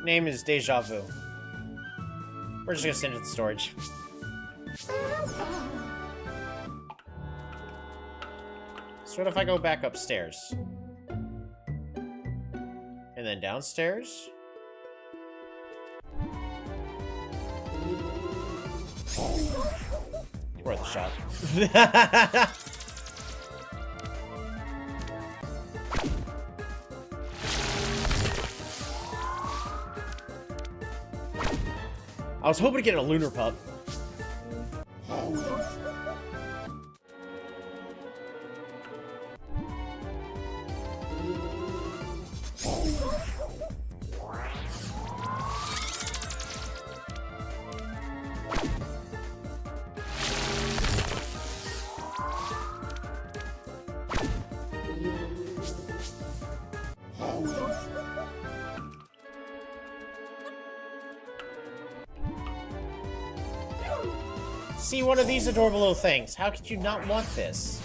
Name is Deja Vu. We're just gonna send it to storage. So what if I go back upstairs? And then downstairs? Worth a shot. I was hoping to get a lunar pup. See one of these adorable little things. How could you not want this?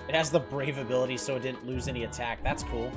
It has the Brave ability, so it didn't lose any attack. That's cool.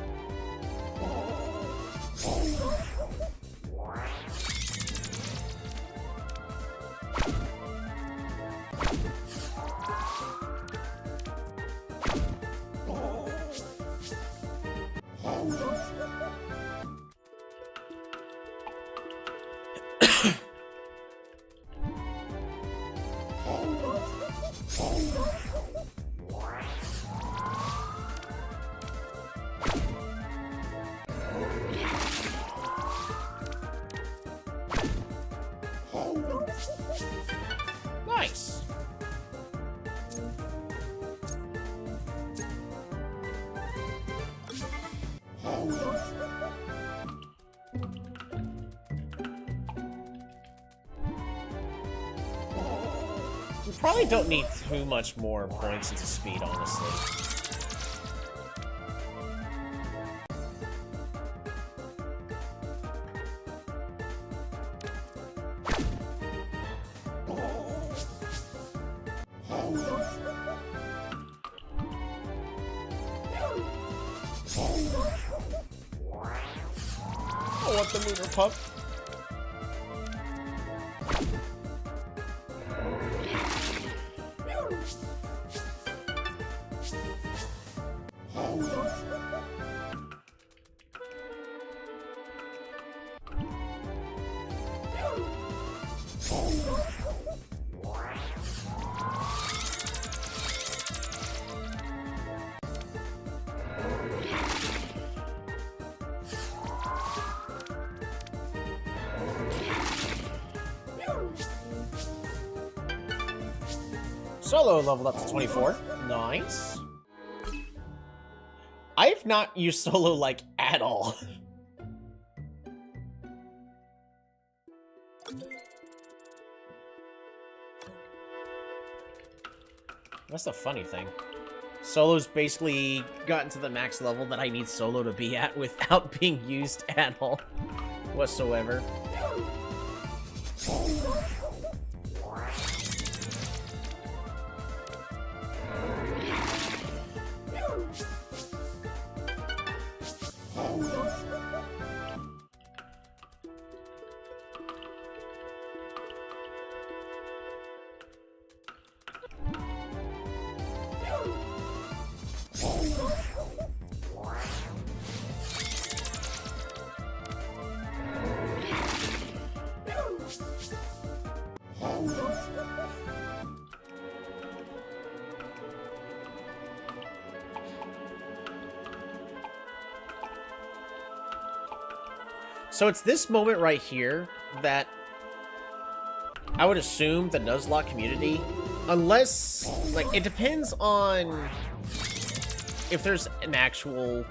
Nice. We probably don't need too much more points into speed, honestly. I want the lunar pup. Solo leveled up to 24. Nice. I have not used Solo, like, at all. That's the funny thing. Solo's basically gotten to the max level that I need Solo to be at without being used at all whatsoever. So it's this moment right here that I would assume the Nuzlocke community, unless, like, it depends on if there's an actual,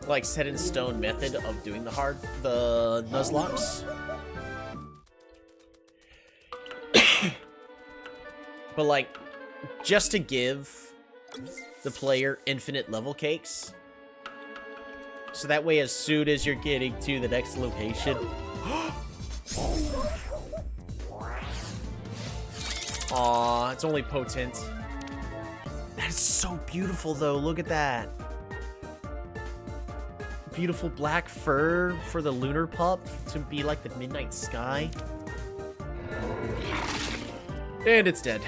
like, set in stone method of doing the Nuzlocks. But, like, just to give the player infinite level cakes, so that way as soon as you're getting to the next location... Aw, it's only potent. That is so beautiful, though. Look at that. Beautiful black fur for the lunar pup to be like the midnight sky. And it's dead.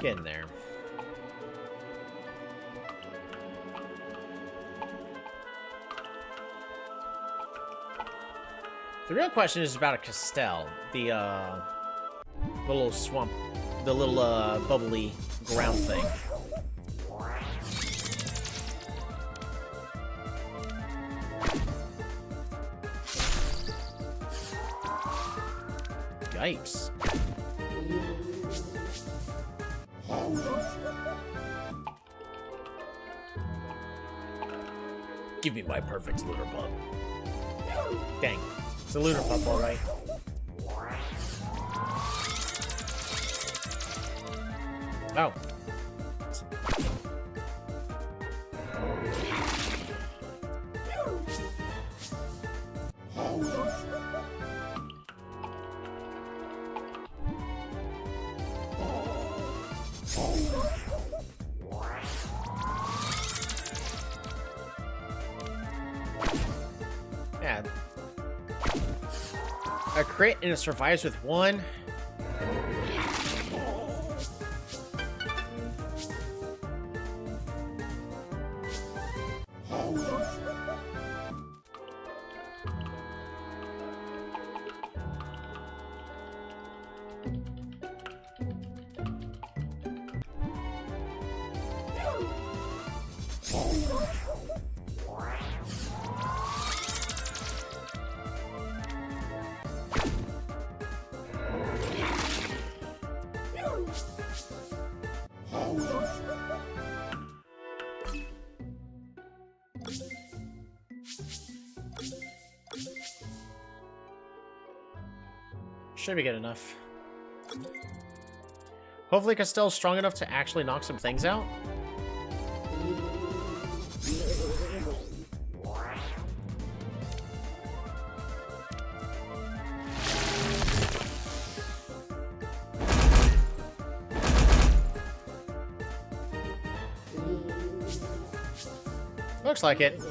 Get in there. The real question is about a Castell, the little swamp, the little bubbly ground thing. Yikes. Give me my perfect looter pup. Dang. It's a looter pup, alright. Oh. Yeah. A crit and it survives with 1. Should be good enough. Hopefully Castell's strong enough to actually knock some things out. Looks like it.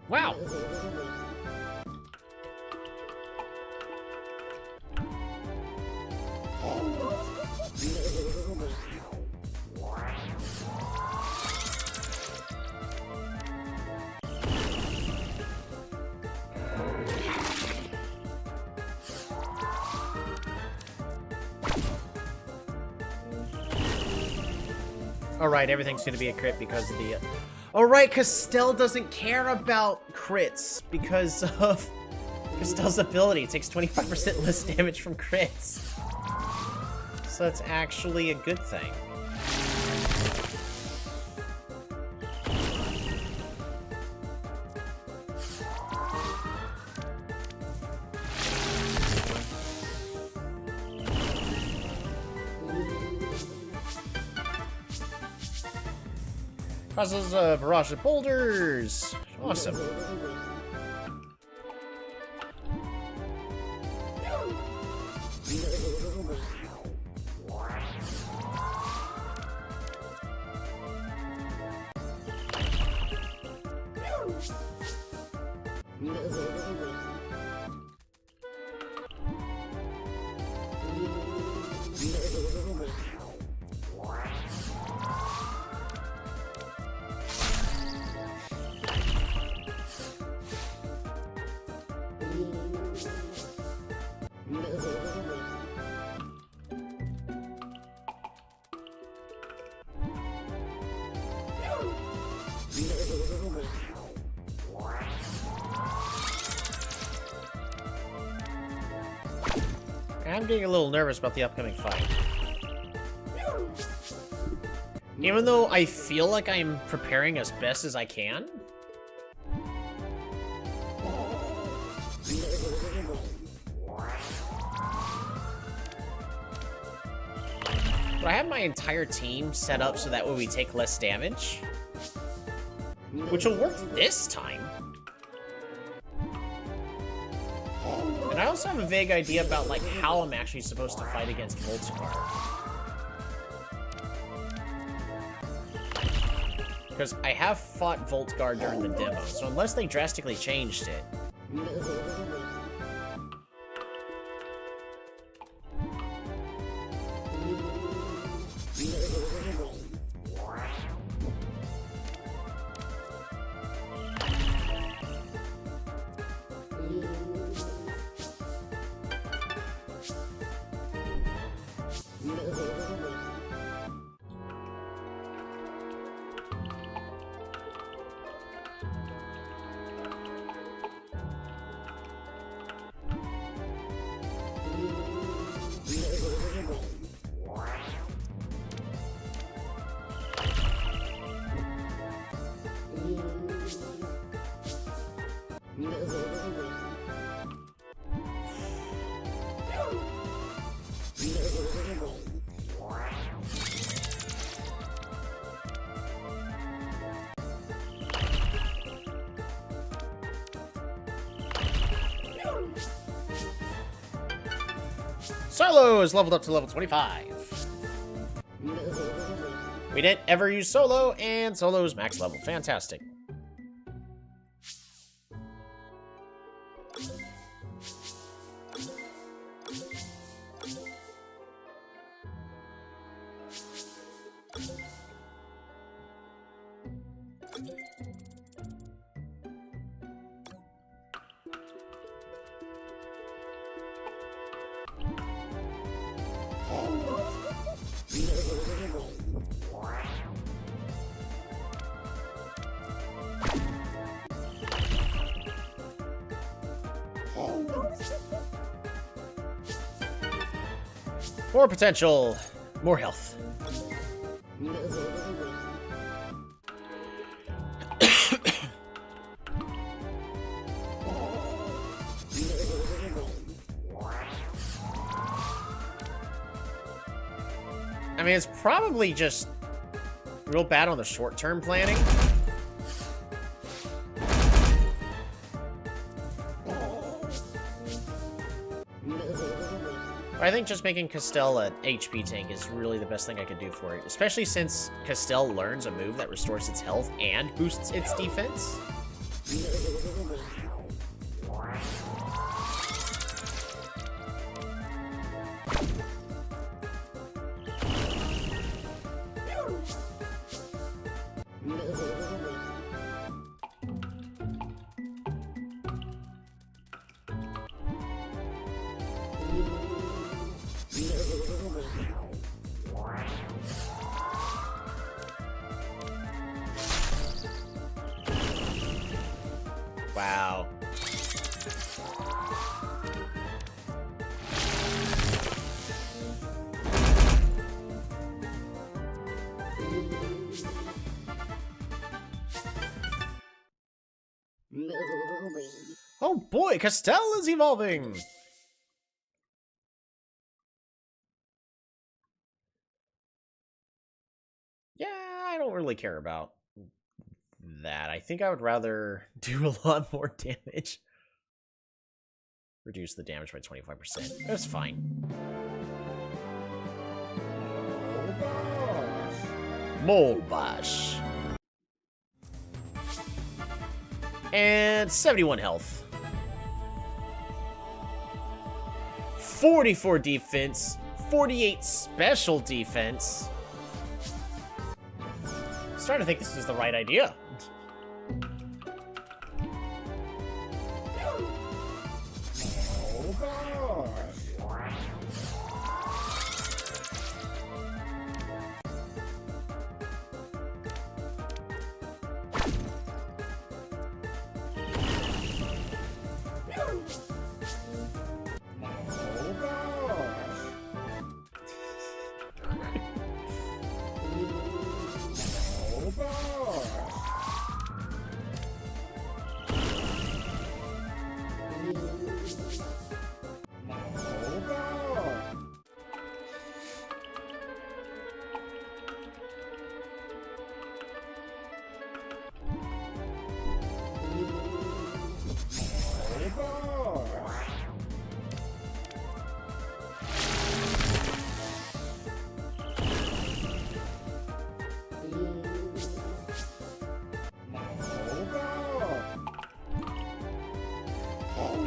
Wow. Alright, everything's gonna be a crit because of the... Alright, Castell doesn't care about crits because of Castell's ability. It takes 25% less damage from crits. So that's actually a good thing. Causes a barrage of boulders. Awesome. I'm getting a little nervous about the upcoming fight. Even though I feel like I'm preparing as best as I can. But I have my entire team set up so that way we take less damage. Which will work this time. And I also have a vague idea about, like, how I'm actually supposed to fight against Voltgar. Because I have fought Voltgar during the demo, so unless they drastically changed it... Solo is leveled up to level 25. We didn't ever use Solo, and Solo is max level. Fantastic. More potential, more health. I mean, it's probably just real bad on the short-term planning. I think just making Castell an HP tank is really the best thing I could do for it, especially since Castell learns a move that restores its health and boosts its defense. Wow. Oh boy, Castell is evolving! Yeah, I don't really care about that. I think I would rather do a lot more damage. Reduce the damage by 25%. That's fine. Molbash. And 71 health. 44 defense. 48 special defense. I'm starting to think this is the right idea.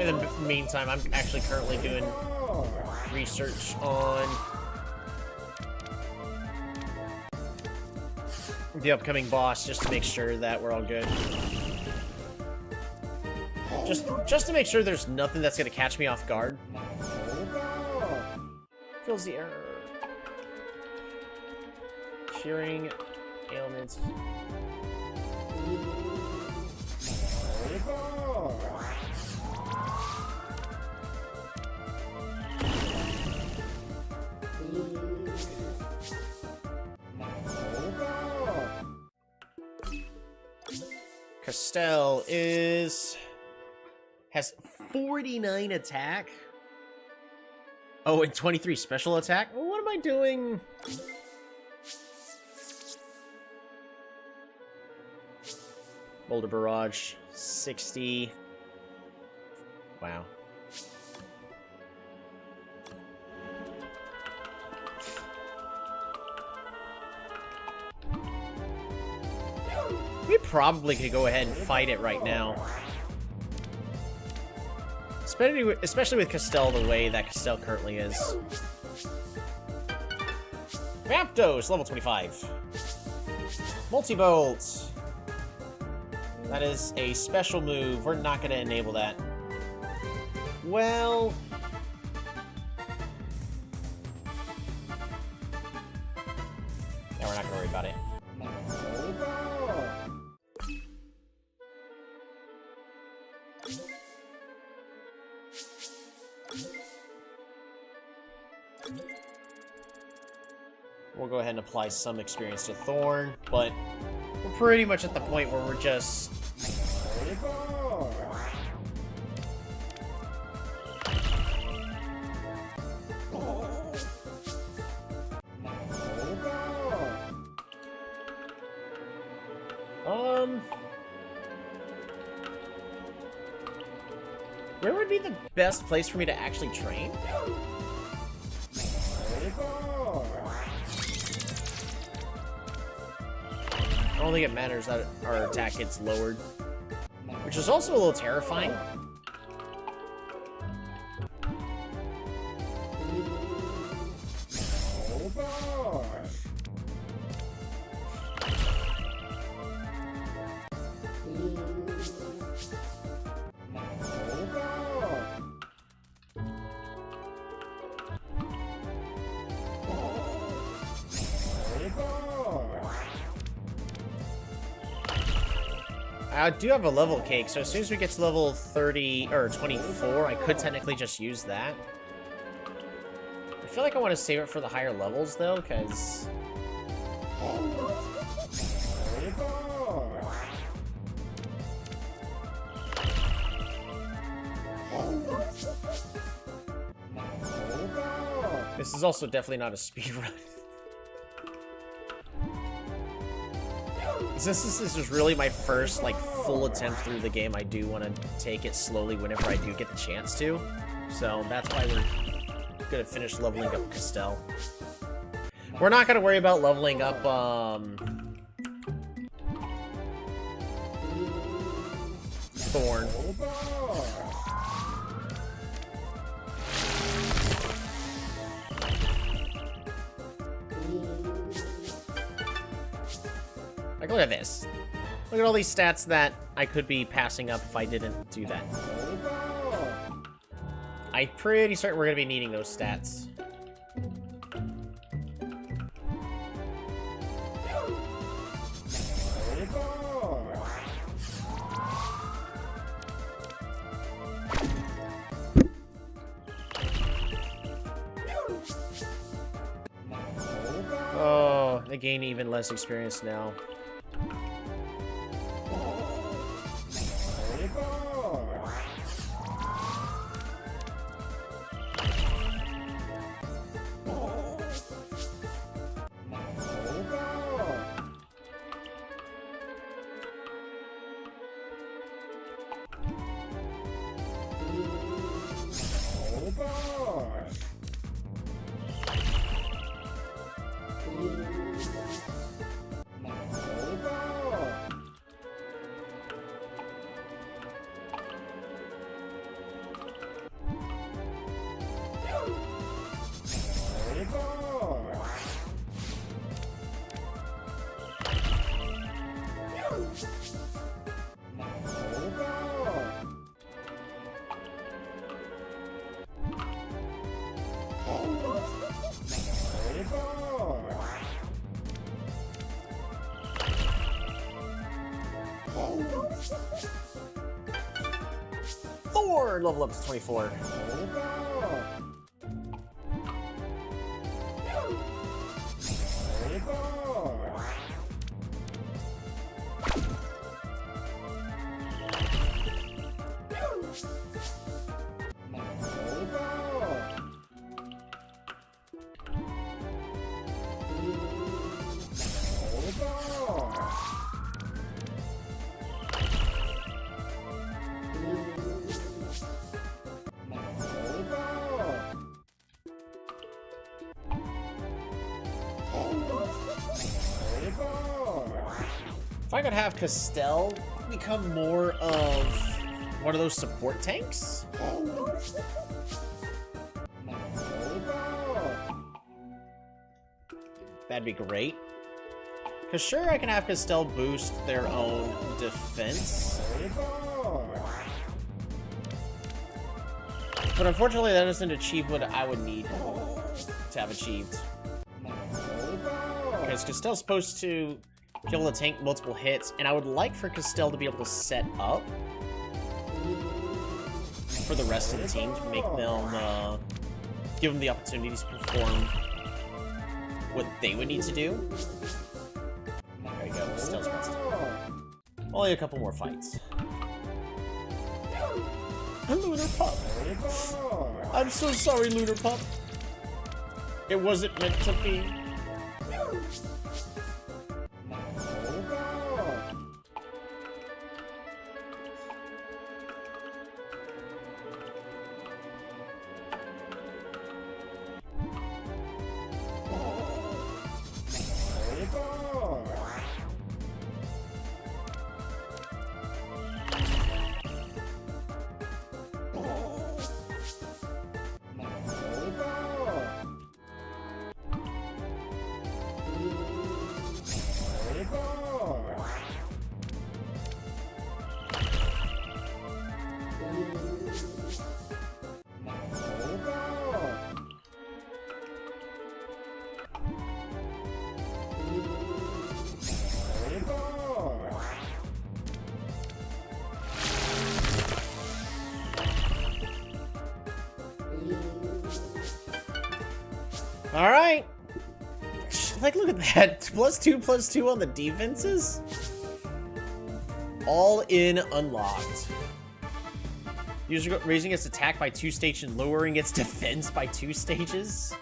In the meantime, I'm actually currently doing research on the upcoming boss, just to make sure that we're all good. Just to make sure there's nothing that's gonna catch me off guard. Fills the error. Curing ailments. Castell has 49 attack. Oh, and 23 special attack? Well, what am I doing? Boulder Barrage, 60. Wow. We probably could go ahead and fight it right now. Especially with Castell the way that Castell currently is. Raptos, level 25. Multi-Bolt. That is a special move. We're not going to enable that. Well... yeah, we're not going to worry about it. We'll go ahead and apply some experience to Thorn, but we're pretty much at the point where we're just... where would be the best place for me to actually train? I don't think it matters that our attack gets lowered, which is also a little terrifying. I do have a level cake, so as soon as we get to level 30 or 24, I could technically just use that. I feel like I want to save it for the higher levels, though, because... this is also definitely not a speedrun. Since this is really my first, like, full attempt through the game, I do want to take it slowly whenever I do get the chance to. So that's why we're gonna finish leveling up Castell. We're not gonna worry about leveling up, Thorn. Like, look at this. Look at all these stats that I could be passing up if I didn't do that. I'm pretty certain we're going to be needing those stats. Oh, they gain even less experience now. Thor! Level up to 24. If I could have Castell become more of one of those support tanks? That'd be great. Because sure, I can have Castell boost their own defense. But unfortunately, that doesn't achieve what I would need to have achieved. Because Castell's supposed to be able to tank multiple hits, and I would like for Castell to be able to set up for the rest of the team to make them, give them the opportunities to perform what they would need to do. There you go, Castell's best. Only a couple more fights. Lunar Pup! I'm so sorry, Lunar Pup. It wasn't meant to be. Alright. Like, look at that. +2/+2 on the defenses? All in unlocked. User raising its attack by 2 stages and lowering its defense by 2 stages.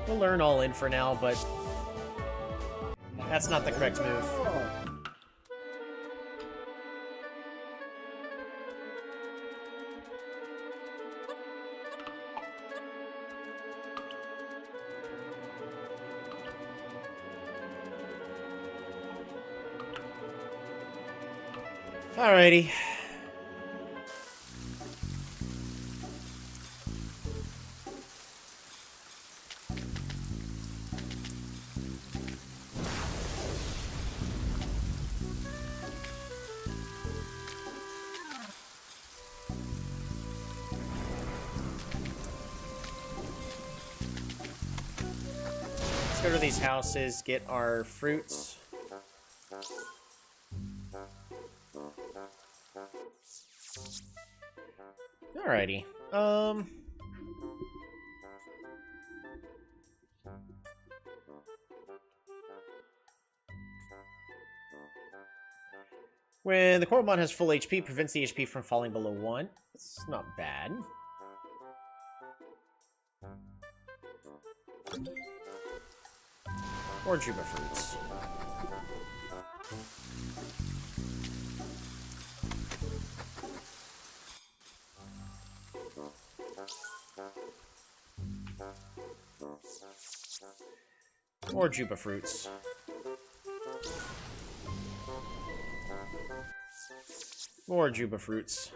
We'll learn all in for now, but that's not the correct move. Alrighty. Let's go to these houses, get our fruits. Alrighty. When the Coromon has full HP, prevents the HP from falling below 1. It's not bad. Or Juba fruits. Or Juba fruits. More Juba fruits.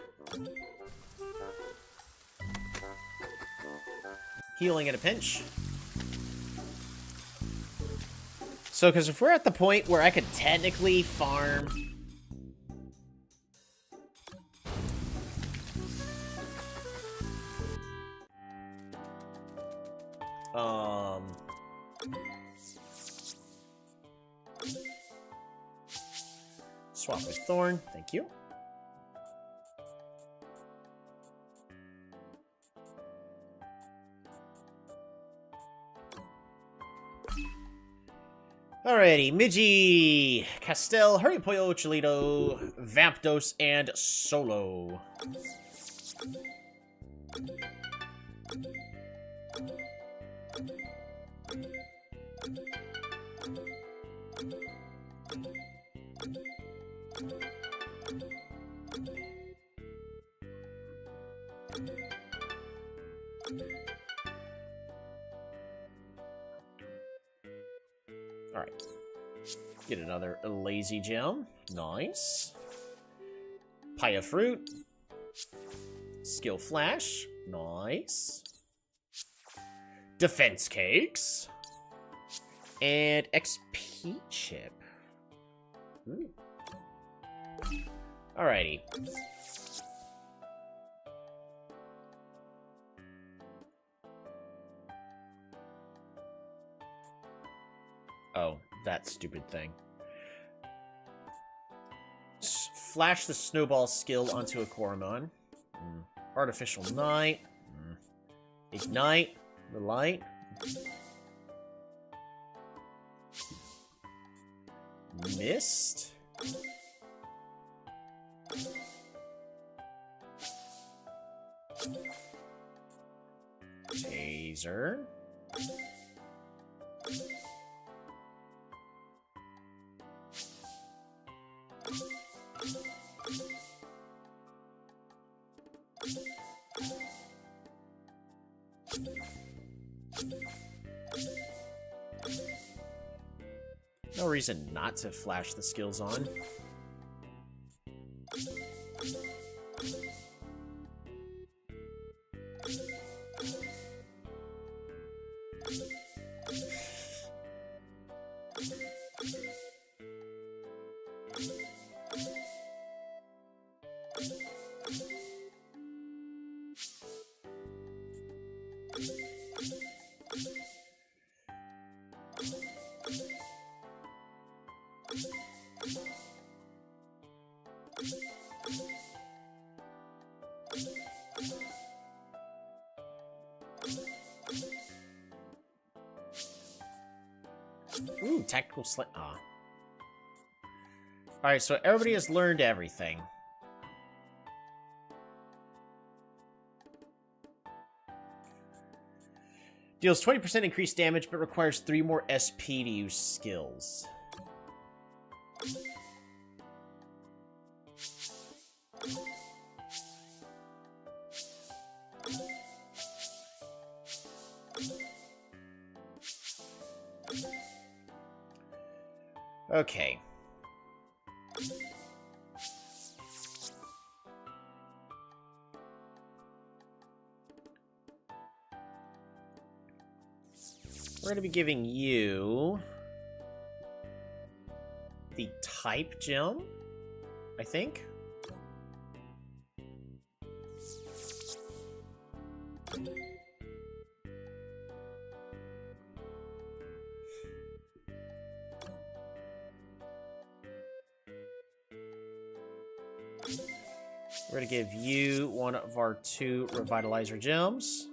healing at a pinch. So, because if we're at the point where I could technically farm... Swap with Thorn, thank you. Alrighty, Migi, Castel, Hurrypoyo, Cholito, Vampdos, and Solo. Alright. Get another lazy gem. Nice. Paya fruit. Skill flash. Nice. Defense cakes. And XP chip. Ooh. Alrighty. Oh, that stupid thing. Flash the snowball skill onto a Coromon. Artificial night. Ignite the light. Mist. Taser. No reason not to flash the skills on. Ooh, tactical slit. Ah. Alright, so everybody has learned everything. Deals 20% increased damage, but requires 3 more SP to use skills. Okay. We're going to be giving you the type gem, I think. We're going to give you one of our 2 Revitalizer gems.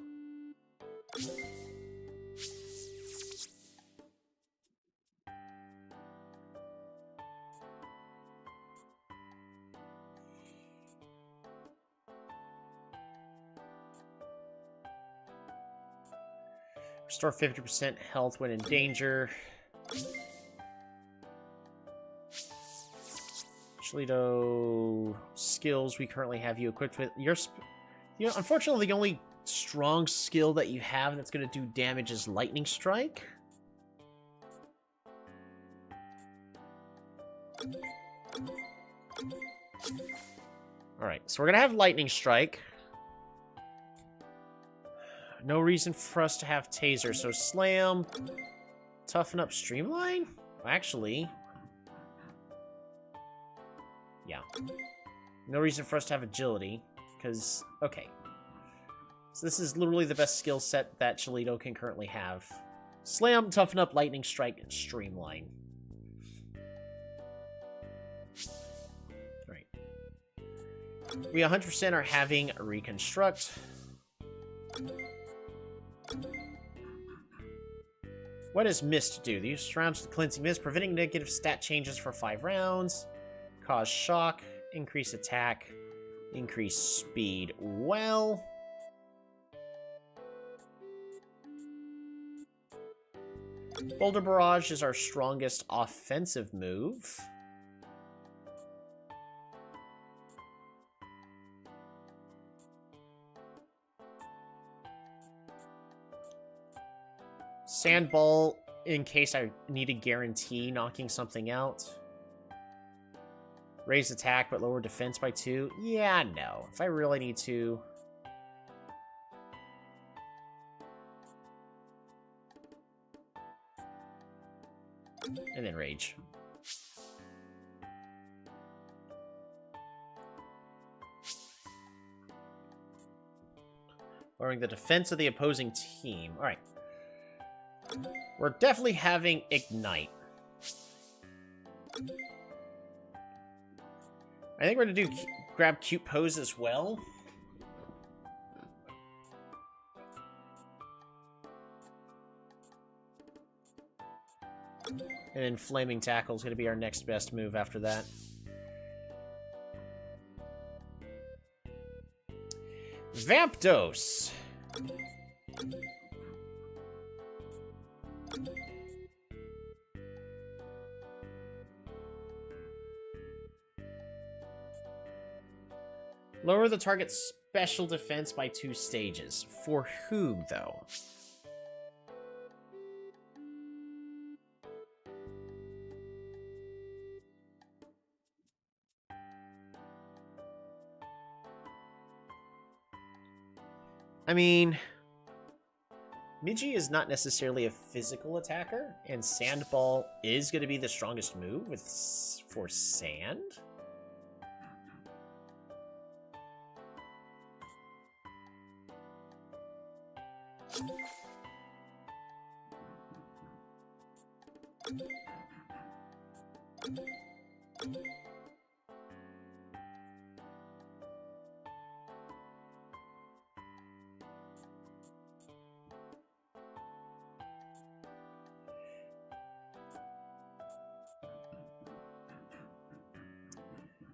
Restore 50% health when in danger. Cholito skills we currently have you equipped with. Unfortunately, the only strong skill that you have that's going to do damage is Lightning Strike. Alright, so we're going to have Lightning Strike. No reason for us to have Taser, so Slam, Toughen Up, Streamline? Actually... yeah. No reason for us to have Agility, because... okay. So this is literally the best skill set that Cholito can currently have. Slam, Toughen Up, Lightning Strike, and Streamline. Alright. We 100% are having Reconstruct. What does Mist do? The use surrounds the Cleansing Mist, preventing negative stat changes for 5 rounds. Cause Shock, increase attack, increase speed. Well... Boulder Barrage is our strongest offensive move. Sandball, in case I need to guarantee knocking something out. Raise attack, but lower defense by 2. Yeah, no. If I really need to... and then Rage. Lowering the defense of the opposing team. Alright. We're definitely having Ignite. I think we're going to grab Cute Pose as well. And then Flaming Tackle is going to be our next best move after that. Vamp Dose. Lower the target's special defense by 2 stages. For who, though? I mean, Miji is not necessarily a physical attacker, and Sandball is going to be the strongest move for Sand.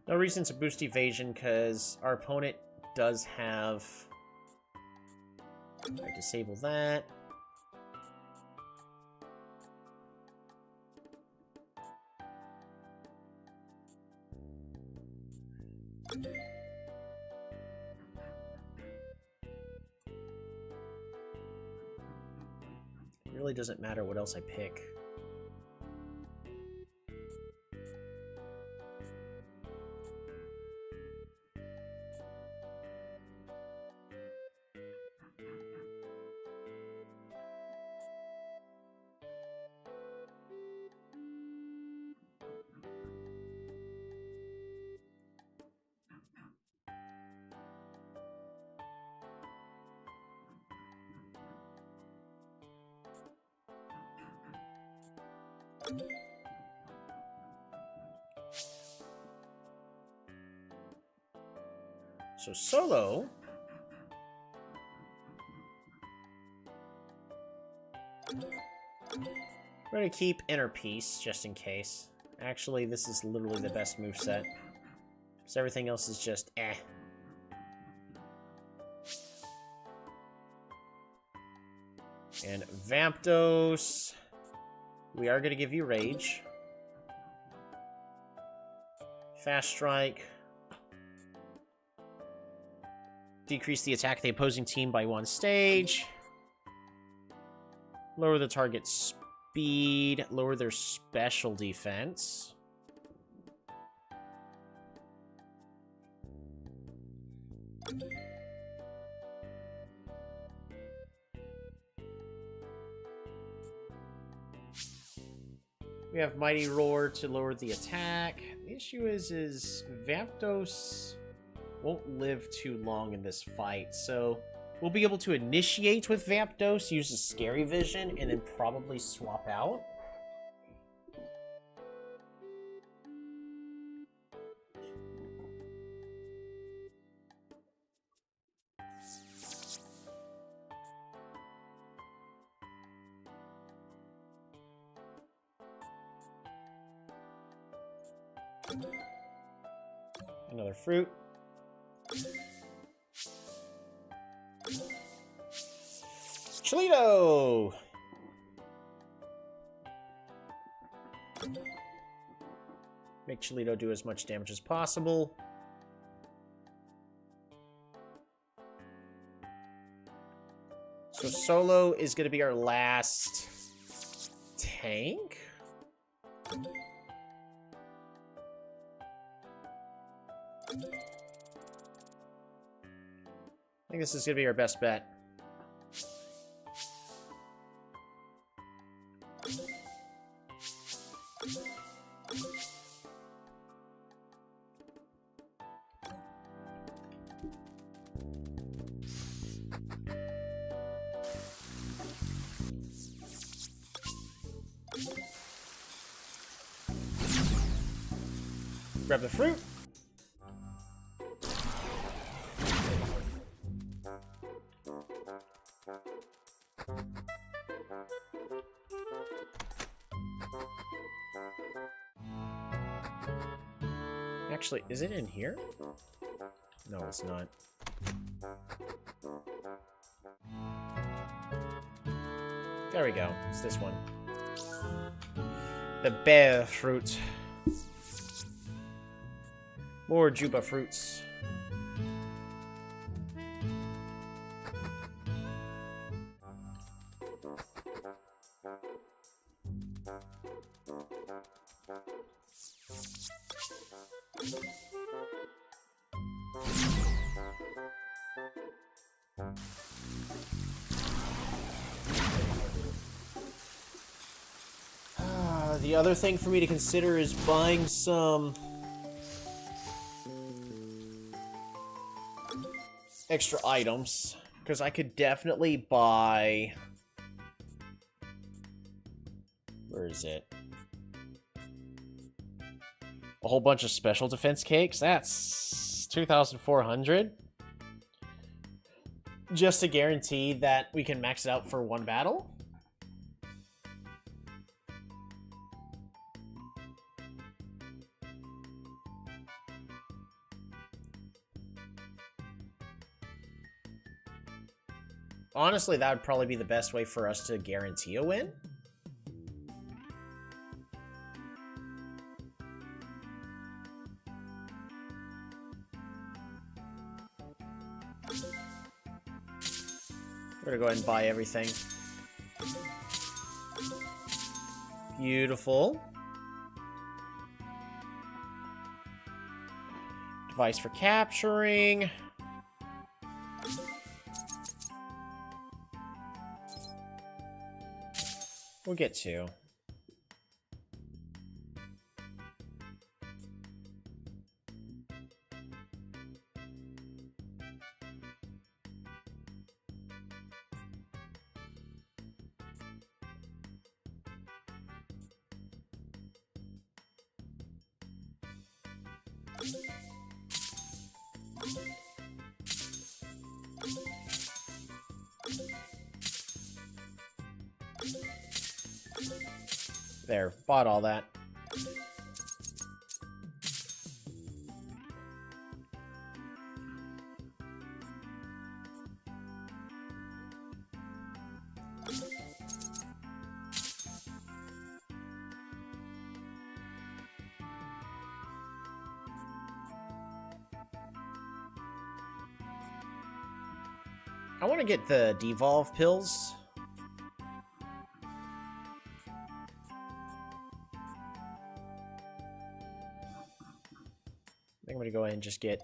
No reason to boost evasion, because our opponent does have... I disable that. It really doesn't matter what else I pick. So Solo we're gonna keep Inner Peace just in case. Actually, this is literally the best moveset. So everything else is just eh. And Vamp Dose. We are gonna give you Rage. Fast Strike. Decrease the attack of the opposing team by 1 stage. Lower the target's speed. Lower their special defense. We have Mighty Roar to lower the attack. The issue is Vampdos won't live too long in this fight, so we'll be able to initiate with Vampdos, use a Scary Vision, and then probably swap out. Another fruit. Cholito! Make Cholito do as much damage as possible. So Solo is going to be our last tank. I think this is going to be our best bet. Grab the fruit. Actually, is it in here? No, it's not. There we go. It's this one. The bear fruit. More Juba fruits. The other thing for me to consider is buying some extra items, because I could definitely buy... Where is it? A whole bunch of special defense cakes. That's 2,400. Just to guarantee that we can max it out for one battle. Honestly, that would probably be the best way for us to guarantee a win. We're gonna go ahead and buy everything. Beautiful. Device for capturing. We'll get to. There, bought all that. I want to get the devolve pills. I think I'm gonna go ahead and just get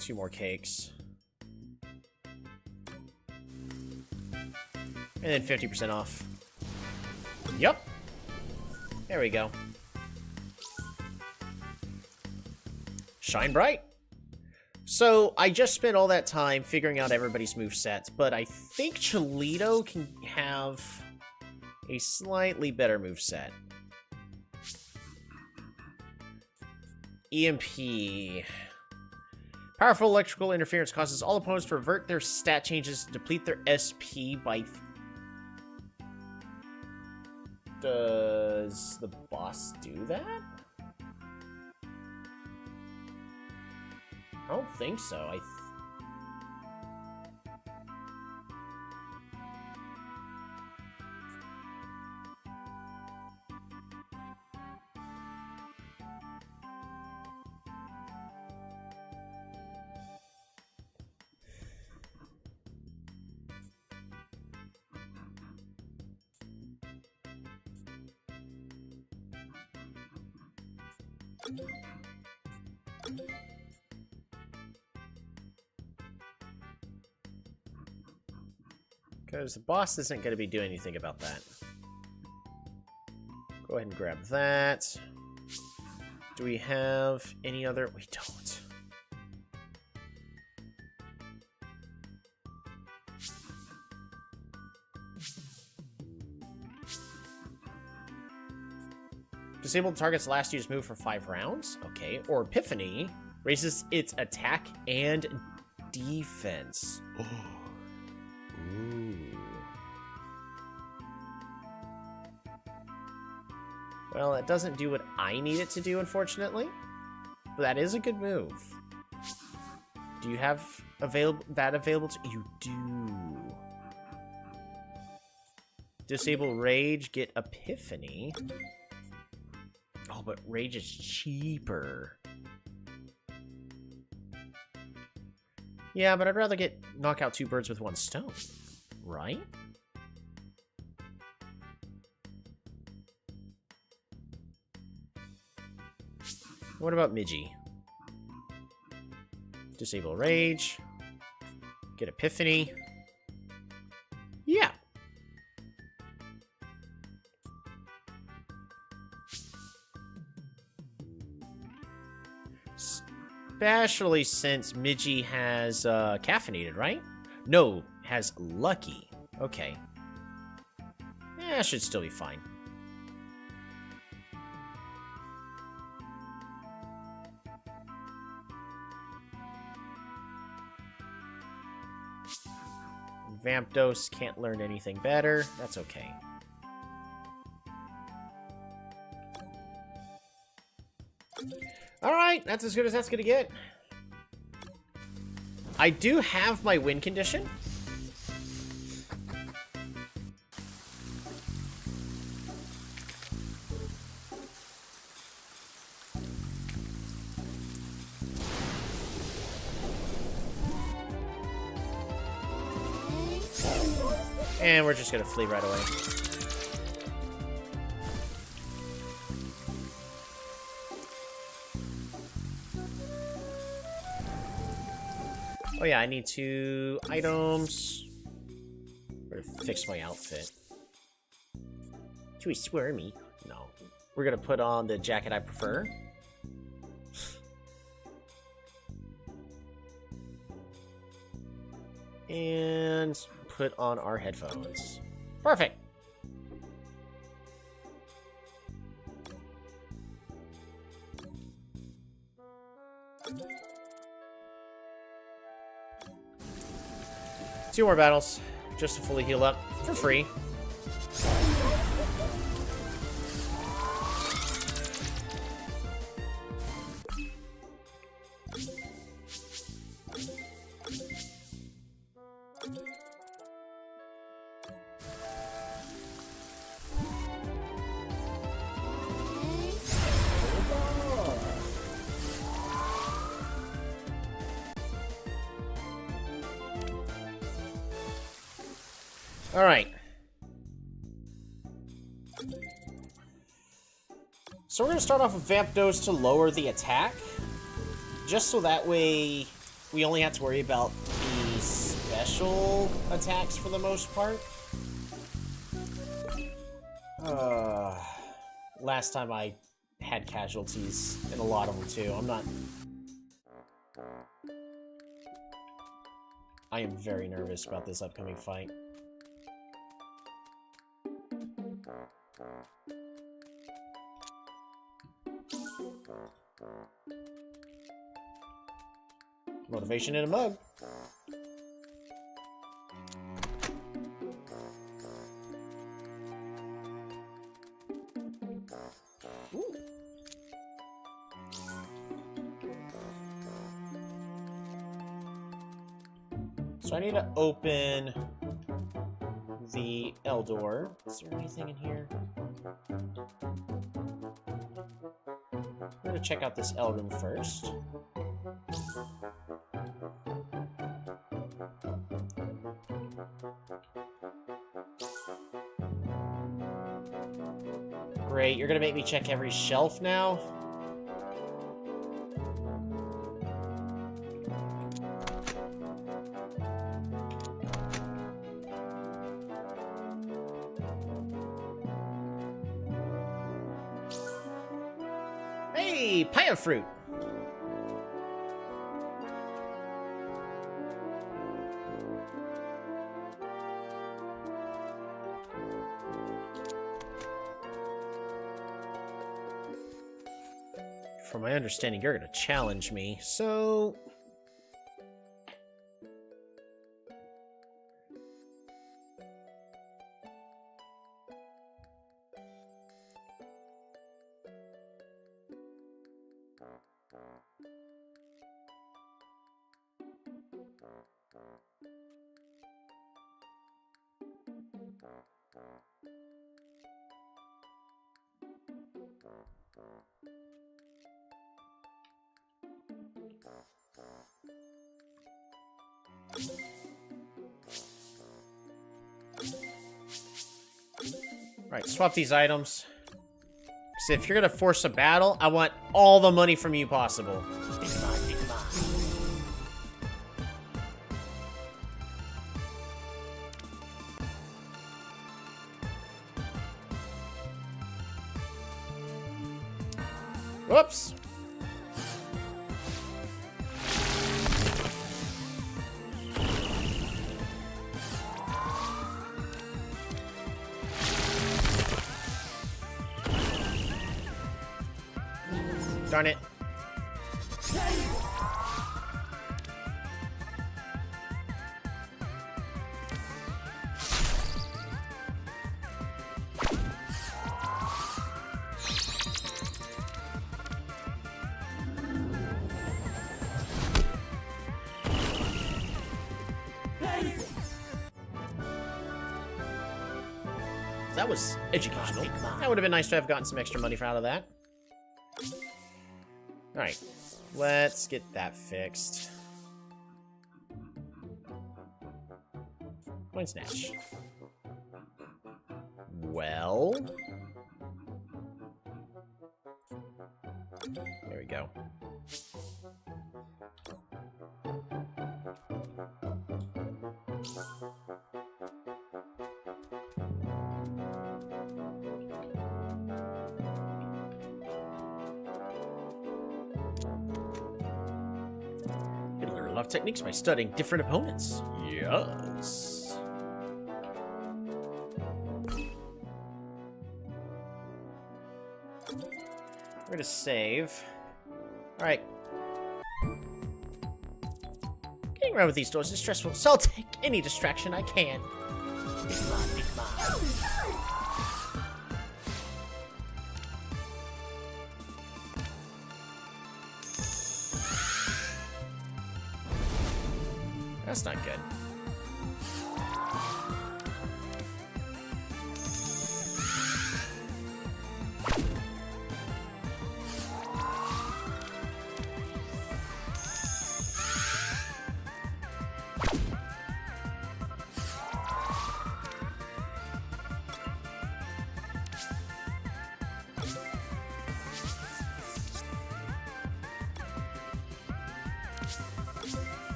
2 more cakes. And then 50% off. Yup. There we go. Shine bright. So, I just spent all that time figuring out everybody's movesets, but I think Cholito can have a slightly better moveset. EMP. Powerful electrical interference causes all opponents to revert their stat changes and deplete their SP by... Does the boss do that? I don't think so. Because the boss isn't going to be doing anything about that. Go ahead and grab that. Do we have any other? We don't. Disable the target's last used move for 5 rounds. Okay. Or Epiphany raises its attack and defense. Ooh. Well, it doesn't do what I need it to do, unfortunately. But that is a good move. Do you have that available to you? Do. Disable Rage, get Epiphany. Oh, but Rage is cheaper. Yeah, but I'd rather knock out 2 birds with 1 stone, right? What about Midgie? Disable Rage. Get Epiphany. Yeah. Especially since Midgie has caffeinated, right? No, has lucky. Okay. Yeah, should still be fine. Vampdos can't learn anything better. That's okay. Alright, that's as good as that's gonna get. I do have my win condition. And we're just gonna flee right away. Oh yeah, I need 2 items. Or fix my outfit. Too squirmy. No. We're gonna put on the jacket I prefer. And put on our headphones. Perfect. Two more battles, just to fully heal up for free. All right. So we're going to start off with Vampdos to lower the attack. Just so that way we only have to worry about the special attacks for the most part. Last time I had casualties, and a lot of them too. I am very nervous about this upcoming fight. Motivation in a mug. Ooh. So I need to open the L door. Is there anything in here? We're gonna check out this L room first. Great, you're gonna make me check every shelf now? Hey, papaya fruit! From my understanding, you're gonna challenge me, so... Alright, swap these items. So if you're gonna force a battle, I want all the money from you possible. Whoops! Darn it. That was educational. That would have been nice to have gotten some extra money out of that. Alright, let's get that fixed. Coin snatch. Well... there we go. Of techniques by studying different opponents. Yes. We're gonna save. Alright. Getting around with these doors is stressful, so I'll take any distraction I can. Big man, big man. That's not good.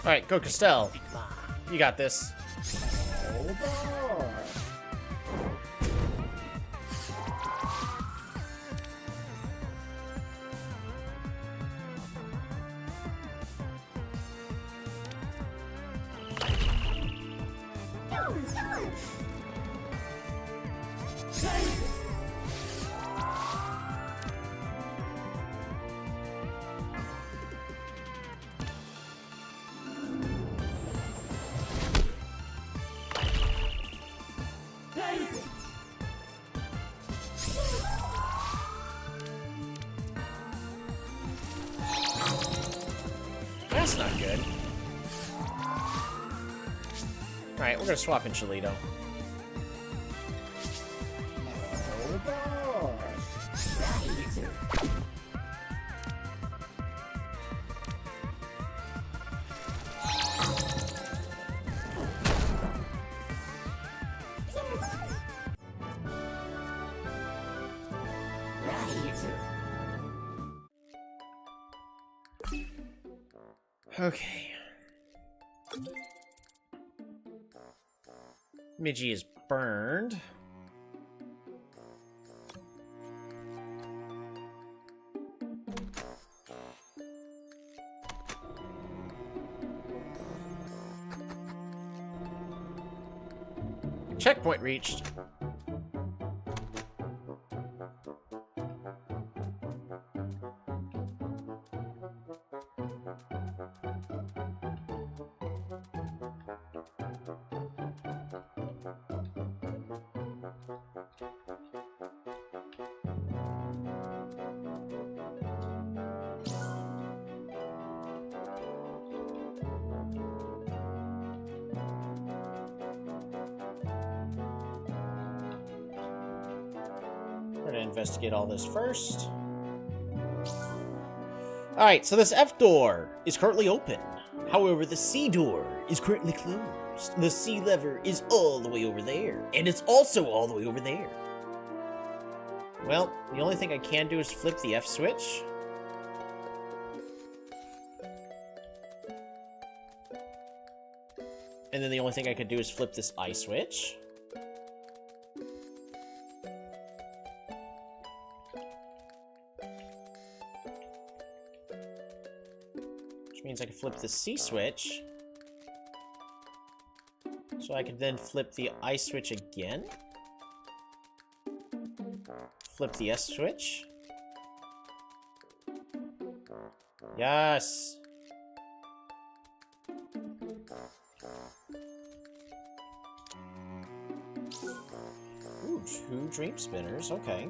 Alright, go Castell. You got this. That's not good. Alright, we're gonna swap in Cholito. Okay. Midgie is burned. Checkpoint reached. We're gonna investigate all this first. Alright, so this F door is currently open. However, the C door is currently closed. The C lever is all the way over there. And it's also all the way over there. Well, the only thing I can do is flip the F switch. And then the only thing I could do is flip this I switch. Which means I can flip the C switch. So I could then flip the I switch again. Flip the S switch. Yes! Ooh, 2 dream spinners, okay.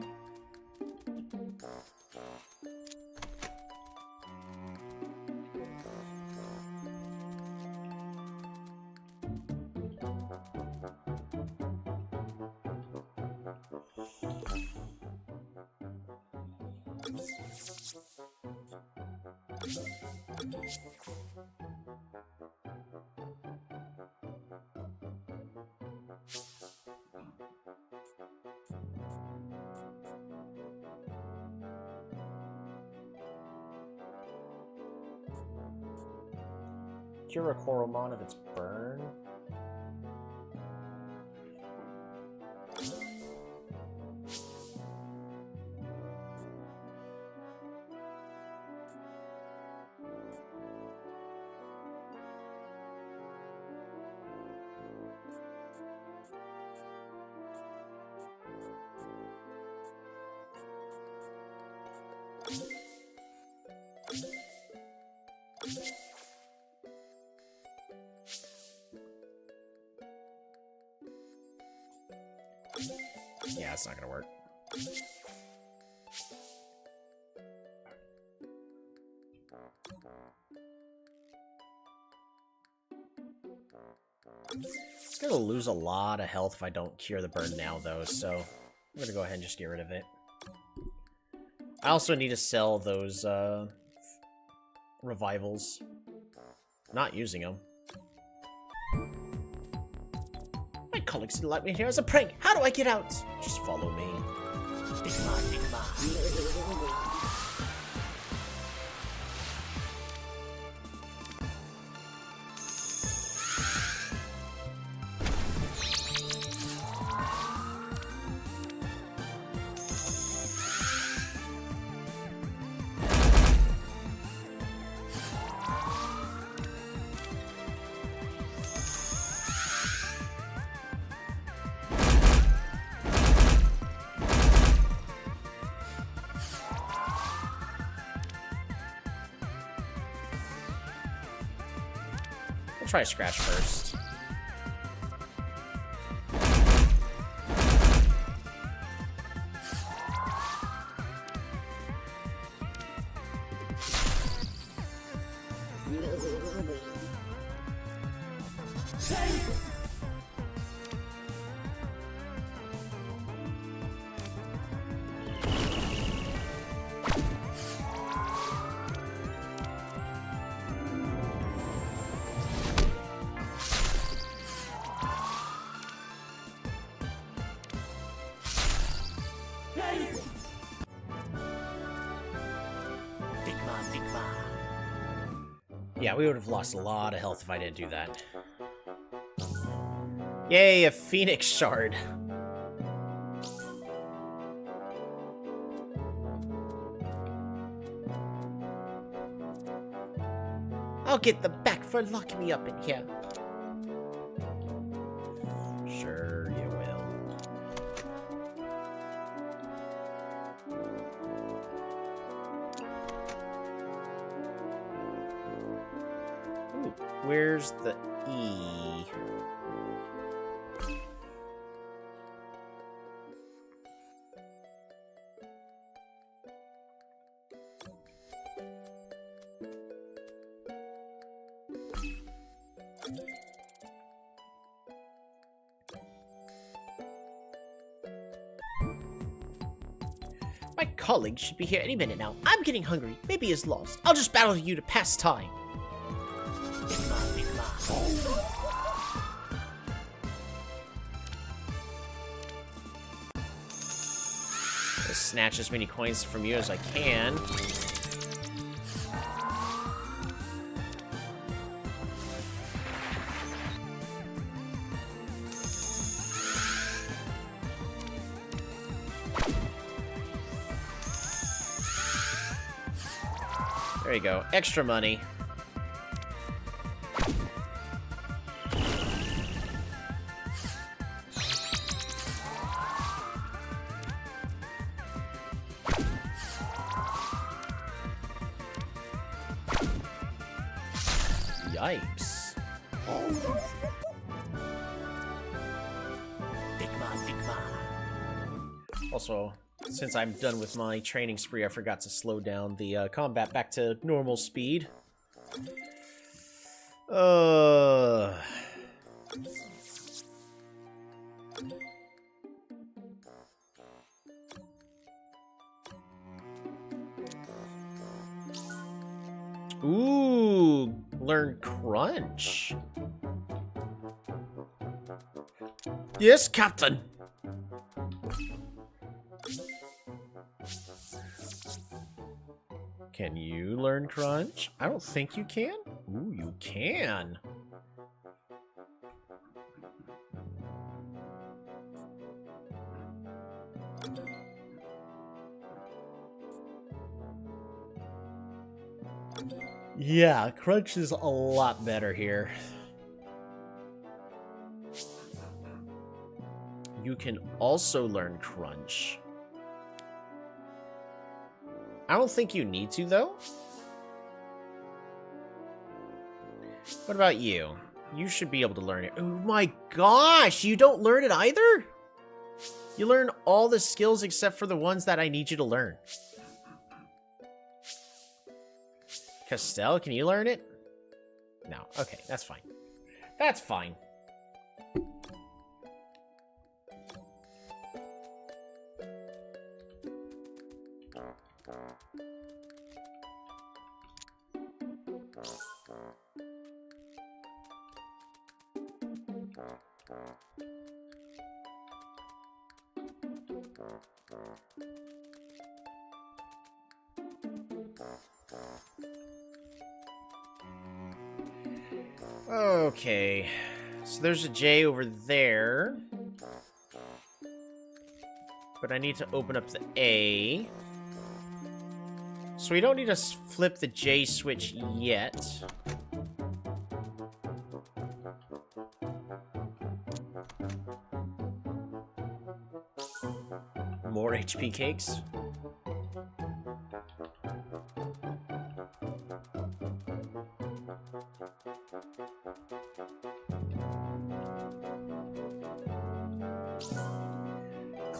Cure a Coromon of its burn. Yeah, it's not gonna work. It's gonna lose a lot of health if I don't cure the burn now, though, so I'm gonna go ahead and just get rid of it. I also need to sell those, revivals. Not using them. My colleagues didn't let me here as a prank. How do I get out? Just follow me. Big man, big man. try Scratch first. Yeah, we would have lost a lot of health if I didn't do that. Yay, a Phoenix Shard. I'll get them back for locking me up in here. Sure you will. Ooh, where's the E? My colleague should be here any minute now. I'm getting hungry. Maybe he's lost. I'll just battle you to pass time. I'll snatch as many coins from you as I can. There you go. Extra money. Yikes. Also, since I'm done with my training spree, I forgot to slow down the combat back to normal speed. Ooh, learn Crunch. Yes, Captain. Can you learn Crunch? I don't think you can. Ooh, you can. Yeah, Crunch is a lot better here. You can also learn Crunch. I don't think you need to, though. What about you? You should be able to learn it. Oh my gosh, you don't learn it either? You learn all the skills except for the ones that I need you to learn. Castell, can you learn it? No. Okay, that's fine. That's fine. Okay, so there's a J over there. But I need to open up the A. So we don't need to flip the J switch yet. More HP cakes.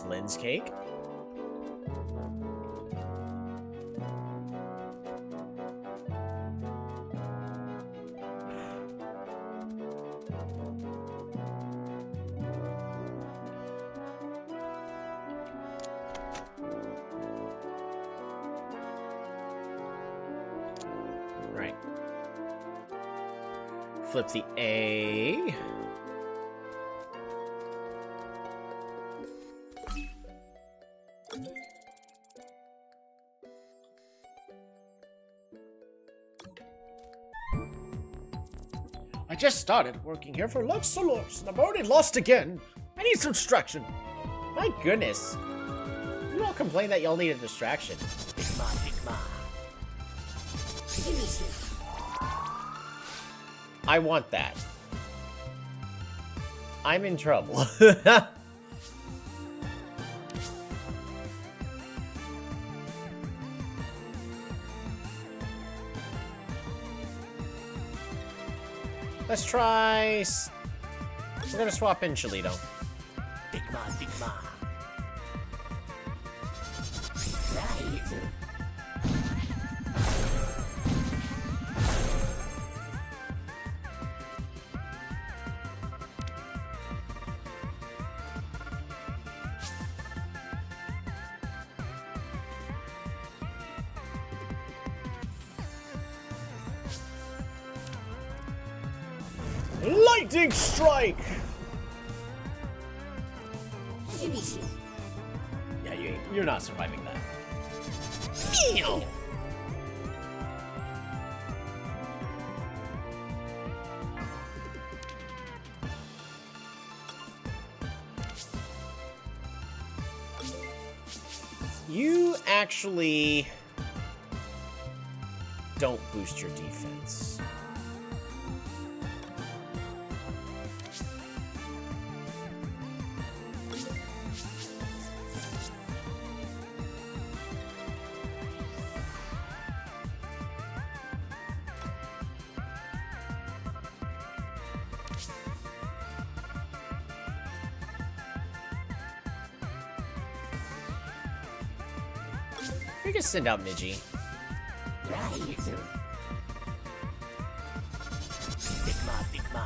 cleanse cake. Right. Flip the A. I just started working here for Luxolors, and I'm already lost again. I need some distraction. My goodness. You all complain that y'all need a distraction. I want that. I'm in trouble. Let's try... We're gonna swap in Cholito. Bigma. Lightning strike! Yeah, you're not surviving that. Meow. You actually don't boost your defense. We can send out Midgie. Bigma.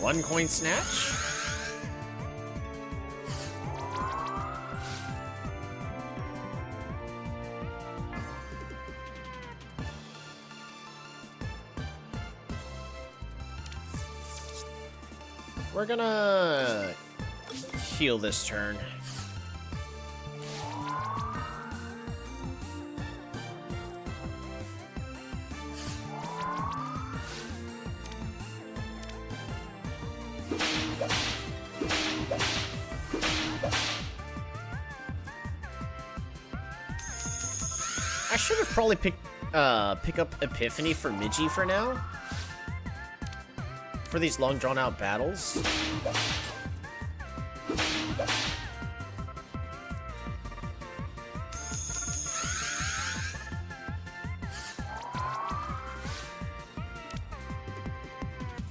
One coin snatch. We're gonna heal this turn. I should have probably pick up Epiphany for Midgie for now. For these long drawn out battles. Is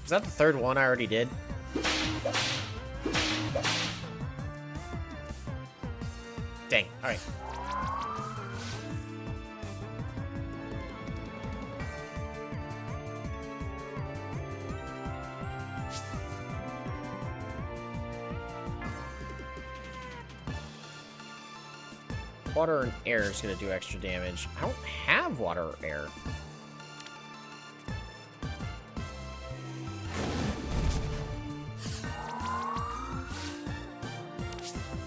that the third one I already did? Dang, alright. Water and air is going to do extra damage. I don't have water or air.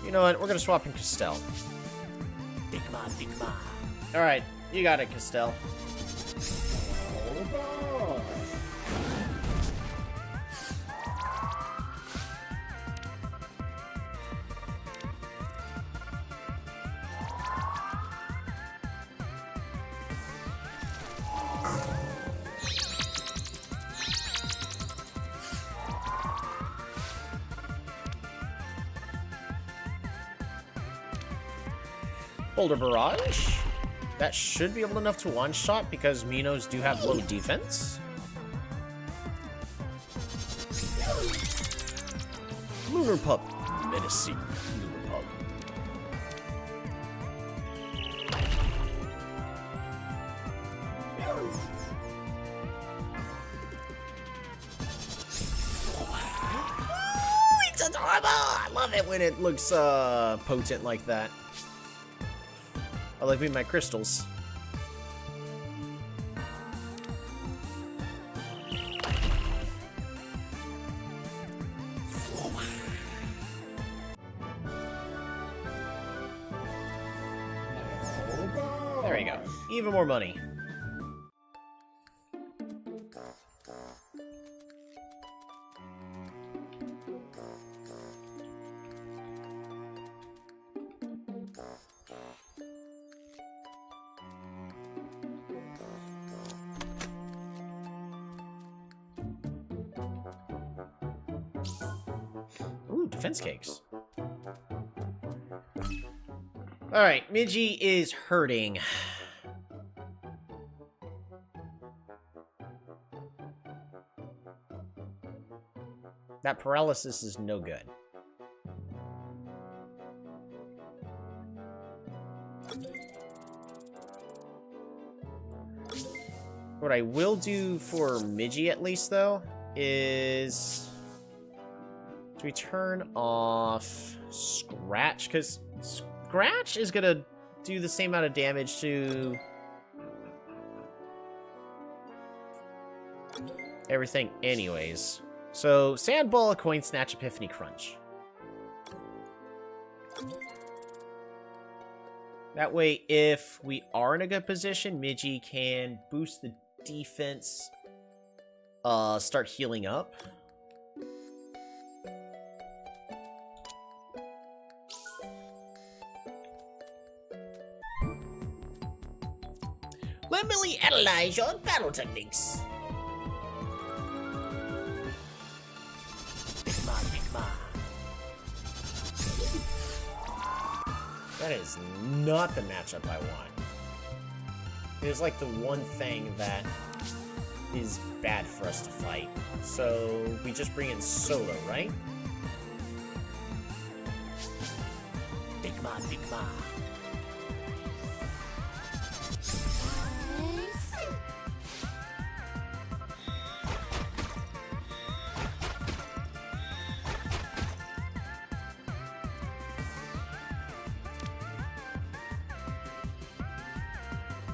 You know what? We're going to swap in Castell. Bigma. Alright, you got it, Castell. Boulder Barrage. That should be able enough to one-shot because Minos do have low defense. Lunar Pup. Menacing Lunar Pup. It's adorable! I love it when it looks potent like that. I like me my crystals. There we go. Even more money. Ooh, defense cakes. Alright, Midgie is hurting. That paralysis is no good. What I will do for Midgie, at least, though, is to turn off Scratch, because Scratch is gonna do the same amount of damage to everything anyways. So, Sandball, Coin Snatch, Epiphany Crunch. That way, if we are in a good position, Midgie can boost the defense, start healing up. Let me analyze your battle techniques. That is not the matchup I want. It is like the one thing that is bad for us to fight. So we just bring in Solo, right? Big Ma.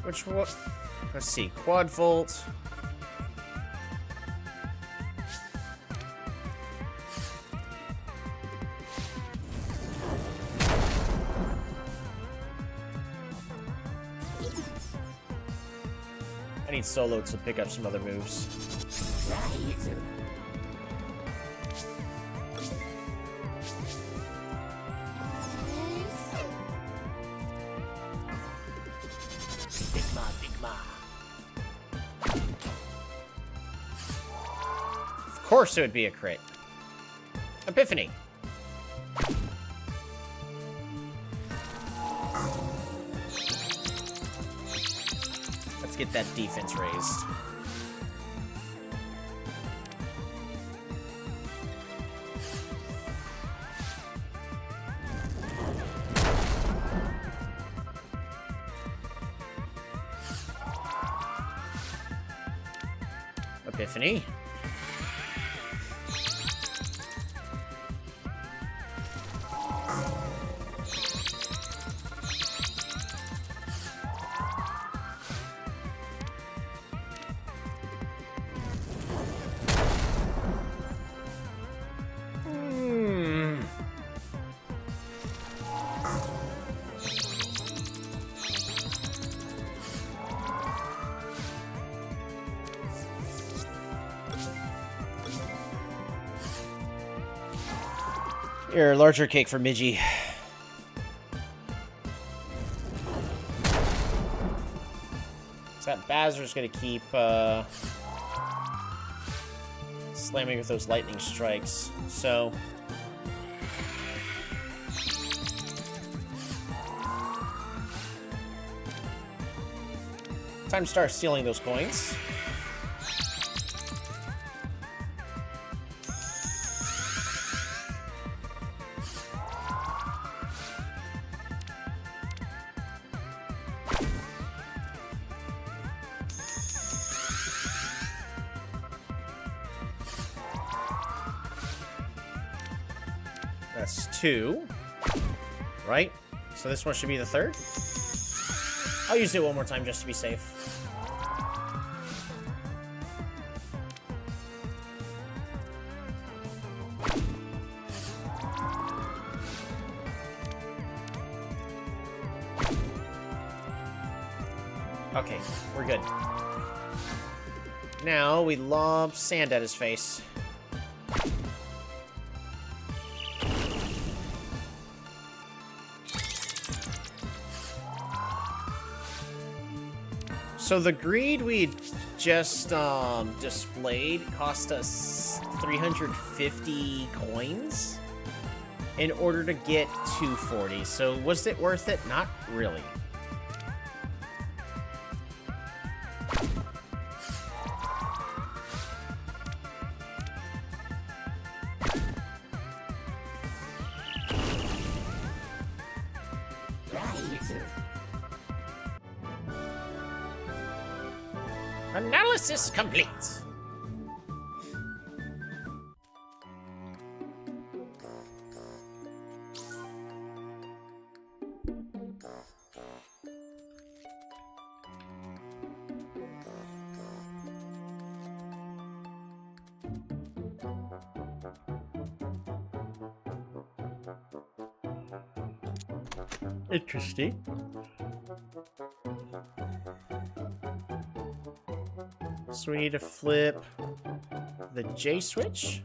Which one? Let's see. Quad Volt. I need Solo to pick up some other moves. Of course it would be a crit. Epiphany. Let's get that defense raised. Epiphany. Your larger cake for Midgie. So that Bazer's gonna keep slamming with those lightning strikes. So Time to start stealing those coins. That's 2. Right? So this one should be the 3rd. I'll use it one more time just to be safe. Okay, we're good. Now we lob sand at his face. So the greed we just displayed cost us 350 coins in order to get 240. So was it worth it? Not really. Analysis complete. Interesting. So we need to flip the J switch.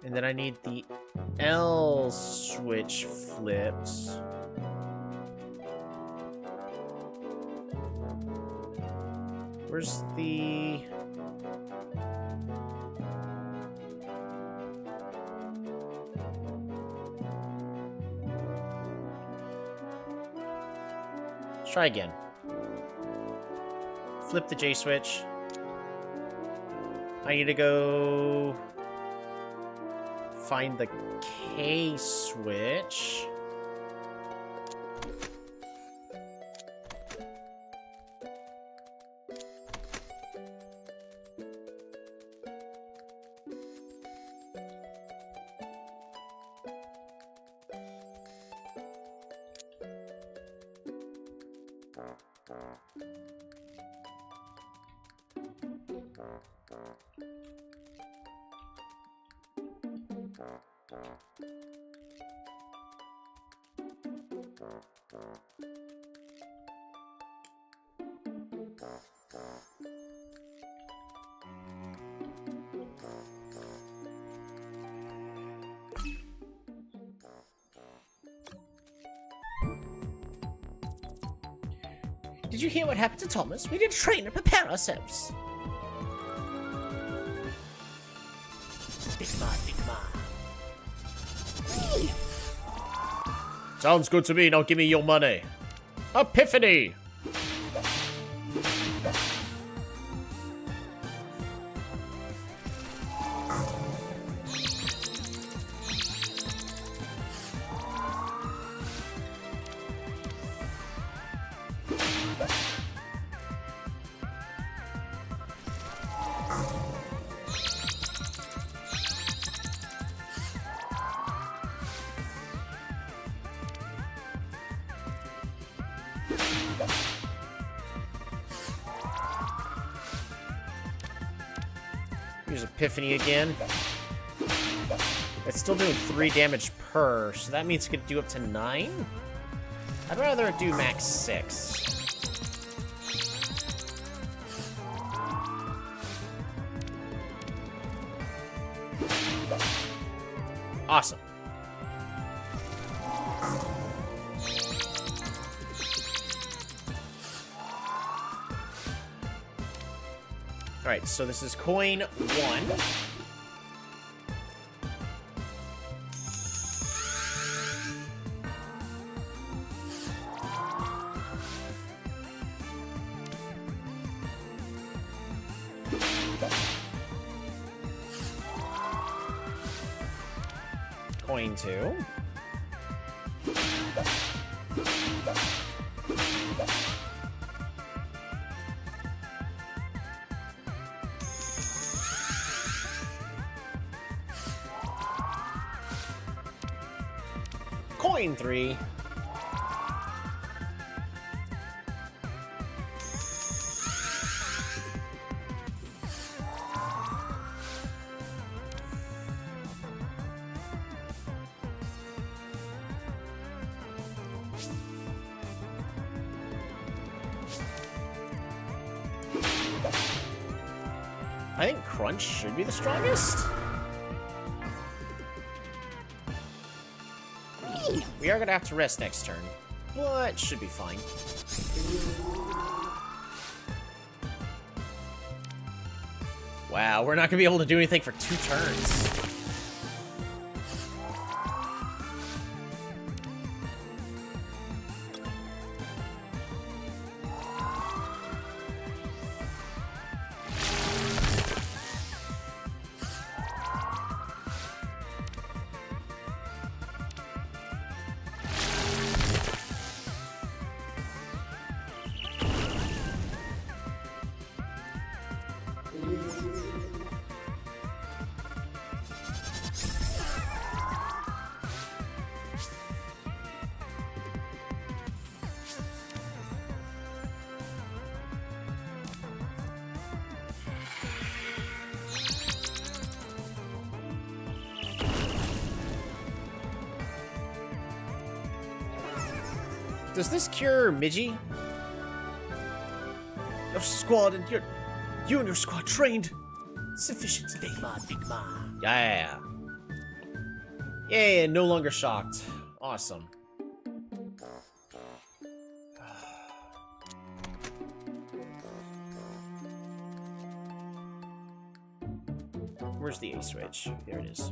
And then I need the L switch flipped. Where's the... Let's try again. Flip the J switch. I need to go find the K switch. Did you hear what happened to Thomas? We need to train and prepare ourselves. Big man, big man. Sounds good to me. Now give me your money. Epiphany! Use Epiphany again. It's still doing 3 damage per, so that means it could do up to 9? I'd rather do max 6. Awesome. Alright, so this is coin 1. Coin 2. Coin 3. I think Crunch should be the strongest. We are gonna have to rest next turn, but should be fine. Wow, we're not gonna be able to do anything for 2 turns. Does this cure Midgie? Your squad and you and your squad trained sufficiently. Big Ma. Yeah. Yeah, no longer shocked. Awesome. Where's the A switch? There it is.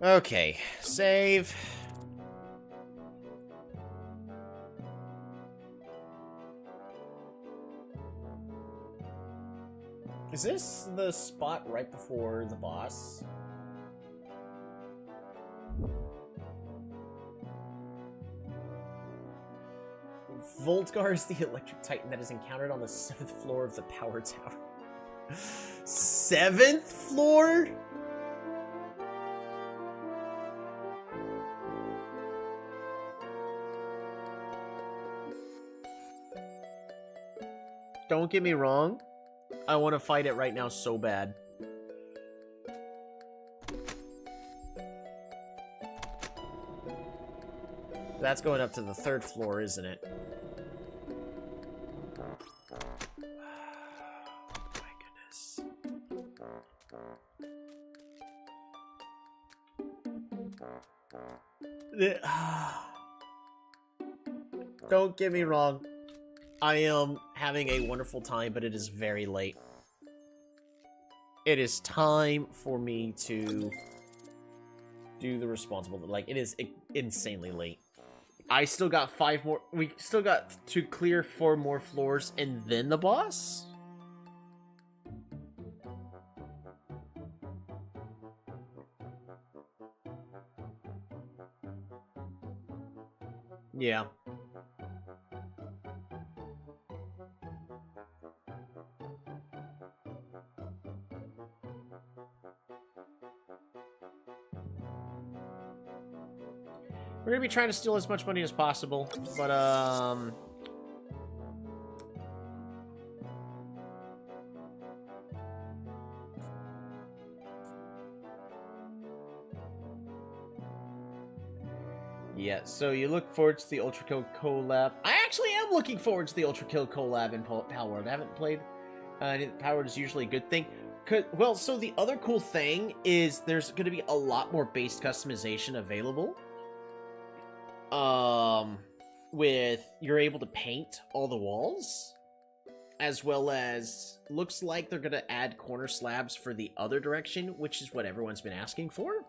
Okay, save. Is this the spot right before the boss? Voltgar is the electric titan that is encountered on the 7th floor of the power tower. 7th floor? Don't get me wrong. I want to fight it right now so bad. That's going up to the 3rd floor, isn't it? My goodness. Don't get me wrong. I am having a wonderful time, but it is very late. It is time for me to do the responsible. Like, it is insanely late. I still got 5 more. We still got to clear 4 more floors and then the boss? Yeah. We're gonna be trying to steal as much money as possible, but yeah, so you look forward to the Ultra Kill collab. I actually am looking forward to the Ultra Kill collab in Palworld. I haven't played. Palworld is usually a good thing. Well, so the other cool thing is there's going to be a lot more base customization available. With you're able to paint all the walls, as well as looks like they're going to add corner slabs for the other direction, which is what everyone's been asking for.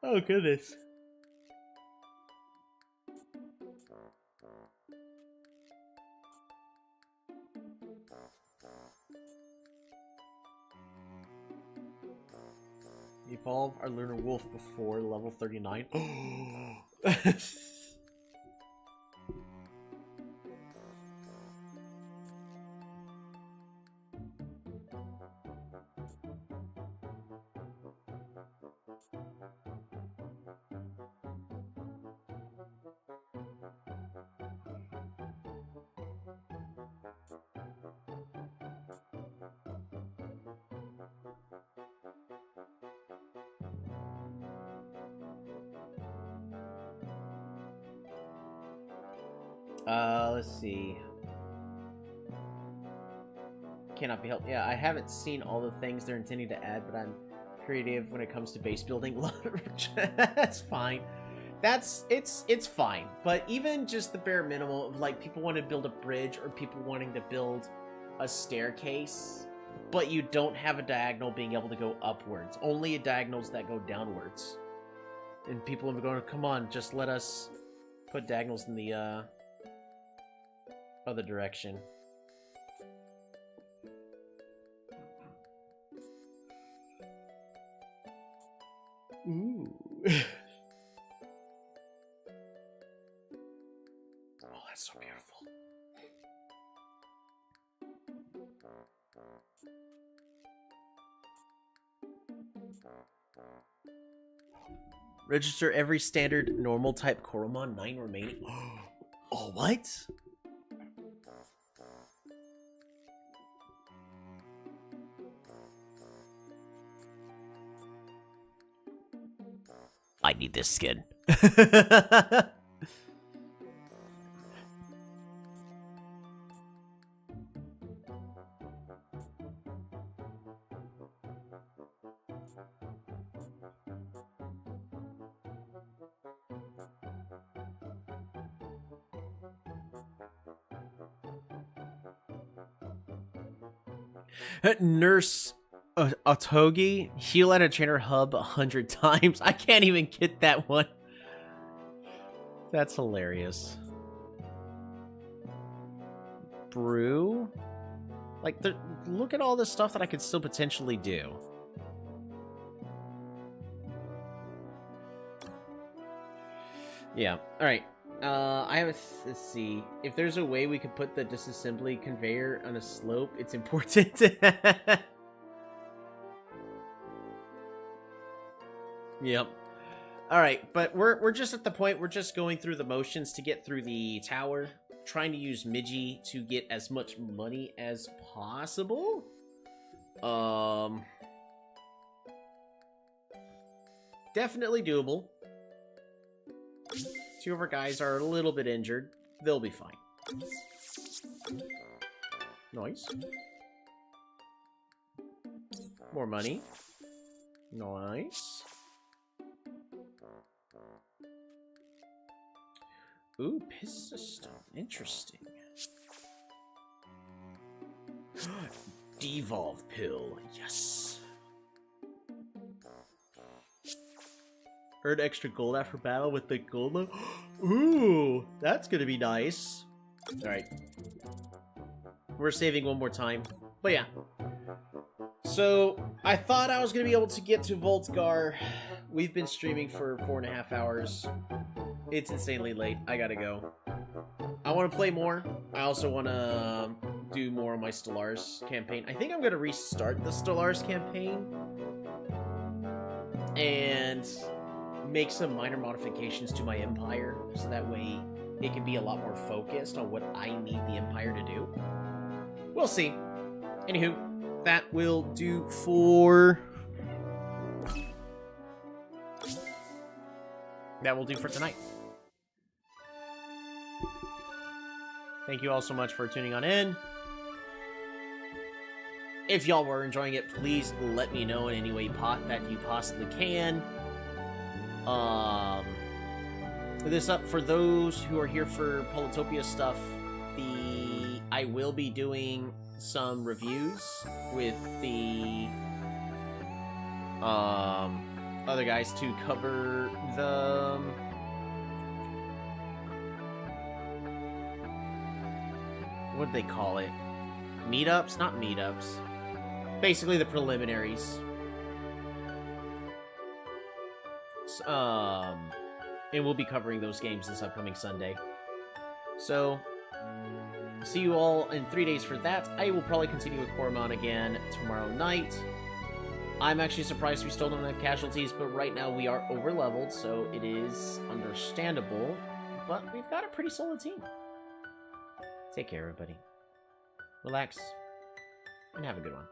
Oh, goodness. Evolve our lunar wolf before level 39. Let's see. Cannot be helped. Yeah, I haven't seen all the things they're intending to add, but I'm creative when it comes to base building. That's fine. It's fine. But even just the bare minimum of, like, people want to build a bridge or people wanting to build a staircase, but you don't have a diagonal being able to go upwards. Only diagonals that go downwards. And people are going, come on, just let us put diagonals in the other direction. Ooh. Oh, that's so beautiful. Register every standard normal type Coromon, 9 remaining. Oh, what? I need this skin. Nurse Otogi, heal at a trainer hub 100 times. I can't even get that one. That's hilarious. Brew? Like, look at all this stuff that I could still potentially do. Yeah, alright. I have a... Let's see. If there's a way we could put the disassembly conveyor on a slope, it's important. Yep. Alright, but we're just at the point, we're just going through the motions to get through the tower. Trying to use Migi to get as much money as possible. Definitely doable. 2 of our guys are a little bit injured. They'll be fine. Nice. More money. Nice. Ooh, piss system. Interesting. Devolve pill. Yes. Earn extra gold after battle with the gold load. Ooh, that's gonna be nice. Alright. We're saving one more time. But yeah. So, I thought I was gonna be able to get to Voltgar. We've been streaming for 4.5 hours. It's insanely late. I gotta go. I want to play more. I also want to do more on my Stellaris campaign. I think I'm gonna restart the Stellaris campaign. And make some minor modifications to my Empire, so that way it can be a lot more focused on what I need the Empire to do. We'll see. Anywho, that will do for... That will do for tonight. Thank you all so much for tuning on in. If y'all were enjoying it, please let me know in any way that you possibly can. This up for those who are here for Polytopia stuff. I will be doing some reviews with the other guys to cover the what do they call it? Meetups? Not meetups. Basically the preliminaries. And we'll be covering those games this upcoming Sunday. So, see you all in 3 days for that. I will probably continue with Coromon again tomorrow night. I'm actually surprised we still don't have casualties, but right now we are over-leveled, so it is understandable. But we've got a pretty solid team. Take care, everybody. Relax, and have a good one.